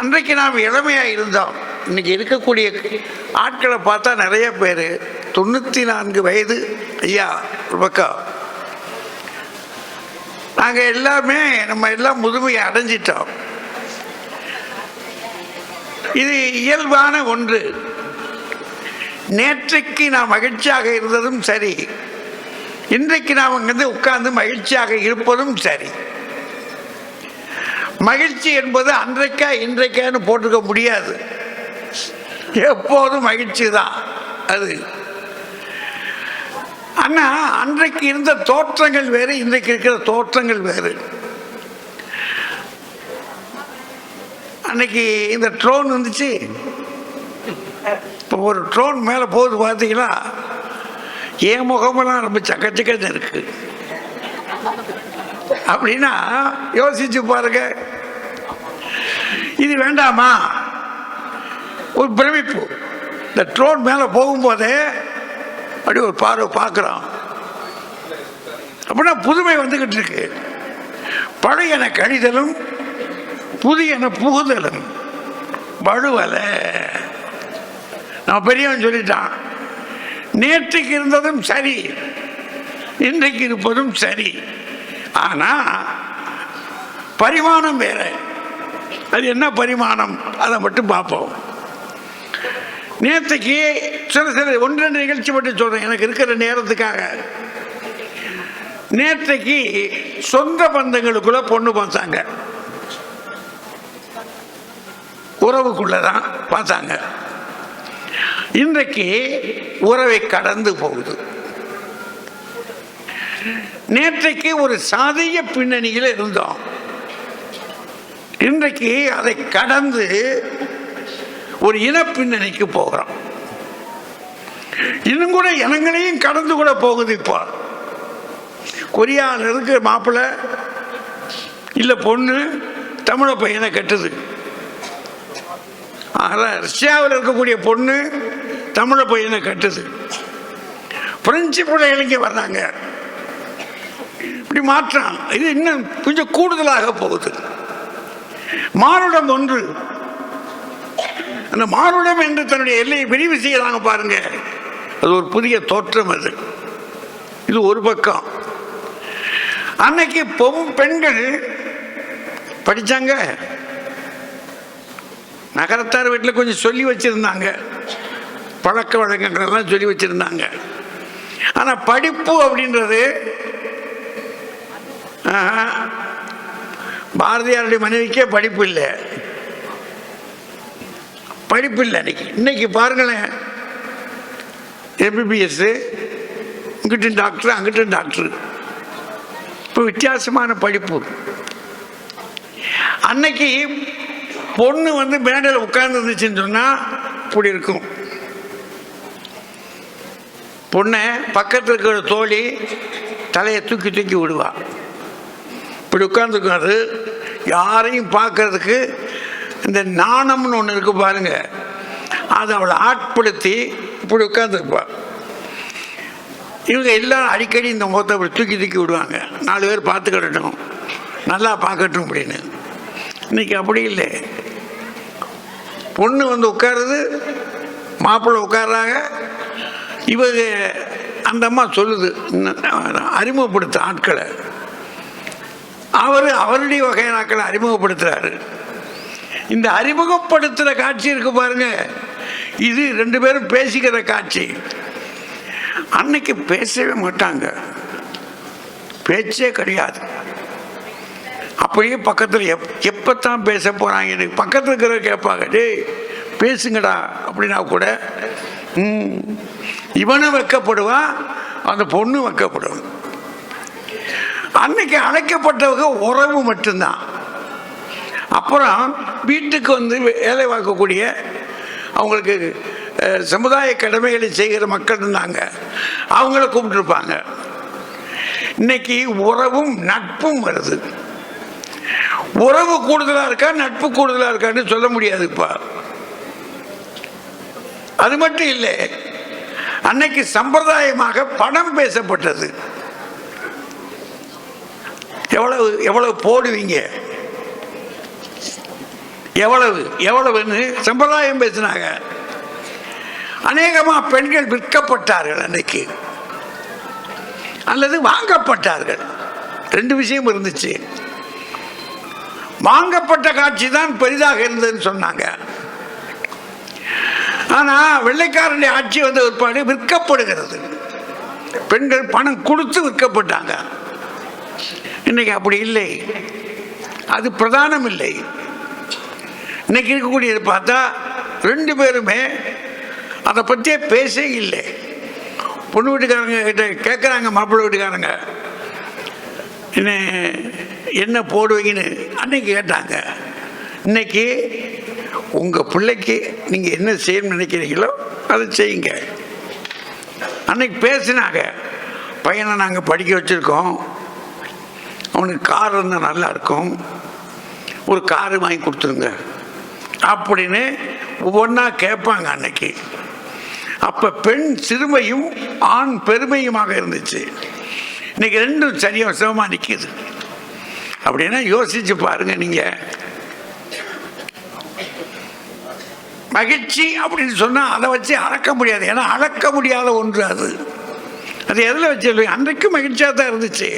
அன்றைக்கு நாம் இளமையா இருந்தோம். இன்னைக்கு இருக்கக்கூடிய ஆட்களை பார்த்தா நிறைய பேர் 94 வயது. ஐயா ஒரு பக்கம், நாங்கள் எல்லாமே நம்ம எல்லாம் முதுமையை அடைஞ்சிட்டோம். இது இயல்பான ஒன்று. நேற்றைக்கு நாம் மகிழ்ச்சியாக இருந்ததும் சரி, இன்றைக்கு நாம் அங்கிருந்து உட்கார்ந்து மகிழ்ச்சியாக இருப்பதும் சரி. மகிழ்ச்சி என்பது அன்றைக்கா இன்றைக்கான்னு போட்டுக்க முடியாது, எப்போதும் மகிழ்ச்சி தான் அது. ஆனா அன்றைக்கு இருந்த தோற்றங்கள் வேறு, இன்றைக்கு இருக்கிற தோற்றங்கள் வேறு. அன்னைக்கு இந்த ட்ரோன் வந்துச்சு, இப்போ ஒரு ட்ரோன் மேலே போகுது பார்த்தீங்களா, என் முகமெல்லாம் ரொம்ப சக்கச்சக்கன்னு இருக்கு. அப்படின்னா யோசிச்சு பாருங்க, இது வேண்டாமா? ஒரு பிரமிப்பு. இந்த ட்ரோன் மேலே போகும்போதே அப்படி ஒரு பார்வை பார்க்குறோம். அப்படின்னா புதுமை வந்துக்கிட்டு இருக்கு. பழையன கழிதலும் புதியன புகுதலும் வலுவலை. நான் பெரியவன் சொல்லிட்டான், நேற்றுக்கு இருந்ததும் சரி, இன்றைக்கு இருப்பதும் சரி. ஆனால் பரிமாணம் வேற. அது என்ன பரிமாணம், அதை மட்டும் பார்ப்போம். நேற்றுக்கு சில 1-2 நிகழ்ச்சி மட்டும் சொல்றேன் எனக்கு இருக்கிற நேரத்துக்காக. நேற்றைக்கு சொந்த பந்தங்களுக்குள்ள பொண்ணு பார்த்தாங்க, உறவுக்குள்ளதான் பார்த்தாங்க. இன்றைக்கு உறவை கடந்து போகுது. நேற்றைக்கு ஒரு சாதிய பின்னணியில் இருந்தோம், இன்றைக்கு அதை கடந்து ஒரு இன பின்னணிக்கு போகிறோம். இன்னும் கூட இனங்களையும் கடந்து கூட போகுது. இப்போ கொரியாவில் இருக்கிற மாப்பிள்ளை இல்லை பொண்ணு தமிழ பையனை கட்டுது. ரஷ்யாவில் இருக்கக்கூடிய பொண்ணு தமிழ பையனை கட்டுது. பிரெஞ்சு பிள்ளைகள் இங்கே வர்றாங்க. இப்படி மாற்றம் இது இன்னும் கொஞ்சம் கூடுதலாக போகுது. மானுடம் ஒன்று, அந்த மானுடம் என்று தன்னுடைய எல்லையை விரிவு செய்யறாங்க பாருங்க, அது ஒரு புதிய தோற்றம். அது இது ஒரு பக்கம். அன்னைக்கு பெண்கள் படிச்சாங்க, நகரத்தார் வீட்டில் கொஞ்சம் சொல்லி வச்சிருந்தாங்க, பழக்க வழக்கங்கள் எல்லாம் சொல்லி வச்சிருந்தாங்க. ஆனால் படிப்பு அப்படின்றது பாரதியாருடைய மனைவிக்கே படிப்பு இல்லை. படிப்பு இல்லை. இன்னைக்கு பாருங்களேன், எம்பிபிஎஸ், இங்கிட்ட டாக்டர், அங்கிட்ட டாக்டர். இப்போ வித்தியாசமான படிப்பு. அன்னைக்கு பொண்ணு வந்து மேடையில் உட்கார்ந்து இருந்துச்சுன்னு சொன்னால் இப்படி இருக்கும். பொண்ணை பக்கத்தில் இருக்கிற தோழி தலையை தூக்கி தூக்கி விடுவா. இப்படி உட்காந்துருக்காது. யாரையும் பார்க்கறதுக்கு இந்த நாணம்னு ஒன்று இருக்கு பாருங்க, அதை அவளை ஆட்படுத்தி இப்படி உட்காந்துருப்பா. இவங்க எல்லாம் அடிக்கடி இந்த முகத்தை அப்படி தூக்கி தூக்கி விடுவாங்க, 4 பேர் பார்த்துக்கிடட்டும், நல்லா பார்க்கட்டும் அப்படின்னு. இன்னைக்கு அப்படி இல்லை. பொண்ணு வந்து உட்காருது, மாப்பிள்ளை உட்கார்றாங்க. இவங்க அந்த அம்மா சொல்லுது, அறிமுகப்படுத்த ஆட்களை. அவருடைய வகையாக்களை அறிமுகப்படுத்துறாரு. இந்த அறிமுகப்படுத்துகிற காட்சி இருக்கு பாருங்க, இது 2 பேரும் பேசிக்கிற காட்சி. அன்னைக்கு பேசவே மாட்டாங்க, பேச்சே கிடையாது. அப்படியே பக்கத்தில் எப்பத்தான் பேச போறாங்க, எனக்கு பக்கத்தில் இருக்கிற கேட்பாங்க, டேய் பேசுங்கடா அப்படின்னா கூட இவனும் வைக்கப்படுவான், அந்த பொண்ணு வைக்கப்படும். அன்னைக்கு அழைக்கப்பட்டவங்க உறவு மட்டும்தான். அப்புறம் வீட்டுக்கு வந்து வேலை பார்க்கக்கூடிய அவங்களுக்கு சமுதாய கடமைகளை செய்கிற மக்கள் இருந்தாங்க, அவங்கள கூப்பிட்டுருப்பாங்க. இன்னைக்கு உறவும் நட்பும் வருது. உறவு கூடுதலா இருக்கா நட்பு கூடுதலா இருக்கான்னு சொல்ல முடியாது. இப்ப அது மட்டும் இல்லை, அன்னைக்கு சம்பிரதாயமாக பணம் பேசப்பட்டது. எவ்வளவு எவ்வளவு போடுவீங்க, எவ்வளவுன்னு சம்பிரதாயம் பேசினாங்க. அநேகமா பெண்கள் விற்கப்பட்டார்கள் அன்னைக்கு, அல்லது வாங்கப்பட்டார்கள். 2 விஷயம் இருந்துச்சு. வாங்கப்பட்ட காட்சி தான் பெரிதாக இருந்ததுன்னு சொன்னாங்க. ஆனா வெள்ளைக்காரனுடைய ஆட்சி வந்த ஒருபாடு விற்கப்படுகிறது. பெண்கள் பணம் கொடுத்து விற்கப்பட்டாங்க. இன்னைக்கு அப்படி இல்லை, அது பிரதானம் இல்லை. இன்னைக்கு இருக்கக்கூடியது பார்த்தா 2 பேருமே அதை பற்றியே பேசே இல்லை. பொண்ணு வீட்டுக்காரங்க கிட்ட கேட்குறாங்க, மாப்பிள்ளை வீட்டுக்காரங்க என்ன போடுவீங்கன்னு அன்னைக்கு கேட்டாங்க. இன்னைக்கு உங்கள் பிள்ளைக்கு நீங்கள் என்ன செய்யணும்னு நினைக்கிறீங்களோ அதை செய்யுங்க. அன்னைக்கு பேசினாங்க, பையனை நாங்கள் படிக்க வச்சுருக்கோம், அவனுக்கு கார் இருந்தால் நல்லா இருக்கும், ஒரு காரு வாங்கி கொடுத்துருங்க அப்படின்னு ஒவ்வொன்றா கேட்பாங்க அன்னைக்கு. அப்போ பெண் சிறுமையும் ஆண் பெருமையுமாக இருந்துச்சு. இன்னைக்கு 2 சரியாக சமமாக நிற்கிது. அப்படின்னா யோசிச்சு பாருங்க. நீங்க மகிழ்ச்சி அப்படின்னு சொன்னா அதை வச்சு அளக்க முடியாது. ஏன்னா அளக்க முடியாத ஒன்று அது. அது எதில் வச்சு அன்றைக்கு மகிழ்ச்சியாக தான் இருந்துச்சு.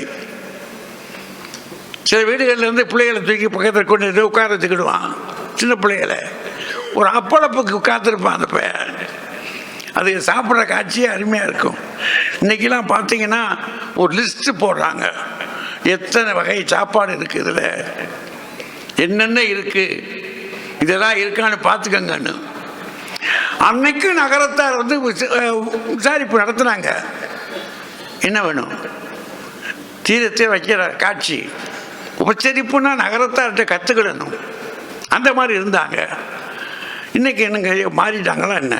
சில வீடுகளில் இருந்து பிள்ளைகளை தூக்கி பக்கத்தில் கொண்டு உட்கார வச்சுக்கிடுவான். சின்ன பிள்ளைகளை ஒரு அப்பளப்புக்கு உட்காந்துருப்பான் அந்த பையன். அது சாப்பிட்ற காட்சியே அருமையாக இருக்கும். இன்றைக்கெல்லாம் பார்த்தீங்கன்னா ஒரு லிஸ்ட்டு போடுறாங்க, எத்தனை வகை சாப்பாடு இருக்குது, இதில் என்னென்ன இருக்குது, இதெல்லாம் இருக்கான்னு பார்த்துக்கங்கன்னு. அன்னைக்கு நகரத்தார் வந்து விசாரிப்பு நடத்துனாங்க. என்ன வேணும், தீரத்தை வைக்கிற காட்சி. உபச்சரிப்புன்னா நகரத்தார்கிட்ட கற்றுக்கிடணும். அந்த மாதிரி இருந்தாங்க. இன்னைக்கு என்னங்க மாறிட்டாங்களா என்ன?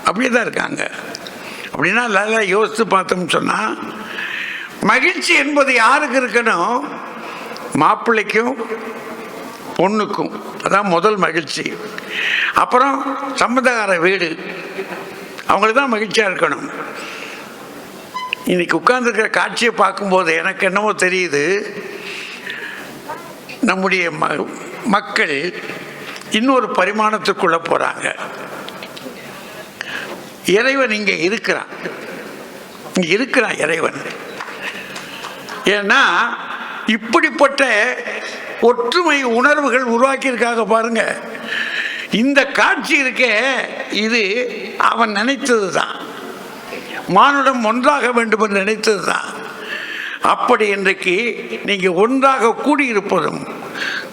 அப்படியே தான் இருக்காங்க. அப்படின்னா நல்லா யோசித்து பார்த்தோம்னு சொன்னால், மகிழ்ச்சி என்பது யாருக்கு இருக்கணும்? மாப்பிள்ளைக்கும் பொண்ணுக்கும். அதான் முதல் மகிழ்ச்சி. அப்புறம் சம்பந்தக்கார வீடு, அவங்களுக்கு தான் மகிழ்ச்சியாக இருக்கணும். இன்னைக்கு உட்கார்ந்துருக்கிற காட்சியை பார்க்கும்போது எனக்கு என்னவோ தெரியுது, நம்முடைய மக்கள் இன்னொரு பரிமாணத்துக்குள்ள போறாங்க. இறைவன் இங்கே இருக்கிறான், இங்கே இருக்கிறான் இறைவன். ஏன்னா இப்படிப்பட்ட ஒற்றுமை உணர்வுகள் உருவாக்கியிருக்காங்க பாருங்க. இந்த காட்சி இருக்கே, இது அவன் நினைத்தது தான். மானுடம் ஒன்றாக வேண்டும் என்று நினைத்தது தான். அப்படி இன்றைக்கு நீங்கள் ஒன்றாக கூடியிருப்பதும்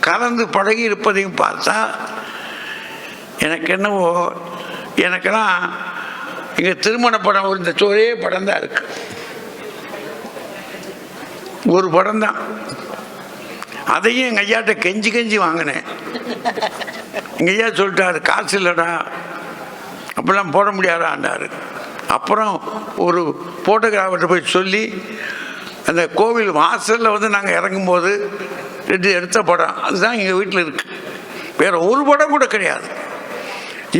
கலந்து பழகி இருப்பதையும் பார்த்தா எனக்கு என்னவோ, எனக்கெல்லாம் எங்கள் திருமண படம் இந்த ஒரே படம் தான் இருக்கு, ஒரு படம் தான். அதையும் எங்கள் ஐயாட்ட கெஞ்சி கெஞ்சி வாங்கினேன். எங்கள் ஐயா சொல்லிட்டாரு, காசு இல்லைடா, அப்பெல்லாம் போட முடியாதாண்டாரு. அப்புறம் ஒரு ஃபோட்டோகிராஃபர்கிட்ட போய் சொல்லி அந்த கோவில் வாசலில் வந்து நாங்கள் இறங்கும்போது எடுத்த படம் அதுதான் எங்கள் வீட்டில் இருக்குது. வேற ஒரு படம் கூட கிடையாது.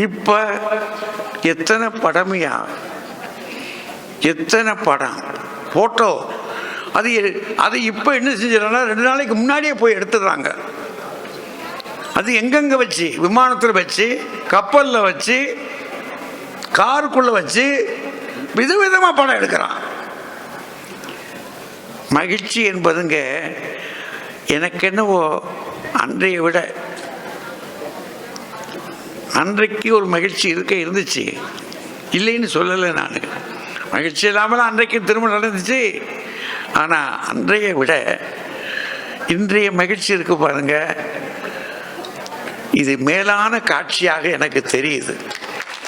இப்போ எத்தனை படமையா, எத்தனை படம் ஃபோட்டோ. அது இப்போ என்ன செஞ்சிடறாங்கன்னா 2 நாளைக்கு முன்னாடியே போய் எடுத்துடுறாங்க. அது எங்கெங்கே வச்சு, விமானத்தில் வச்சு, கப்பலில் வச்சு, காருக்குள்ளே வச்சு விதவிதமாக படம் எடுக்கிறான். மகிழ்ச்சி என்பதுங்க எனக்கு என்னவோ அன்றைய விட அன்றைக்கு ஒரு மகிழ்ச்சி இருந்துச்சு, இல்லைன்னு சொல்லலை நான். மகிழ்ச்சி இல்லாமல் அன்றைக்கு திருமணம் நடந்துச்சு. ஆனால் அன்றைய விட இன்றைய மகிழ்ச்சி இருக்கு பாருங்க, இது மேலான காட்சியாக எனக்கு தெரியுது.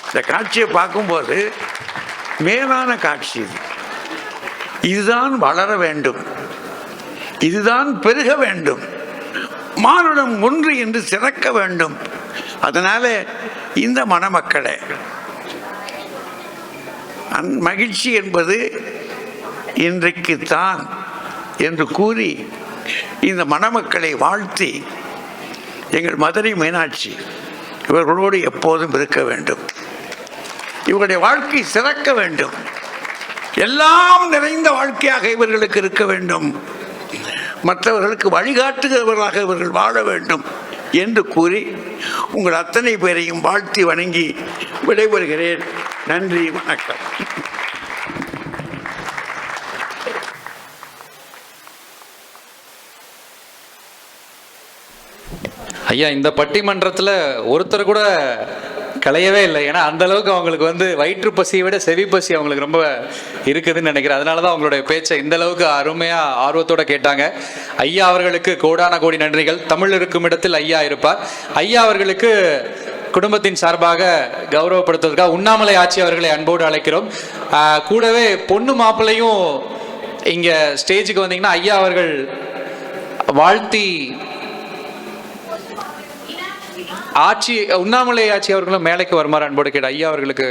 இந்த காட்சியை பார்க்கும்போது மேலான காட்சி இது. இதுதான் வளர வேண்டும், இதுதான் பெருக வேண்டும், மானுடம் ஒன்று என்று சிறக்க வேண்டும். அதனால இந்த மணமக்களே, மகிழ்ச்சி என்பது இன்றைக்கு தான் என்று கூறி இந்த மணமக்களை வாழ்த்தி எங்கள் மதுரை மீனாட்சி இவர்களோடு எப்போதும் இருக்க வேண்டும், இவருடைய வாழ்க்கை சிறக்க வேண்டும், எல்லாம் நிறைந்த வாழ்க்கையாக இவர்களுக்கு இருக்க வேண்டும், மற்றவர்களுக்கு வழிகாட்டுகிறவர்களாக இவர்கள் வாழ வேண்டும் என்று கூறி உங்கள் அத்தனை பேரையும் வாழ்த்தி வணங்கி விடைபெறுகிறேன். நன்றி, வணக்கம். ஐயா, இந்த பட்டிமன்றத்தில் ஒருத்தர் கூட கலையவே இல்லை. ஏன்னா அந்த அளவுக்கு அவங்களுக்கு வந்து வயிற்று பசியை விட செவி பசி அவங்களுக்கு ரொம்ப இருக்குதுன்னு நினைக்கிறேன். அதனால தான் அவங்களுடைய பேச்சை இந்த அளவுக்கு அருமையாக ஆர்வத்தோடு கேட்டாங்க. ஐயா அவர்களுக்கு கோடான கோடி நன்றிகள். தமிழ் இருக்கும் இடத்தில் ஐயா இருப்பார். ஐயா அவர்களுக்கு குடும்பத்தின் சார்பாக கௌரவப்படுத்துவதற்காக உண்ணாமலை ஆட்சி அவர்களை அன்போடு அழைக்கிறோம். கூடவே பொண்ணு மாப்பிள்ளையும் இங்கே ஸ்டேஜுக்கு வந்தீங்கன்னா ஐயா அவர்கள் வாழ்த்தி ஆட்சி உண்ணாமலை ஆட்சி அவர்களும் மேலைக்கு வருமாறு அன்போடு கேட்ட ஐயா அவர்களுக்கு